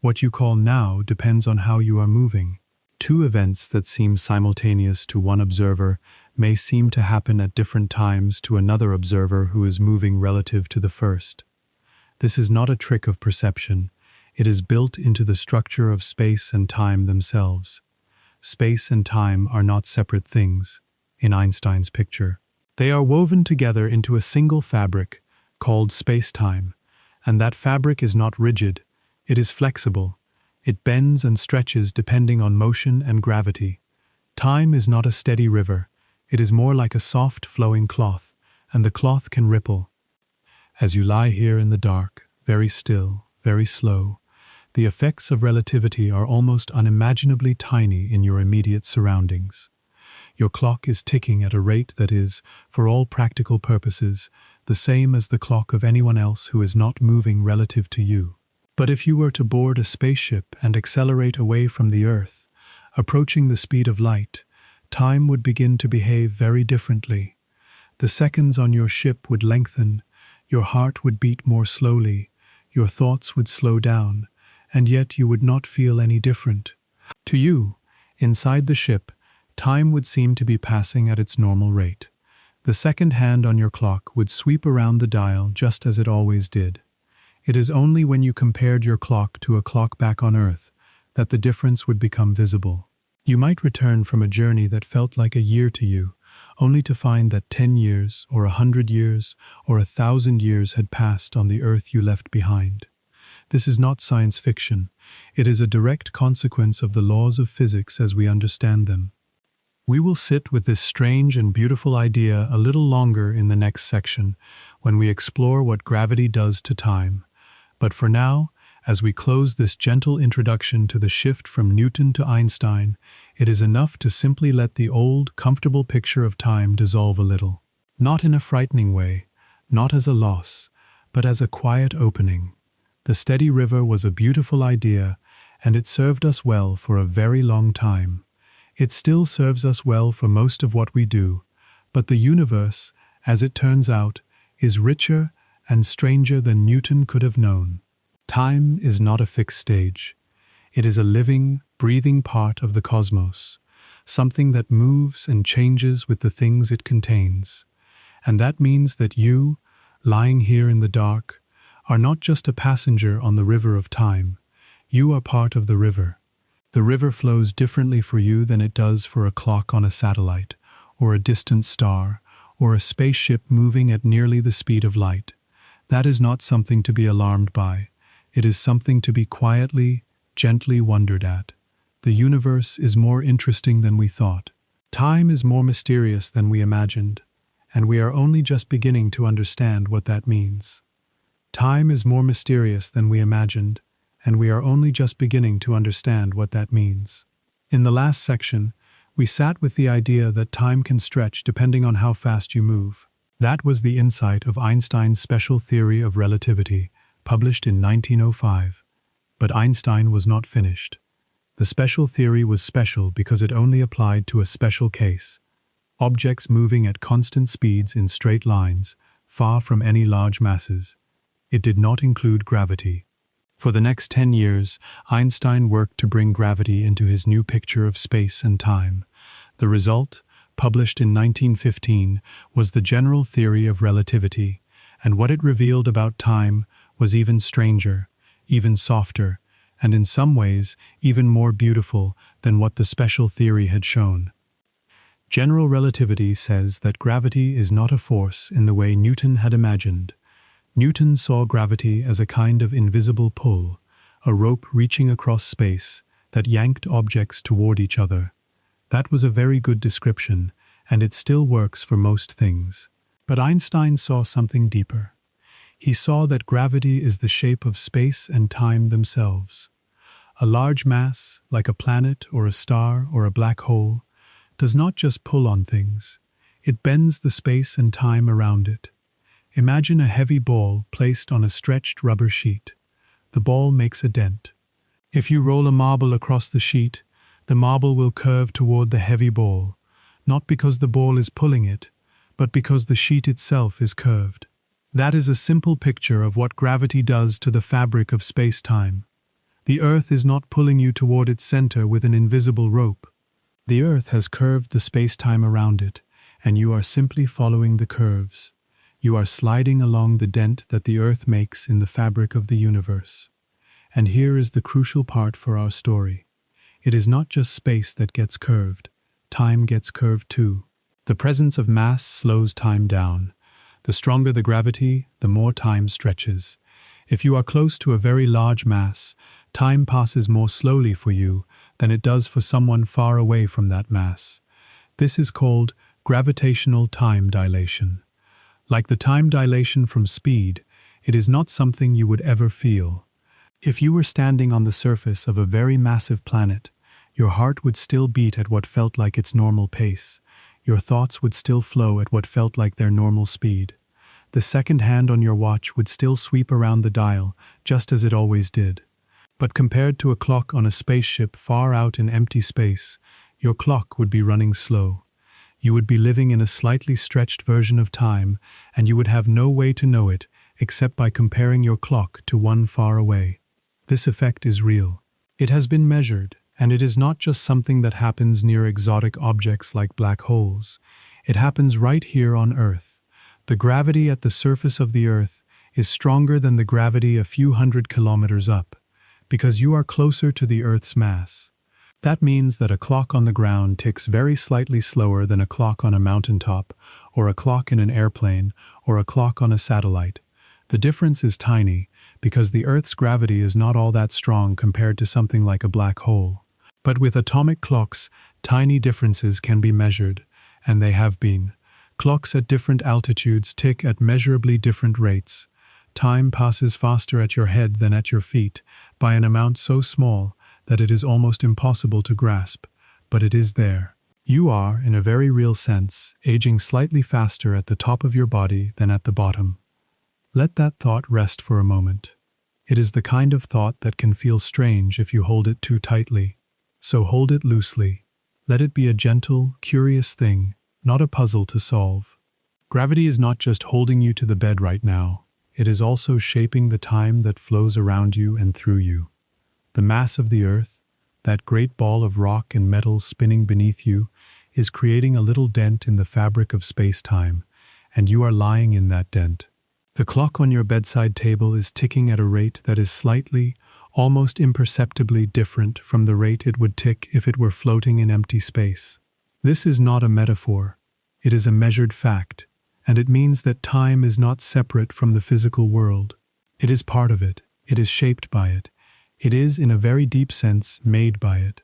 What you call now depends on how you are moving. Two events that seem simultaneous to one observer may seem to happen at different times to another observer who is moving relative to the first. This is not a trick of perception. It is built into the structure of space and time themselves. Space and time are not separate things, in Einstein's picture. They are woven together into a single fabric, called space-time, and that fabric is not rigid, it is flexible. It bends and stretches depending on motion and gravity. Time is not a steady river, it is more like a soft flowing cloth, and the cloth can ripple. As you lie here in the dark, very still, very slow, the effects of relativity are almost unimaginably tiny in your immediate surroundings. Your clock is ticking at a rate that is, for all practical purposes, the same as the clock of anyone else who is not moving relative to you. But if you were to board a spaceship and accelerate away from the Earth, approaching the speed of light, time would begin to behave very differently. The seconds on your ship would lengthen, your heart would beat more slowly, your thoughts would slow down, and yet you would not feel any different. To you, inside the ship, time would seem to be passing at its normal rate. The second hand on your clock would sweep around the dial just as it always did. It is only when you compared your clock to a clock back on Earth that the difference would become visible. You might return from a journey that felt like a year to you, only to find that 10 years, or 100 years, or 1,000 years had passed on the Earth you left behind. This is not science fiction. It is a direct consequence of the laws of physics as we understand them. We will sit with this strange and beautiful idea a little longer in the next section, when we explore what gravity does to time. But for now, as we close this gentle introduction to the shift from Newton to Einstein, it is enough to simply let the old, comfortable picture of time dissolve a little. Not in a frightening way, not as a loss, but as a quiet opening. The steady river was a beautiful idea, and it served us well for a very long time. It still serves us well for most of what we do, but the universe, as it turns out, is richer and stranger than Newton could have known. Time is not a fixed stage. It is a living, breathing part of the cosmos, something that moves and changes with the things it contains. And that means that you, lying here in the dark, are not just a passenger on the river of time. You are part of the river. The river flows differently for you than it does for a clock on a satellite, or a distant star, or a spaceship moving at nearly the speed of light. That is not something to be alarmed by. It is something to be quietly, gently wondered at. The universe is more interesting than we thought. Time is more mysterious than we imagined, and we are only just beginning to understand what that means. Time is more mysterious than we imagined, and we are only just beginning to understand what that means. In the last section, we sat with the idea that time can stretch depending on how fast you move. That was the insight of Einstein's special theory of relativity, published in 1905. But Einstein was not finished. The special theory was special because it only applied to a special case: objects moving at constant speeds in straight lines, far from any large masses. It did not include gravity. For the next 10 years, Einstein worked to bring gravity into his new picture of space and time. The result, published in 1915, was the general theory of relativity, and what it revealed about time was even stranger, even softer, and in some ways even more beautiful than what the special theory had shown. General relativity says that gravity is not a force in the way Newton had imagined. Newton saw gravity as a kind of invisible pull, a rope reaching across space that yanked objects toward each other. That was a very good description, and it still works for most things. But Einstein saw something deeper. He saw that gravity is the shape of space and time themselves. A large mass, like a planet or a star or a black hole, does not just pull on things. It bends the space and time around it. Imagine a heavy ball placed on a stretched rubber sheet. The ball makes a dent. If you roll a marble across the sheet, the marble will curve toward the heavy ball, not because the ball is pulling it, but because the sheet itself is curved. That is a simple picture of what gravity does to the fabric of space-time. The Earth is not pulling you toward its center with an invisible rope. The Earth has curved the space-time around it, and you are simply following the curves. You are sliding along the dent that the Earth makes in the fabric of the universe. And here is the crucial part for our story. It is not just space that gets curved. Time gets curved too. The presence of mass slows time down. The stronger the gravity, the more time stretches. If you are close to a very large mass, time passes more slowly for you than it does for someone far away from that mass. This is called gravitational time dilation. Like the time dilation from speed, it is not something you would ever feel. If you were standing on the surface of a very massive planet, your heart would still beat at what felt like its normal pace. Your thoughts would still flow at what felt like their normal speed. The second hand on your watch would still sweep around the dial, just as it always did. But compared to a clock on a spaceship far out in empty space, your clock would be running slow. You would be living in a slightly stretched version of time, and you would have no way to know it except by comparing your clock to one far away. This effect is real. It has been measured, and it is not just something that happens near exotic objects like black holes. It happens right here on Earth. The gravity at the surface of the Earth is stronger than the gravity a few hundred kilometers up, because you are closer to the Earth's mass. That means that a clock on the ground ticks very slightly slower than a clock on a mountaintop, or a clock in an airplane, or a clock on a satellite. The difference is tiny, because the Earth's gravity is not all that strong compared to something like a black hole. But with atomic clocks, tiny differences can be measured, and they have been. Clocks at different altitudes tick at measurably different rates. Time passes faster at your head than at your feet, by an amount so small that it is almost impossible to grasp, but it is there. You are, in a very real sense, aging slightly faster at the top of your body than at the bottom. Let that thought rest for a moment. It is the kind of thought that can feel strange if you hold it too tightly. So hold it loosely. Let it be a gentle, curious thing, not a puzzle to solve. Gravity is not just holding you to the bed right now. It is also shaping the time that flows around you and through you. The mass of the Earth, that great ball of rock and metal spinning beneath you, is creating a little dent in the fabric of space-time, and you are lying in that dent. The clock on your bedside table is ticking at a rate that is slightly, almost imperceptibly different from the rate it would tick if it were floating in empty space. This is not a metaphor. It is a measured fact. and it means that time is not separate from the physical world. It is part of it. It is shaped by it. It is, in a very deep sense, made by it.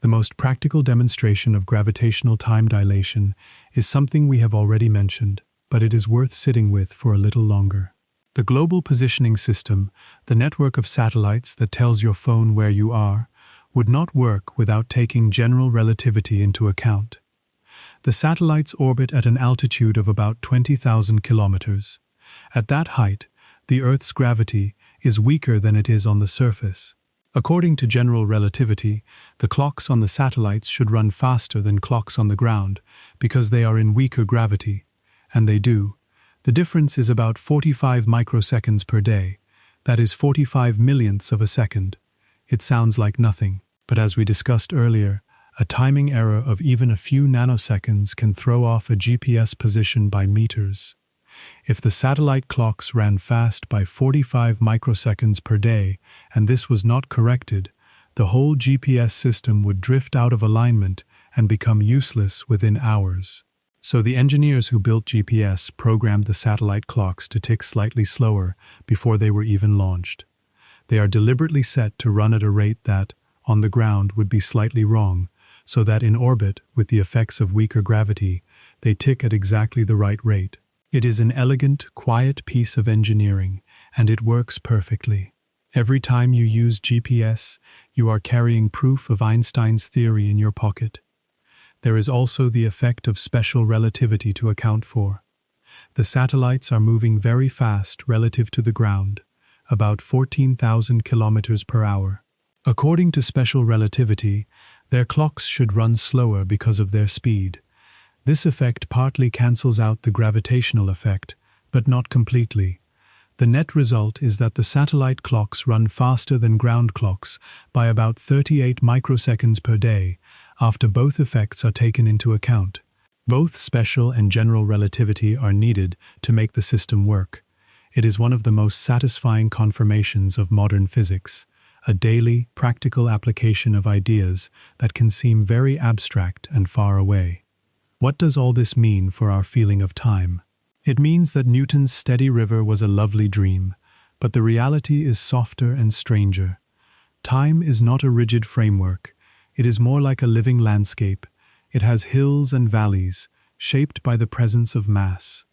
The most practical demonstration of gravitational time dilation is something we have already mentioned, but it is worth sitting with for a little longer. The global positioning system, the network of satellites that tells your phone where you are, would not work without taking general relativity into account. The satellites orbit at an altitude of about 20,000 kilometers. At that height, the Earth's gravity is weaker than it is on the surface. According to general relativity, the clocks on the satellites should run faster than clocks on the ground because they are in weaker gravity, and they do. The difference is about 45 microseconds per day. That is 45 millionths of a second. It sounds like nothing, but as we discussed earlier, a timing error of even a few nanoseconds can throw off a GPS position by meters. If the satellite clocks ran fast by 45 microseconds per day, and this was not corrected, the whole GPS system would drift out of alignment and become useless within hours. So the engineers who built GPS programmed the satellite clocks to tick slightly slower before they were even launched. They are deliberately set to run at a rate that, on the ground, would be slightly wrong, so that in orbit, with the effects of weaker gravity, they tick at exactly the right rate. It is an elegant, quiet piece of engineering, and it works perfectly. Every time you use GPS, you are carrying proof of Einstein's theory in your pocket. There is also the effect of special relativity to account for. The satellites are moving very fast relative to the ground, about 14,000 kilometers per hour. According to special relativity, their clocks should run slower because of their speed. This effect partly cancels out the gravitational effect, but not completely. The net result is that the satellite clocks run faster than ground clocks by about 38 microseconds per day, after both effects are taken into account. Both special and general relativity are needed to make the system work. It is one of the most satisfying confirmations of modern physics, a daily, practical application of ideas that can seem very abstract and far away. What does all this mean for our feeling of time? It means that Newton's steady river was a lovely dream, but the reality is softer and stranger. Time is not a rigid framework. It is more like a living landscape. It has hills and valleys, shaped by the presence of mass.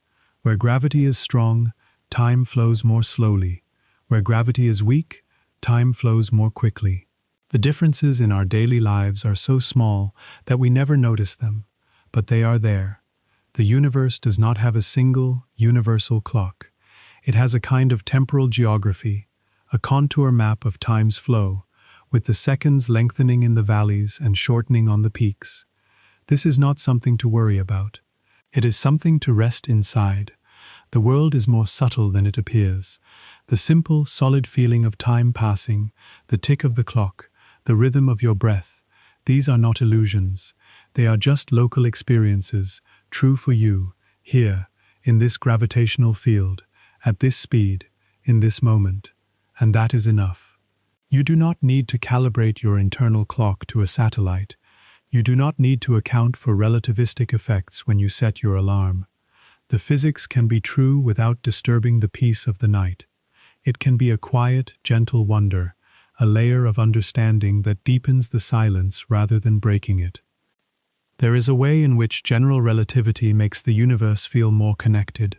Where gravity is strong, time flows more slowly. Where gravity is weak, time flows more quickly. The differences in our daily lives are so small that we never notice them, but they are there. The universe does not have a single, universal clock. It has a kind of temporal geography, a contour map of time's flow, with the seconds lengthening in the valleys and shortening on the peaks. This is not something to worry about. It is something to rest inside. The world is more subtle than it appears. The simple, solid feeling of time passing, the tick of the clock, the rhythm of your breath, these are not illusions. They are just local experiences, true for you, here, in this gravitational field, at this speed, in this moment. And that is enough. You do not need to calibrate your internal clock to a satellite. You do not need to account for relativistic effects when you set your alarm. The physics can be true without disturbing the peace of the night. It can be a quiet, gentle wonder, a layer of understanding that deepens the silence rather than breaking it. There is a way in which general relativity makes the universe feel more connected.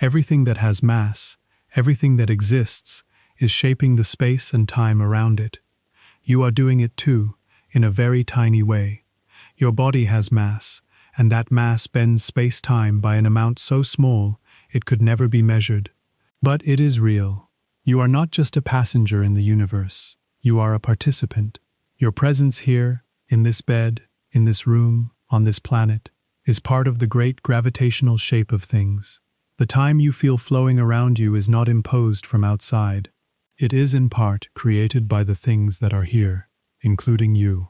Everything that has mass, everything that exists, is shaping the space and time around it. You are doing it too, in a very tiny way. Your body has mass, and that mass bends space-time by an amount so small it could never be measured. But it is real. You are not just a passenger in the universe. You are a participant. Your presence here, in this bed, in this room, on this planet, is part of the great gravitational shape of things. The time you feel flowing around you is not imposed from outside. It is in part created by the things that are here, including you.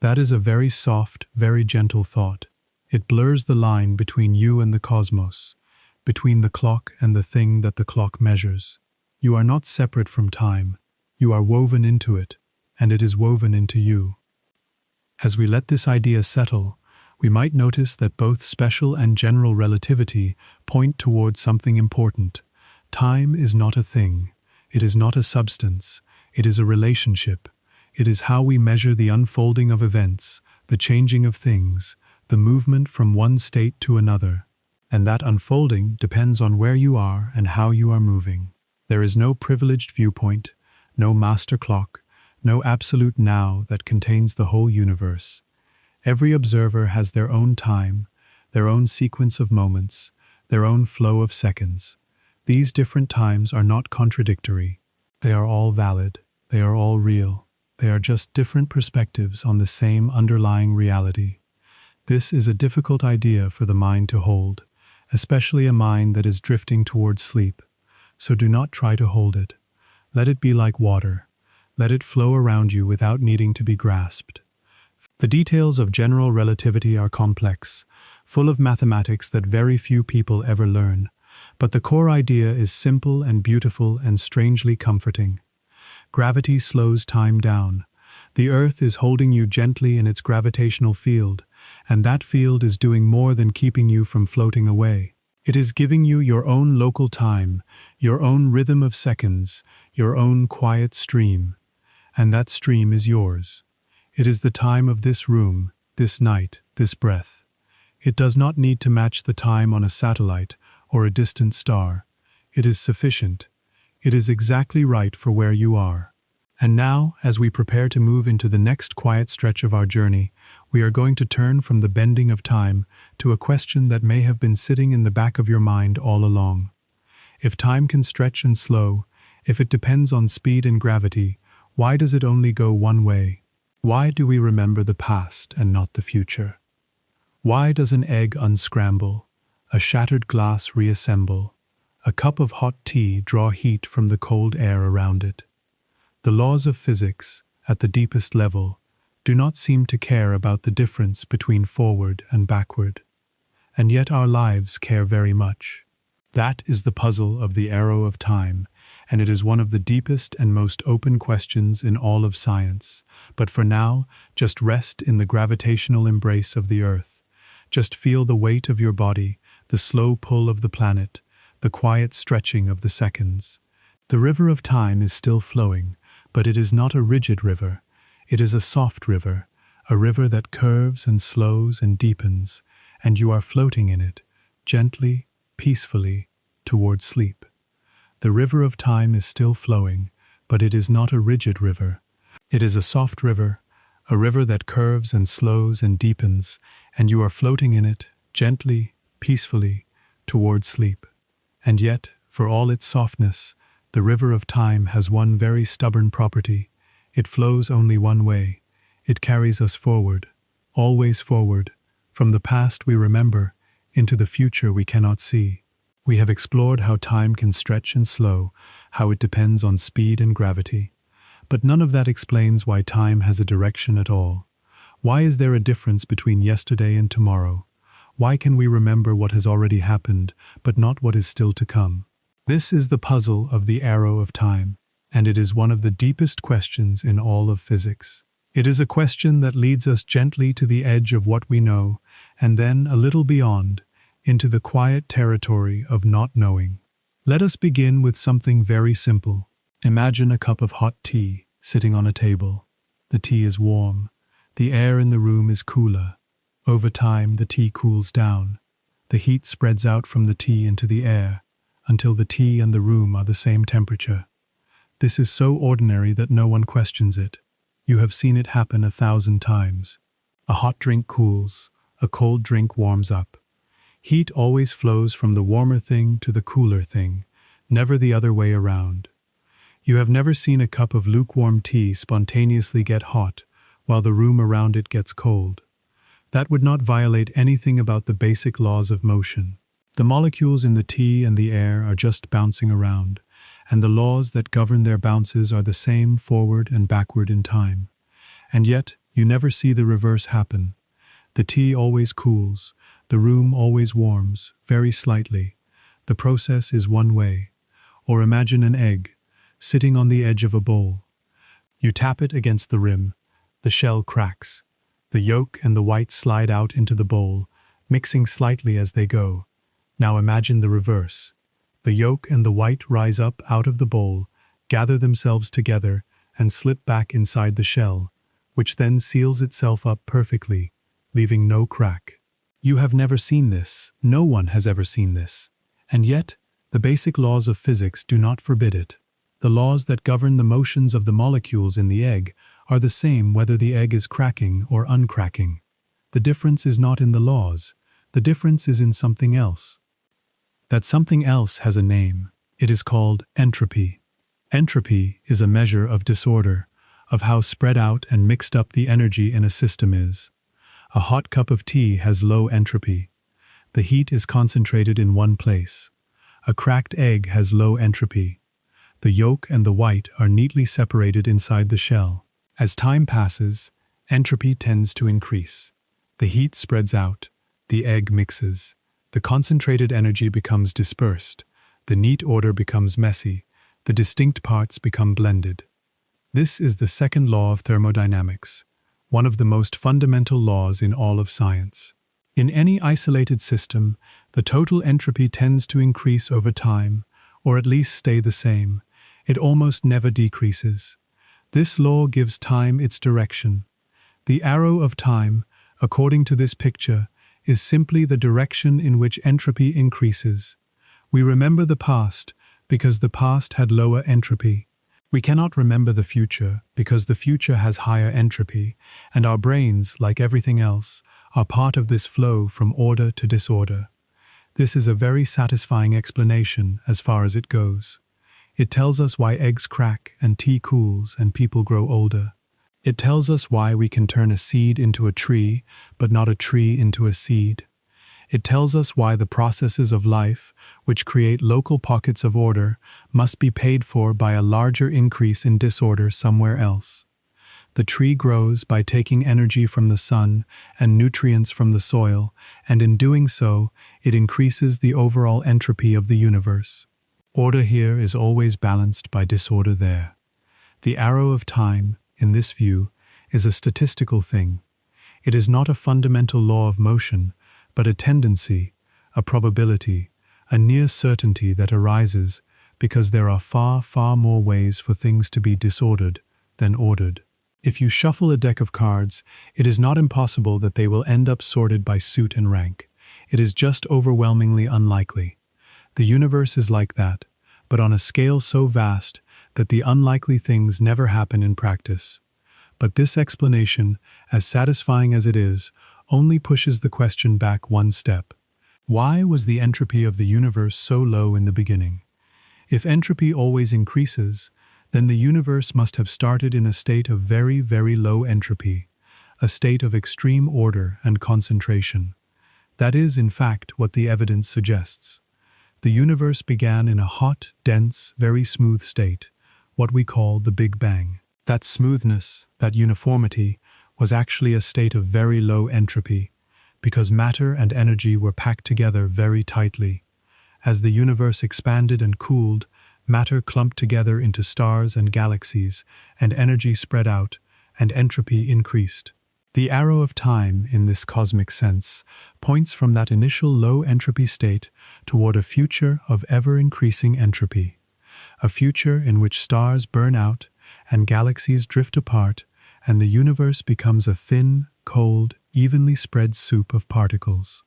That is a very soft, very gentle thought. It blurs the line between you and the cosmos, between the clock and the thing that the clock measures. You are not separate from time. You are woven into it, and it is woven into you. As we let this idea settle, we might notice that both special and general relativity point towards something important. Time is not a thing. It is not a substance. It is a relationship. It is how we measure the unfolding of events, the changing of things, the movement from one state to another. And that unfolding depends on where you are and how you are moving. There is no privileged viewpoint, no master clock, no absolute now that contains the whole universe. Every observer has their own time, their own sequence of moments, their own flow of seconds. These different times are not contradictory. They are all valid. They are all real. They are just different perspectives on the same underlying reality. This is a difficult idea for the mind to hold, especially a mind that is drifting towards sleep. So do not try to hold it. Let it be like water. Let it flow around you without needing to be grasped. The details of general relativity are complex, full of mathematics that very few people ever learn, but the core idea is simple and beautiful and strangely comforting. Gravity slows time down. The Earth is holding you gently in its gravitational field, and that field is doing more than keeping you from floating away. It is giving you your own local time, your own rhythm of seconds, your own quiet stream. And that stream is yours. It is the time of this room, this night, this breath. It does not need to match the time on a satellite or a distant star. It is sufficient. It is exactly right for where you are. And now, as we prepare to move into the next quiet stretch of our journey, we are going to turn from the bending of time to a question that may have been sitting in the back of your mind all along. If time can stretch and slow, if it depends on speed and gravity, why does it only go one way? Why do we remember the past and not the future? Why does an egg unscramble, a shattered glass reassemble, a cup of hot tea draw heat from the cold air around it? The laws of physics, at the deepest level, do not seem to care about the difference between forward and backward. And yet our lives care very much. That is the puzzle of the arrow of time, and it is one of the deepest and most open questions in all of science. But for now, just rest in the gravitational embrace of the Earth. Just feel the weight of your body, the slow pull of the planet, the quiet stretching of the seconds. The river of time is still flowing, but it is not a rigid river. It is a soft river, a river that curves and slows and deepens, and you are floating in it, gently, peacefully, towards sleep. The river of time is still flowing, but it is not a rigid river. It is a soft river, a river that curves and slows and deepens, and you are floating in it, gently, peacefully, towards sleep. And yet, for all its softness, the river of time has one very stubborn property. It flows only one way. It carries us forward, always forward, from the past we remember, into the future we cannot see. We have explored how time can stretch and slow, how it depends on speed and gravity. But none of that explains why time has a direction at all. Why is there a difference between yesterday and tomorrow? Why can we remember what has already happened, but not what is still to come? This is the puzzle of the arrow of time, and it is one of the deepest questions in all of physics. It is a question that leads us gently to the edge of what we know, and then a little beyond, into the quiet territory of not knowing. Let us begin with something very simple. Imagine a cup of hot tea sitting on a table. The tea is warm. The air in the room is cooler. Over time, the tea cools down. The heat spreads out from the tea into the air, until the tea and the room are the same temperature. This is so ordinary that no one questions it. You have seen it happen 1,000 times. A hot drink cools, a cold drink warms up. Heat always flows from the warmer thing to the cooler thing, never the other way around. You have never seen a cup of lukewarm tea spontaneously get hot, while the room around it gets cold. That would not violate anything about the basic laws of motion. The molecules in the tea and the air are just bouncing around, and the laws that govern their bounces are the same forward and backward in time. And yet, you never see the reverse happen. The tea always cools, the room always warms, very slightly. The process is one way. Or imagine an egg, sitting on the edge of a bowl. You tap it against the rim, the shell cracks. The yolk and the white slide out into the bowl, mixing slightly as they go. Now imagine the reverse. The yolk and the white rise up out of the bowl, gather themselves together, and slip back inside the shell, which then seals itself up perfectly, leaving no crack. You have never seen this. No one has ever seen this. And yet, the basic laws of physics do not forbid it. The laws that govern the motions of the molecules in the egg are the same whether the egg is cracking or uncracking. The difference is not in the laws. The difference is in something else. That something else has a name. It is called entropy. Entropy is a measure of disorder, of how spread out and mixed up the energy in a system is. A hot cup of tea has low entropy. The heat is concentrated in one place. A cracked egg has low entropy. The yolk and the white are neatly separated inside the shell. As time passes, entropy tends to increase. The heat spreads out. The egg mixes. The concentrated energy becomes dispersed. The neat order becomes messy. The distinct parts become blended. This is the second law of thermodynamics, one of the most fundamental laws in all of science. In any isolated system, the total entropy tends to increase over time, or at least stay the same. It almost never decreases. This law gives time its direction. The arrow of time, according to this picture, is simply the direction in which entropy increases. We remember the past because the past had lower entropy. We cannot remember the future because the future has higher entropy, and our brains, like everything else, are part of this flow from order to disorder. This is a very satisfying explanation as far as it goes. It tells us why eggs crack and tea cools and people grow older. It tells us why we can turn a seed into a tree, but not a tree into a seed. It tells us why the processes of life, which create local pockets of order, must be paid for by a larger increase in disorder somewhere else. The tree grows by taking energy from the sun and nutrients from the soil, and in doing so, it increases the overall entropy of the universe. Order here is always balanced by disorder there. The arrow of time, in this view, is a statistical thing. It is not a fundamental law of motion, but a tendency, a probability, a near certainty that arises because there are far, far more ways for things to be disordered than ordered. If you shuffle a deck of cards, it is not impossible that they will end up sorted by suit and rank. It is just overwhelmingly unlikely. The universe is like that, but on a scale so vast that the unlikely things never happen in practice. But this explanation, as satisfying as it is, only pushes the question back one step. Why was the entropy of the universe so low in the beginning? If entropy always increases, then the universe must have started in a state of very, very low entropy, a state of extreme order and concentration. That is, in fact, what the evidence suggests. The universe began in a hot, dense, very smooth state, what we call the Big Bang. That smoothness, that uniformity, was actually a state of very low entropy, because matter and energy were packed together very tightly. As the universe expanded and cooled, matter clumped together into stars and galaxies, and energy spread out, and entropy increased. The arrow of time, in this cosmic sense, points from that initial low entropy state toward a future of ever-increasing entropy, a future in which stars burn out and galaxies drift apart, and the universe becomes a thin, cold, evenly spread soup of particles.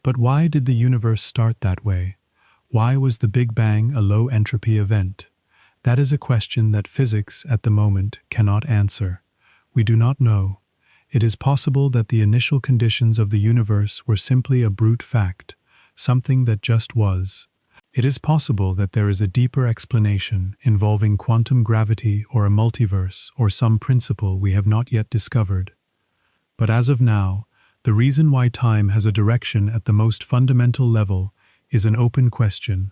But why did the universe start that way? Why was the Big Bang a low-entropy event? That is a question that physics, at the moment, cannot answer. We do not know. It is possible that the initial conditions of the universe were simply a brute fact, something that just was. It is possible that there is a deeper explanation involving quantum gravity or a multiverse or some principle we have not yet discovered. But as of now, the reason why time has a direction at the most fundamental level is an open question.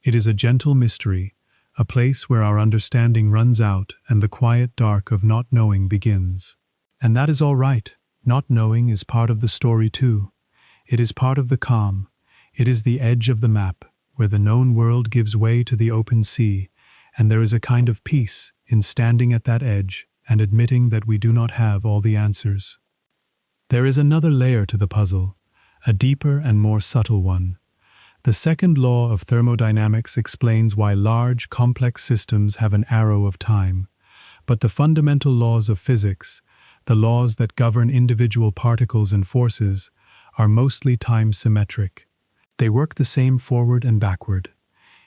It is a gentle mystery, a place where our understanding runs out and the quiet dark of not knowing begins. And that is all right. Not knowing is part of the story too. It is part of the calm. It is the edge of the map, where the known world gives way to the open sea, and there is a kind of peace in standing at that edge and admitting that we do not have all the answers. There is another layer to the puzzle, a deeper and more subtle one. The second law of thermodynamics explains why large, complex systems have an arrow of time. But the fundamental laws of physics, the laws that govern individual particles and forces, are mostly time-symmetric. They work the same forward and backward.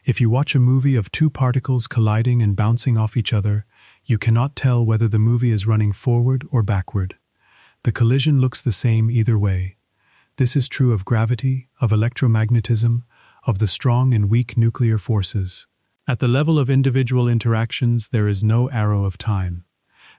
If you watch a movie of two particles colliding and bouncing off each other, you cannot tell whether the movie is running forward or backward. The collision looks the same either way. This is true of gravity, of electromagnetism, of the strong and weak nuclear forces. At the level of individual interactions, there is no arrow of time.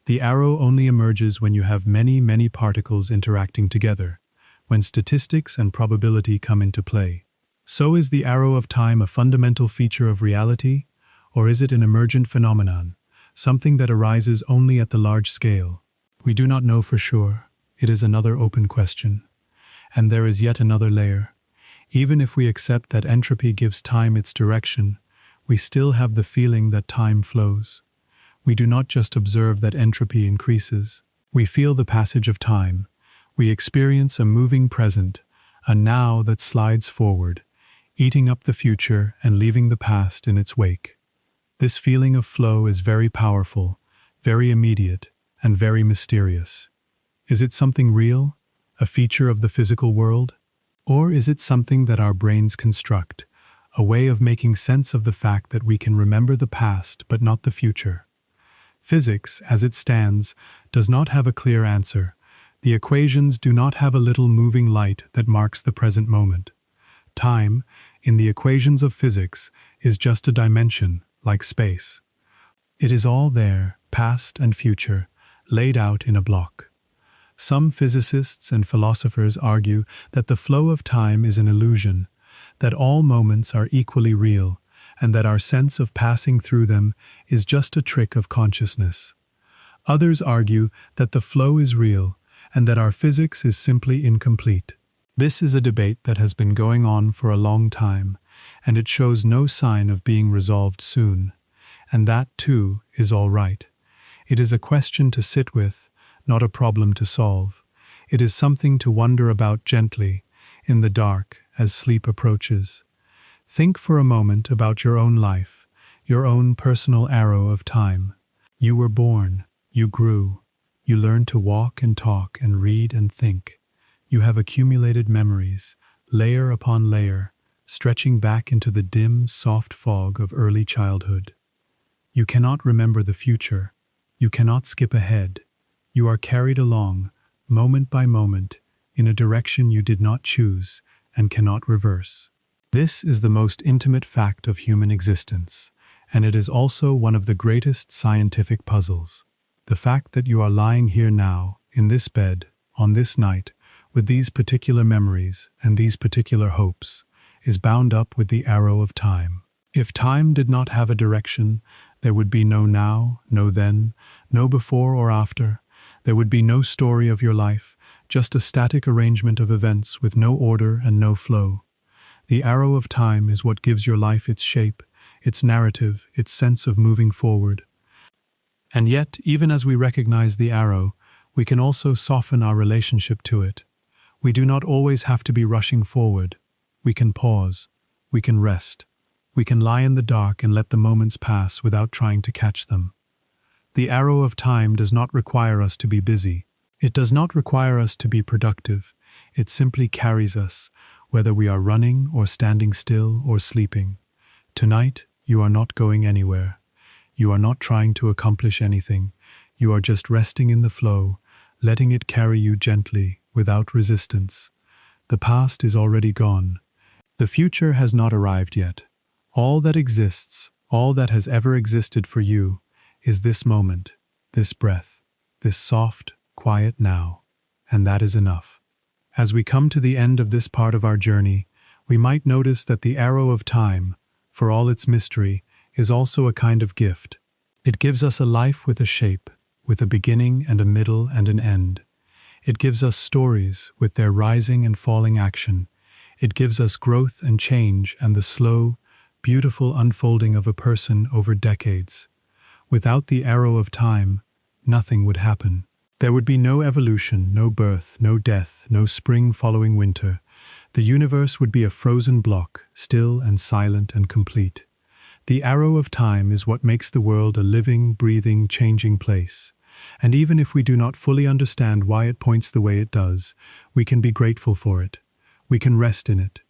The arrow only emerges when you have many, many particles interacting together, when statistics and probability come into play. So is the arrow of time a fundamental feature of reality, or is it an emergent phenomenon, something that arises only at the large scale? We do not know for sure. It is another open question. And there is yet another layer. Even if we accept that entropy gives time its direction, we still have the feeling that time flows. We do not just observe that entropy increases. We feel the passage of time. We experience a moving present, a now that slides forward, eating up the future and leaving the past in its wake. This feeling of flow is very powerful, very immediate, and very mysterious. Is it something real, a feature of the physical world? Or is it something that our brains construct, a way of making sense of the fact that we can remember the past but not the future? Physics, as it stands, does not have a clear answer. The equations do not have a little moving light that marks the present moment. Time, in the equations of physics, is just a dimension, like space. It is all there, past and future, laid out in a block. Some physicists and philosophers argue that the flow of time is an illusion, that all moments are equally real, and that our sense of passing through them is just a trick of consciousness. Others argue that the flow is real, and that our physics is simply incomplete. This is a debate that has been going on for a long time, and it shows no sign of being resolved soon. And that, too, is all right. It is a question to sit with, not a problem to solve. It is something to wonder about gently, in the dark, as sleep approaches. Think for a moment about your own life, your own personal arrow of time. You were born, you grew, you learned to walk and talk and read and think. You have accumulated memories, layer upon layer, stretching back into the dim, soft fog of early childhood. You cannot remember the future. You cannot skip ahead. You are carried along, moment by moment, in a direction you did not choose and cannot reverse. This is the most intimate fact of human existence, and it is also one of the greatest scientific puzzles. The fact that you are lying here now, in this bed, on this night, with these particular memories and these particular hopes, is bound up with the arrow of time. If time did not have a direction, there would be no now, no then, no before or after. There would be no story of your life, just a static arrangement of events with no order and no flow. The arrow of time is what gives your life its shape, its narrative, its sense of moving forward. And yet, even as we recognize the arrow, we can also soften our relationship to it. We do not always have to be rushing forward. We can pause. We can rest. We can lie in the dark and let the moments pass without trying to catch them. The arrow of time does not require us to be busy. It does not require us to be productive. It simply carries us, whether we are running or standing still or sleeping. Tonight, you are not going anywhere. You are not trying to accomplish anything. You are just resting in the flow, letting it carry you gently, without resistance. The past is already gone. The future has not arrived yet. All that exists, all that has ever existed for you, is this moment, this breath, this soft, quiet now. And that is enough. As we come to the end of this part of our journey, we might notice that the arrow of time, for all its mystery, is also a kind of gift. It gives us a life with a shape, with a beginning and a middle and an end. It gives us stories with their rising and falling action. It gives us growth and change and the slow, beautiful unfolding of a person over decades. Without the arrow of time, nothing would happen. There would be no evolution, no birth, no death, no spring following winter. The universe would be a frozen block, still and silent and complete. The arrow of time is what makes the world a living, breathing, changing place. And even if we do not fully understand why it points the way it does, we can be grateful for it. We can rest in it.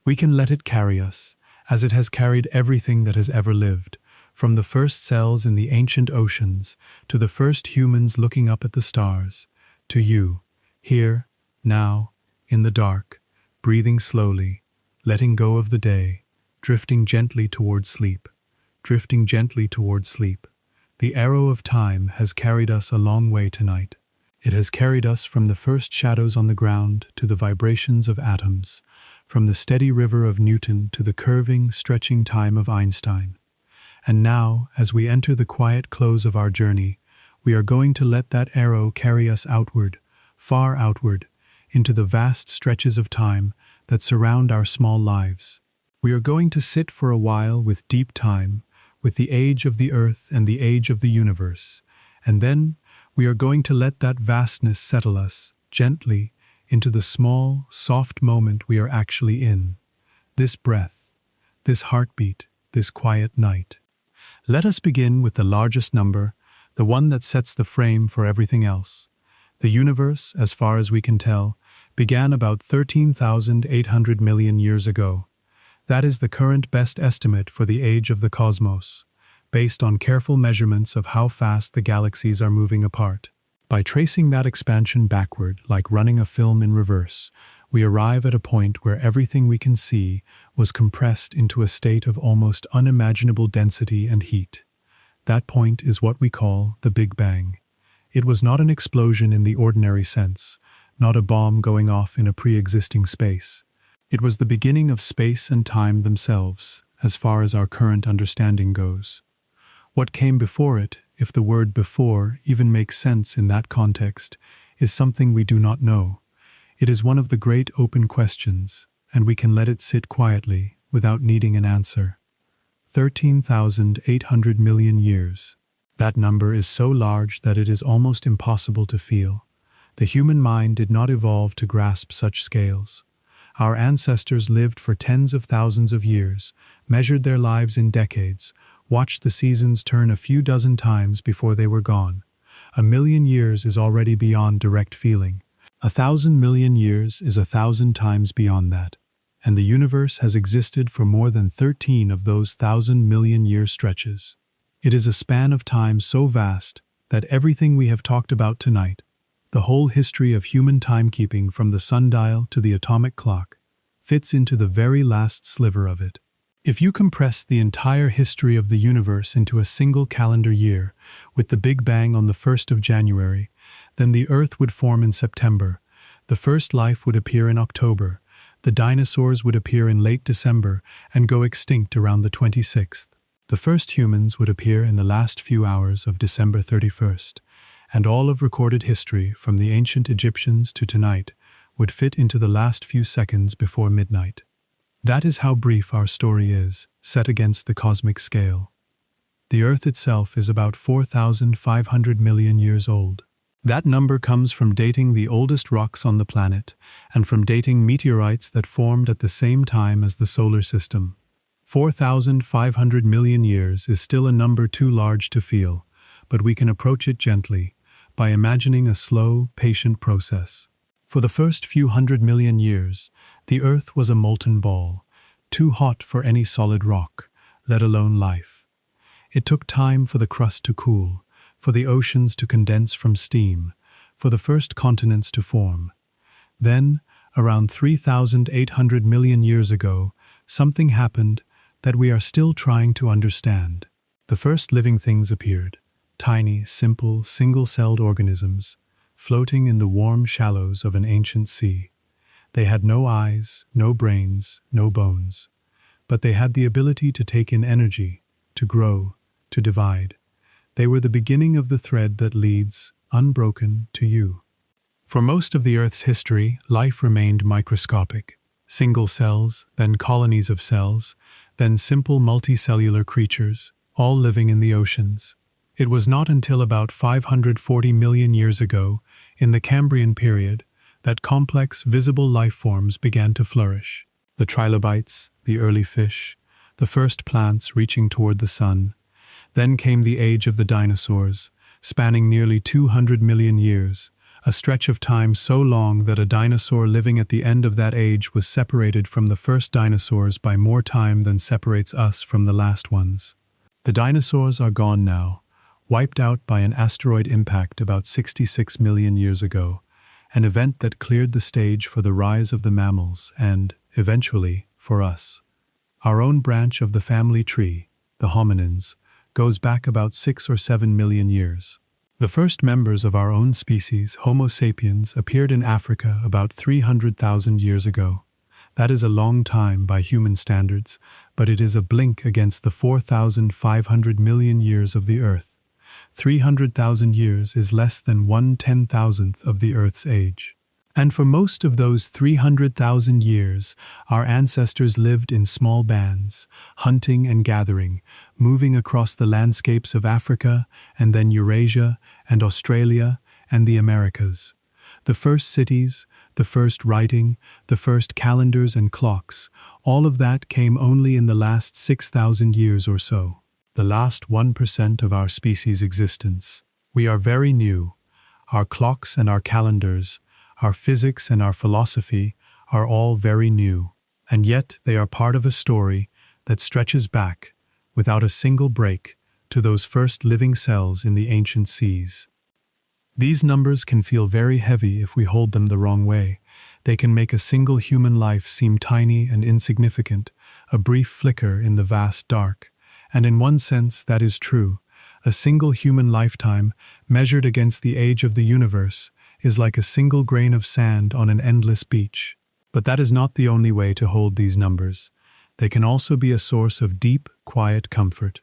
We can let it carry us, as it has carried everything that has ever lived, from the first cells in the ancient oceans, to the first humans looking up at the stars, to you, here, now, in the dark, breathing slowly, letting go of the day, drifting gently towards sleep, drifting gently towards sleep. The arrow of time has carried us a long way tonight. It has carried us from the first shadows on the ground to the vibrations of atoms, from the steady river of Newton to the curving, stretching time of Einstein. And now, as we enter the quiet close of our journey, we are going to let that arrow carry us outward, far outward, into the vast stretches of time that surround our small lives. We are going to sit for a while with deep time, with the age of the earth and the age of the universe, and then we are going to let that vastness settle us, gently, into the small, soft moment we are actually in. This breath, this heartbeat, this quiet night. Let us begin with the largest number, the one that sets the frame for everything else. The universe, as far as we can tell, began about 13,800 million years ago. That is the current best estimate for the age of the cosmos, based on careful measurements of how fast the galaxies are moving apart. By tracing that expansion backward, like running a film in reverse, we arrive at a point where everything we can see was compressed into a state of almost unimaginable density and heat. That point is what we call the Big Bang. It was not an explosion in the ordinary sense, not a bomb going off in a pre-existing space. It was the beginning of space and time themselves, as far as our current understanding goes. What came before it, if the word before even makes sense in that context, is something we do not know. It is one of the great open questions, and we can let it sit quietly, without needing an answer. 13,800 million years. That number is so large that it is almost impossible to feel. The human mind did not evolve to grasp such scales. Our ancestors lived for tens of thousands of years, measured their lives in decades, watched the seasons turn a few dozen times before they were gone. 1,000,000 years is already beyond direct feeling. 1,000 million years is 1,000 times beyond that. And the universe has existed for more than 13 of those 1,000 million year stretches. It is a span of time so vast that everything we have talked about tonight, the whole history of human timekeeping from the sundial to the atomic clock, fits into the very last sliver of it. If you compress the entire history of the universe into a single calendar year, with the Big Bang on the 1st of January, then the Earth would form in September, the first life would appear in October, the dinosaurs would appear in late December and go extinct around the 26th. The first humans would appear in the last few hours of December 31st, and all of recorded history, from the ancient Egyptians to tonight, would fit into the last few seconds before midnight. That is how brief our story is, set against the cosmic scale. The Earth itself is about 4,500 million years old. That number comes from dating the oldest rocks on the planet, and from dating meteorites that formed at the same time as the solar system. 4,500 million years is still a number too large to feel, but we can approach it gently, by imagining a slow, patient process. For the first few 100 million years, the Earth was a molten ball, too hot for any solid rock, let alone life. It took time for the crust to cool, for the oceans to condense from steam, for the first continents to form. Then, around 3,800 million years ago, something happened that we are still trying to understand. The first living things appeared, tiny, simple, single-celled organisms, floating in the warm shallows of an ancient sea. They had no eyes, no brains, no bones, but they had the ability to take in energy, to grow, to divide. They were the beginning of the thread that leads, unbroken, to you. For most of the Earth's history, life remained microscopic. Single cells, then colonies of cells, then simple multicellular creatures, all living in the oceans. It was not until about 540 million years ago, in the Cambrian period, that complex, visible life forms began to flourish. The trilobites, the early fish, the first plants reaching toward the sun. Then came the age of the dinosaurs, spanning nearly 200 million years, a stretch of time so long that a dinosaur living at the end of that age was separated from the first dinosaurs by more time than separates us from the last ones. The dinosaurs are gone now, wiped out by an asteroid impact about 66 million years ago, an event that cleared the stage for the rise of the mammals and, eventually, for us. Our own branch of the family tree, the hominins, goes back about 6 or 7 million years. The first members of our own species, Homo sapiens, appeared in Africa about 300,000 years ago. That is a long time by human standards, but it is a blink against the 4,500 million years of the Earth. 300,000 years is less than 1/10,000th of the Earth's age. And for most of those 300,000 years, our ancestors lived in small bands, hunting and gathering, moving across the landscapes of Africa and then Eurasia and Australia and the Americas. The first cities, the first writing, the first calendars and clocks, all of that came only in the last 6,000 years or so. The last 1% of our species' existence. We are very new. Our clocks and our calendars, our physics and our philosophy are all very new, and yet they are part of a story that stretches back, without a single break, to those first living cells in the ancient seas. These numbers can feel very heavy if we hold them the wrong way. They can make a single human life seem tiny and insignificant, a brief flicker in the vast dark. And in one sense, that is true. A single human lifetime, measured against the age of the universe, is like a single grain of sand on an endless beach. But that is not the only way to hold these numbers. They can also be a source of deep, quiet comfort.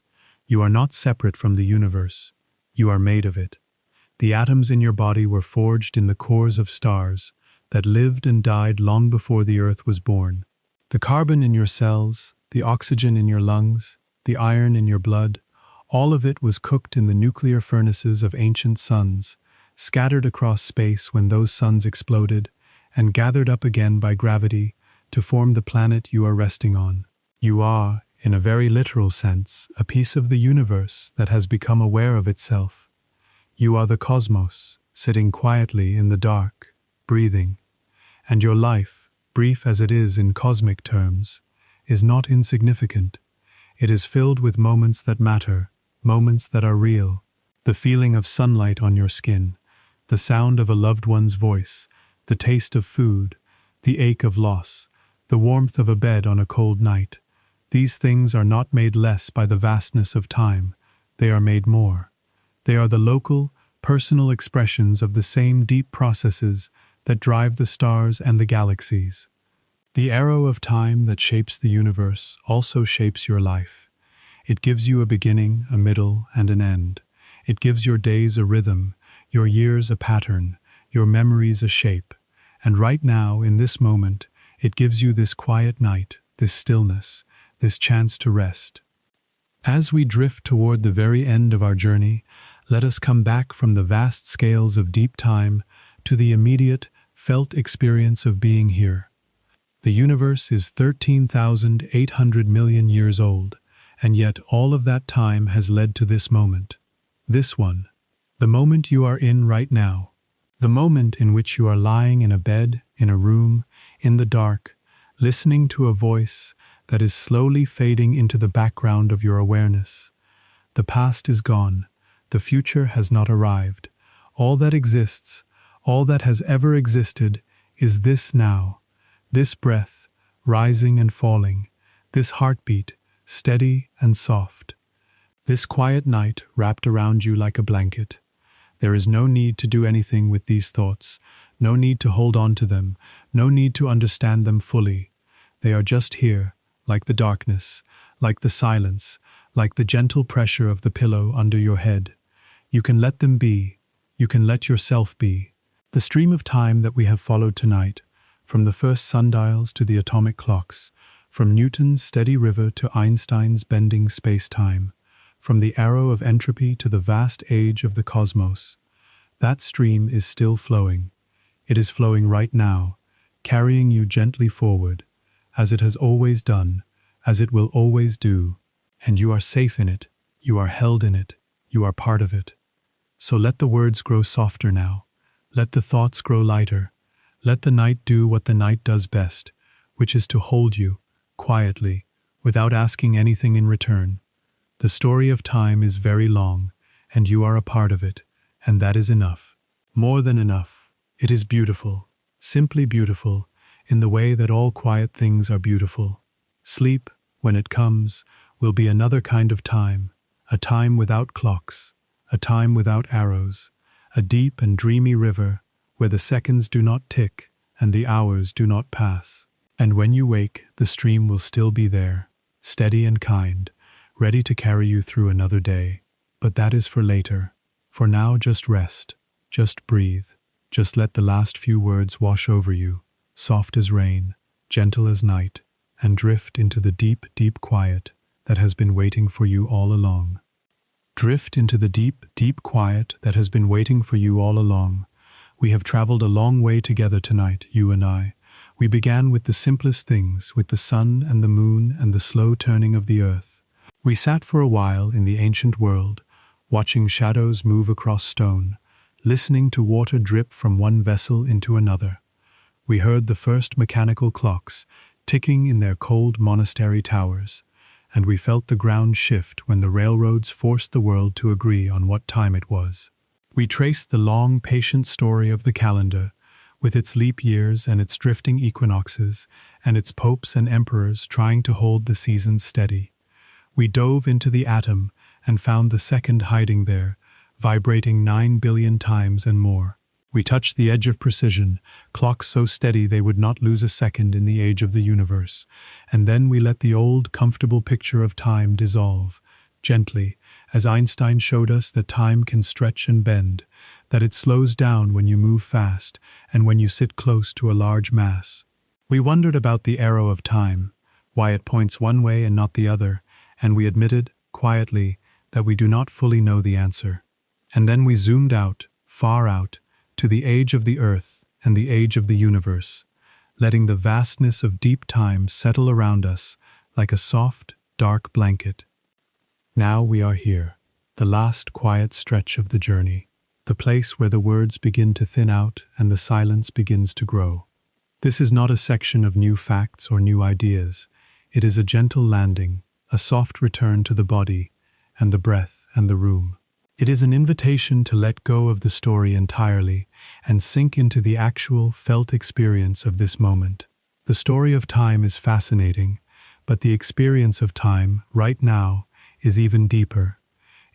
You are not separate from the universe. You are made of it. The atoms in your body were forged in the cores of stars that lived and died long before the Earth was born. The carbon in your cells, the oxygen in your lungs, the iron in your blood, all of it was cooked in the nuclear furnaces of ancient suns, scattered across space when those suns exploded, and gathered up again by gravity to form the planet you are resting on. You are, in a very literal sense, a piece of the universe that has become aware of itself. You are the cosmos, sitting quietly in the dark, breathing. And your life, brief as it is in cosmic terms, is not insignificant. It is filled with moments that matter, moments that are real. The feeling of sunlight on your skin, the sound of a loved one's voice, the taste of food, the ache of loss, the warmth of a bed on a cold night. These things are not made less by the vastness of time. They are made more. They are the local, personal expressions of the same deep processes that drive the stars and the galaxies. The arrow of time that shapes the universe also shapes your life. It gives you a beginning, a middle, and an end. It gives your days a rhythm, your years a pattern, your memories a shape. And right now, in this moment, it gives you this quiet night, this stillness, this chance to rest. As we drift toward the very end of our journey, let us come back from the vast scales of deep time to the immediate, felt experience of being here. The universe is 13,800 million years old, and yet all of that time has led to this moment. This one. The moment you are in right now. The moment in which you are lying in a bed, in a room, in the dark, listening to a voice that is slowly fading into the background of your awareness. The past is gone. The future has not arrived. All that exists, all that has ever existed, is this now. This breath, rising and falling. This heartbeat, steady and soft. This quiet night wrapped around you like a blanket. There is no need to do anything with these thoughts, no need to hold on to them, no need to understand them fully. They are just here, like the darkness, like the silence, like the gentle pressure of the pillow under your head. You can let them be. You can let yourself be. The stream of time that we have followed tonight, from the first sundials to the atomic clocks, from Newton's steady river to Einstein's bending space-time, from the arrow of entropy to the vast age of the cosmos. That stream is still flowing. It is flowing right now, carrying you gently forward, as it has always done, as it will always do, and you are safe in it, you are held in it, you are part of it. So let the words grow softer now, let the thoughts grow lighter, let the night do what the night does best, which is to hold you, quietly, without asking anything in return. The story of time is very long, and you are a part of it, and that is enough. More than enough. It is beautiful, simply beautiful, in the way that all quiet things are beautiful. Sleep, when it comes, will be another kind of time, a time without clocks, a time without arrows, a deep and dreamy river where the seconds do not tick and the hours do not pass. And when you wake, the stream will still be there, steady and kind, ready to carry you through another day. But that is for later. For now, just rest, just breathe, just let the last few words wash over you, soft as rain, gentle as night, and drift into the deep, deep quiet that has been waiting for you all along. Drift into the deep, deep quiet that has been waiting for you all along. We have traveled a long way together tonight, you and I. We began with the simplest things, with the sun and the moon and the slow turning of the earth. We sat for a while in the ancient world, watching shadows move across stone, listening to water drip from one vessel into another. We heard the first mechanical clocks ticking in their cold monastery towers, and we felt the ground shift when the railroads forced the world to agree on what time it was. We traced the long, patient story of the calendar, with its leap years and its drifting equinoxes, and its popes and emperors trying to hold the seasons steady. We dove into the atom and found the second hiding there, vibrating 9 billion times and more. We touched the edge of precision, clocks so steady they would not lose a second in the age of the universe, and then we let the old, comfortable picture of time dissolve, gently, as Einstein showed us that time can stretch and bend, that it slows down when you move fast and when you sit close to a large mass. We wondered about the arrow of time, why it points one way and not the other, and we admitted, quietly, that we do not fully know the answer. And then we zoomed out, far out, to the age of the earth and the age of the universe, letting the vastness of deep time settle around us like a soft, dark blanket. Now we are here, the last quiet stretch of the journey, the place where the words begin to thin out and the silence begins to grow. This is not a section of new facts or new ideas. It is a gentle landing, a soft return to the body and the breath and the room. It is an invitation to let go of the story entirely and sink into the actual, felt experience of this moment. The story of time is fascinating, but the experience of time, right now, is even deeper.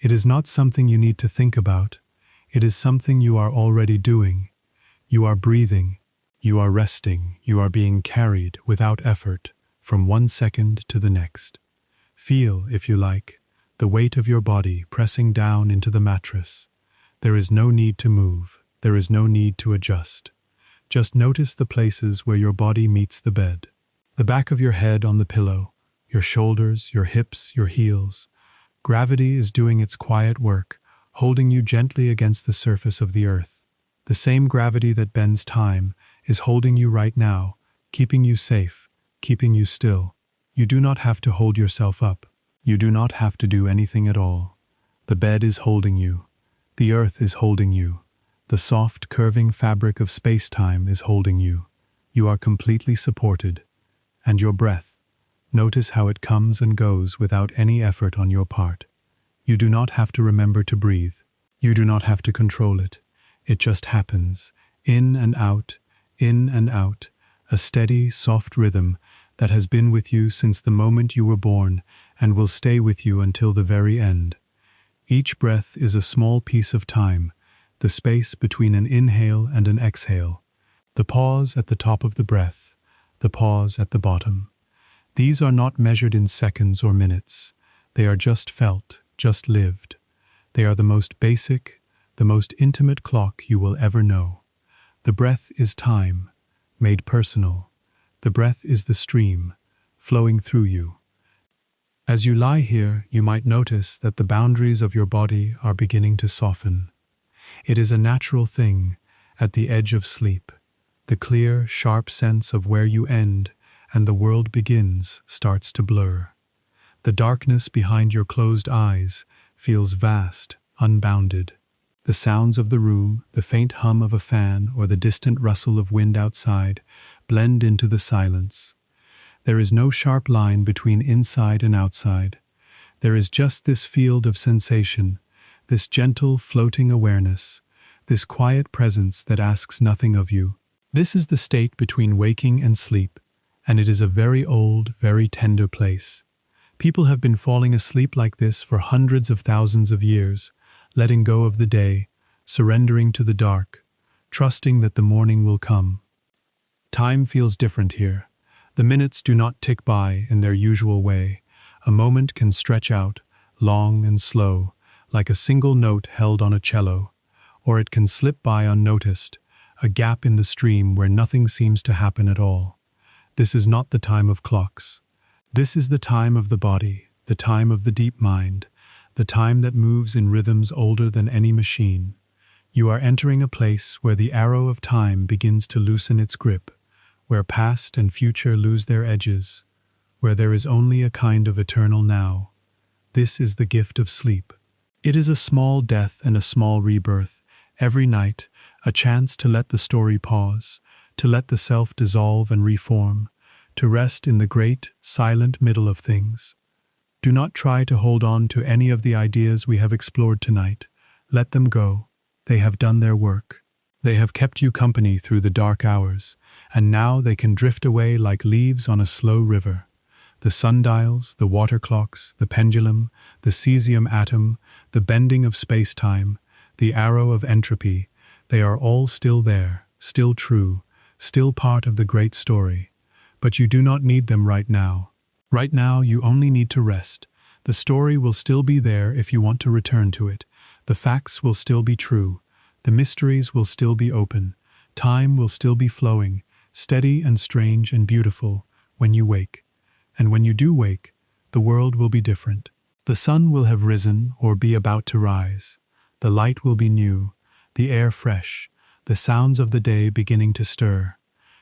It is not something you need to think about. It is something you are already doing. You are breathing. You are resting. You are being carried without effort from one second to the next. Feel, if you like, the weight of your body pressing down into the mattress. There is no need to move. There is no need to adjust. Just notice the places where your body meets the bed. The back of your head on the pillow, your shoulders, your hips, your heels. Gravity is doing its quiet work, holding you gently against the surface of the earth. The same gravity that bends time is holding you right now, keeping you safe, keeping you still. You do not have to hold yourself up. You do not have to do anything at all. The bed is holding you. The earth is holding you. The soft, curving fabric of space-time is holding you. You are completely supported. And your breath. Notice how it comes and goes without any effort on your part. You do not have to remember to breathe. You do not have to control it. It just happens. In and out, a steady, soft rhythm that has been with you since the moment you were born and will stay with you until the very end. Each breath is a small piece of time, the space between an inhale and an exhale, the pause at the top of the breath, the pause at the bottom. These are not measured in seconds or minutes. They are just felt, just lived. They are the most basic, the most intimate clock you will ever know. The breath is time, made personal. The breath is the stream, flowing through you. As you lie here, you might notice that the boundaries of your body are beginning to soften. It is a natural thing at the edge of sleep. The clear, sharp sense of where you end and the world begins starts to blur. The darkness behind your closed eyes feels vast, unbounded. The sounds of the room, the faint hum of a fan, or the distant rustle of wind outside blend into the silence. There is no sharp line between inside and outside. There is just this field of sensation, this gentle, floating awareness, this quiet presence that asks nothing of you. This is the state between waking and sleep, and it is a very old, very tender place. People have been falling asleep like this for hundreds of thousands of years, letting go of the day, surrendering to the dark, trusting that the morning will come. Time feels different here. The minutes do not tick by in their usual way. A moment can stretch out, long and slow, like a single note held on a cello, or it can slip by unnoticed, a gap in the stream where nothing seems to happen at all. This is not the time of clocks. This is the time of the body, the time of the deep mind, the time that moves in rhythms older than any machine. You are entering a place where the arrow of time begins to loosen its grip, where past and future lose their edges, where there is only a kind of eternal now. This is the gift of sleep. It is a small death and a small rebirth, every night, a chance to let the story pause, to let the self dissolve and reform, to rest in the great, silent middle of things. Do not try to hold on to any of the ideas we have explored tonight. Let them go. They have done their work. They have kept you company through the dark hours, and now they can drift away like leaves on a slow river. The sundials, the water clocks, the pendulum, the cesium atom, the bending of space-time, the arrow of entropy, they are all still there, still true, still part of the great story. But you do not need them right now. Right now, you only need to rest. The story will still be there if you want to return to it. The facts will still be true. The mysteries will still be open. Time will still be flowing, steady and strange and beautiful, when you wake. And when you do wake, the world will be different. The sun will have risen or be about to rise. The light will be new, the air fresh, the sounds of the day beginning to stir.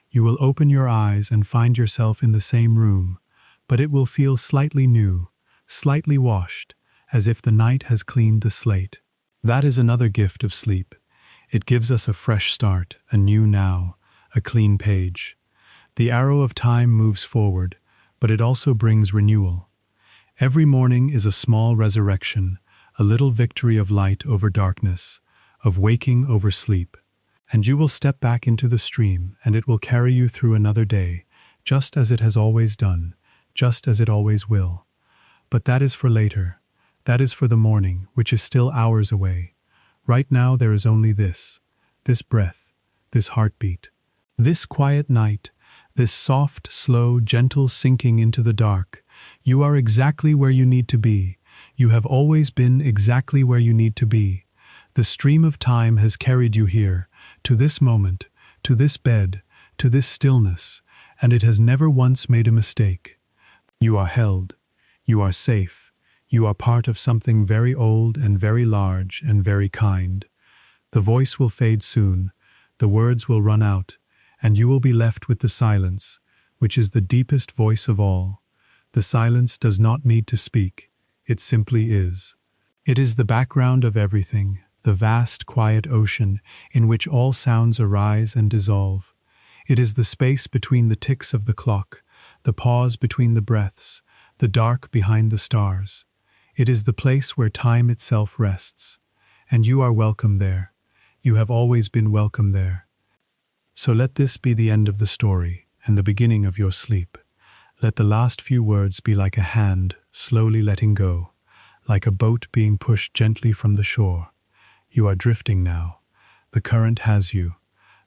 You will open your eyes and find yourself in the same room, but it will feel slightly new, slightly washed, as if the night has cleaned the slate. That is another gift of sleep. It gives us a fresh start, a new now, a clean page. The arrow of time moves forward, but it also brings renewal. Every morning is a small resurrection, a little victory of light over darkness, of waking over sleep. And you will step back into the stream, and it will carry you through another day, just as it has always done, just as it always will. But that is for later. That is for the morning, which is still hours away. Right now there is only this breath, this heartbeat, this quiet night, this soft, slow, gentle sinking into the dark. You are exactly where you need to be. You have always been exactly where you need to be. The stream of time has carried you here, to this moment, to this bed, to this stillness, and it has never once made a mistake. You are held. You are safe. You are part of something very old and very large and very kind. The voice will fade soon, the words will run out, and you will be left with the silence, which is the deepest voice of all. The silence does not need to speak, it simply is. It is the background of everything, the vast, quiet ocean in which all sounds arise and dissolve. It is the space between the ticks of the clock, the pause between the breaths, the dark behind the stars. It is the place where time itself rests. And you are welcome there. You have always been welcome there. So let this be the end of the story and the beginning of your sleep. Let the last few words be like a hand slowly letting go, like a boat being pushed gently from the shore. You are drifting now. The current has you.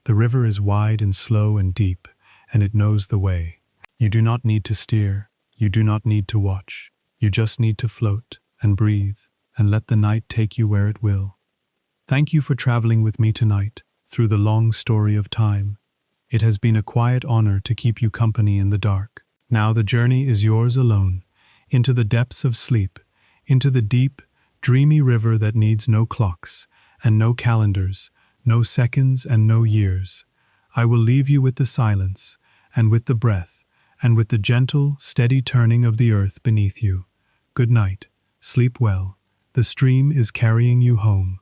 The river is wide and slow and deep, and it knows the way. You do not need to steer. You do not need to watch. You just need to float and breathe and let the night take you where it will. Thank you for traveling with me tonight through the long story of time. It has been a quiet honor to keep you company in the dark. Now the journey is yours alone. into the depths of sleep, into the deep, dreamy river that needs no clocks, and no calendars, no seconds and no years. I will leave you with the silence, and with the breath, and with the gentle, steady turning of the earth beneath you. Good night. Sleep well. The stream is carrying you home.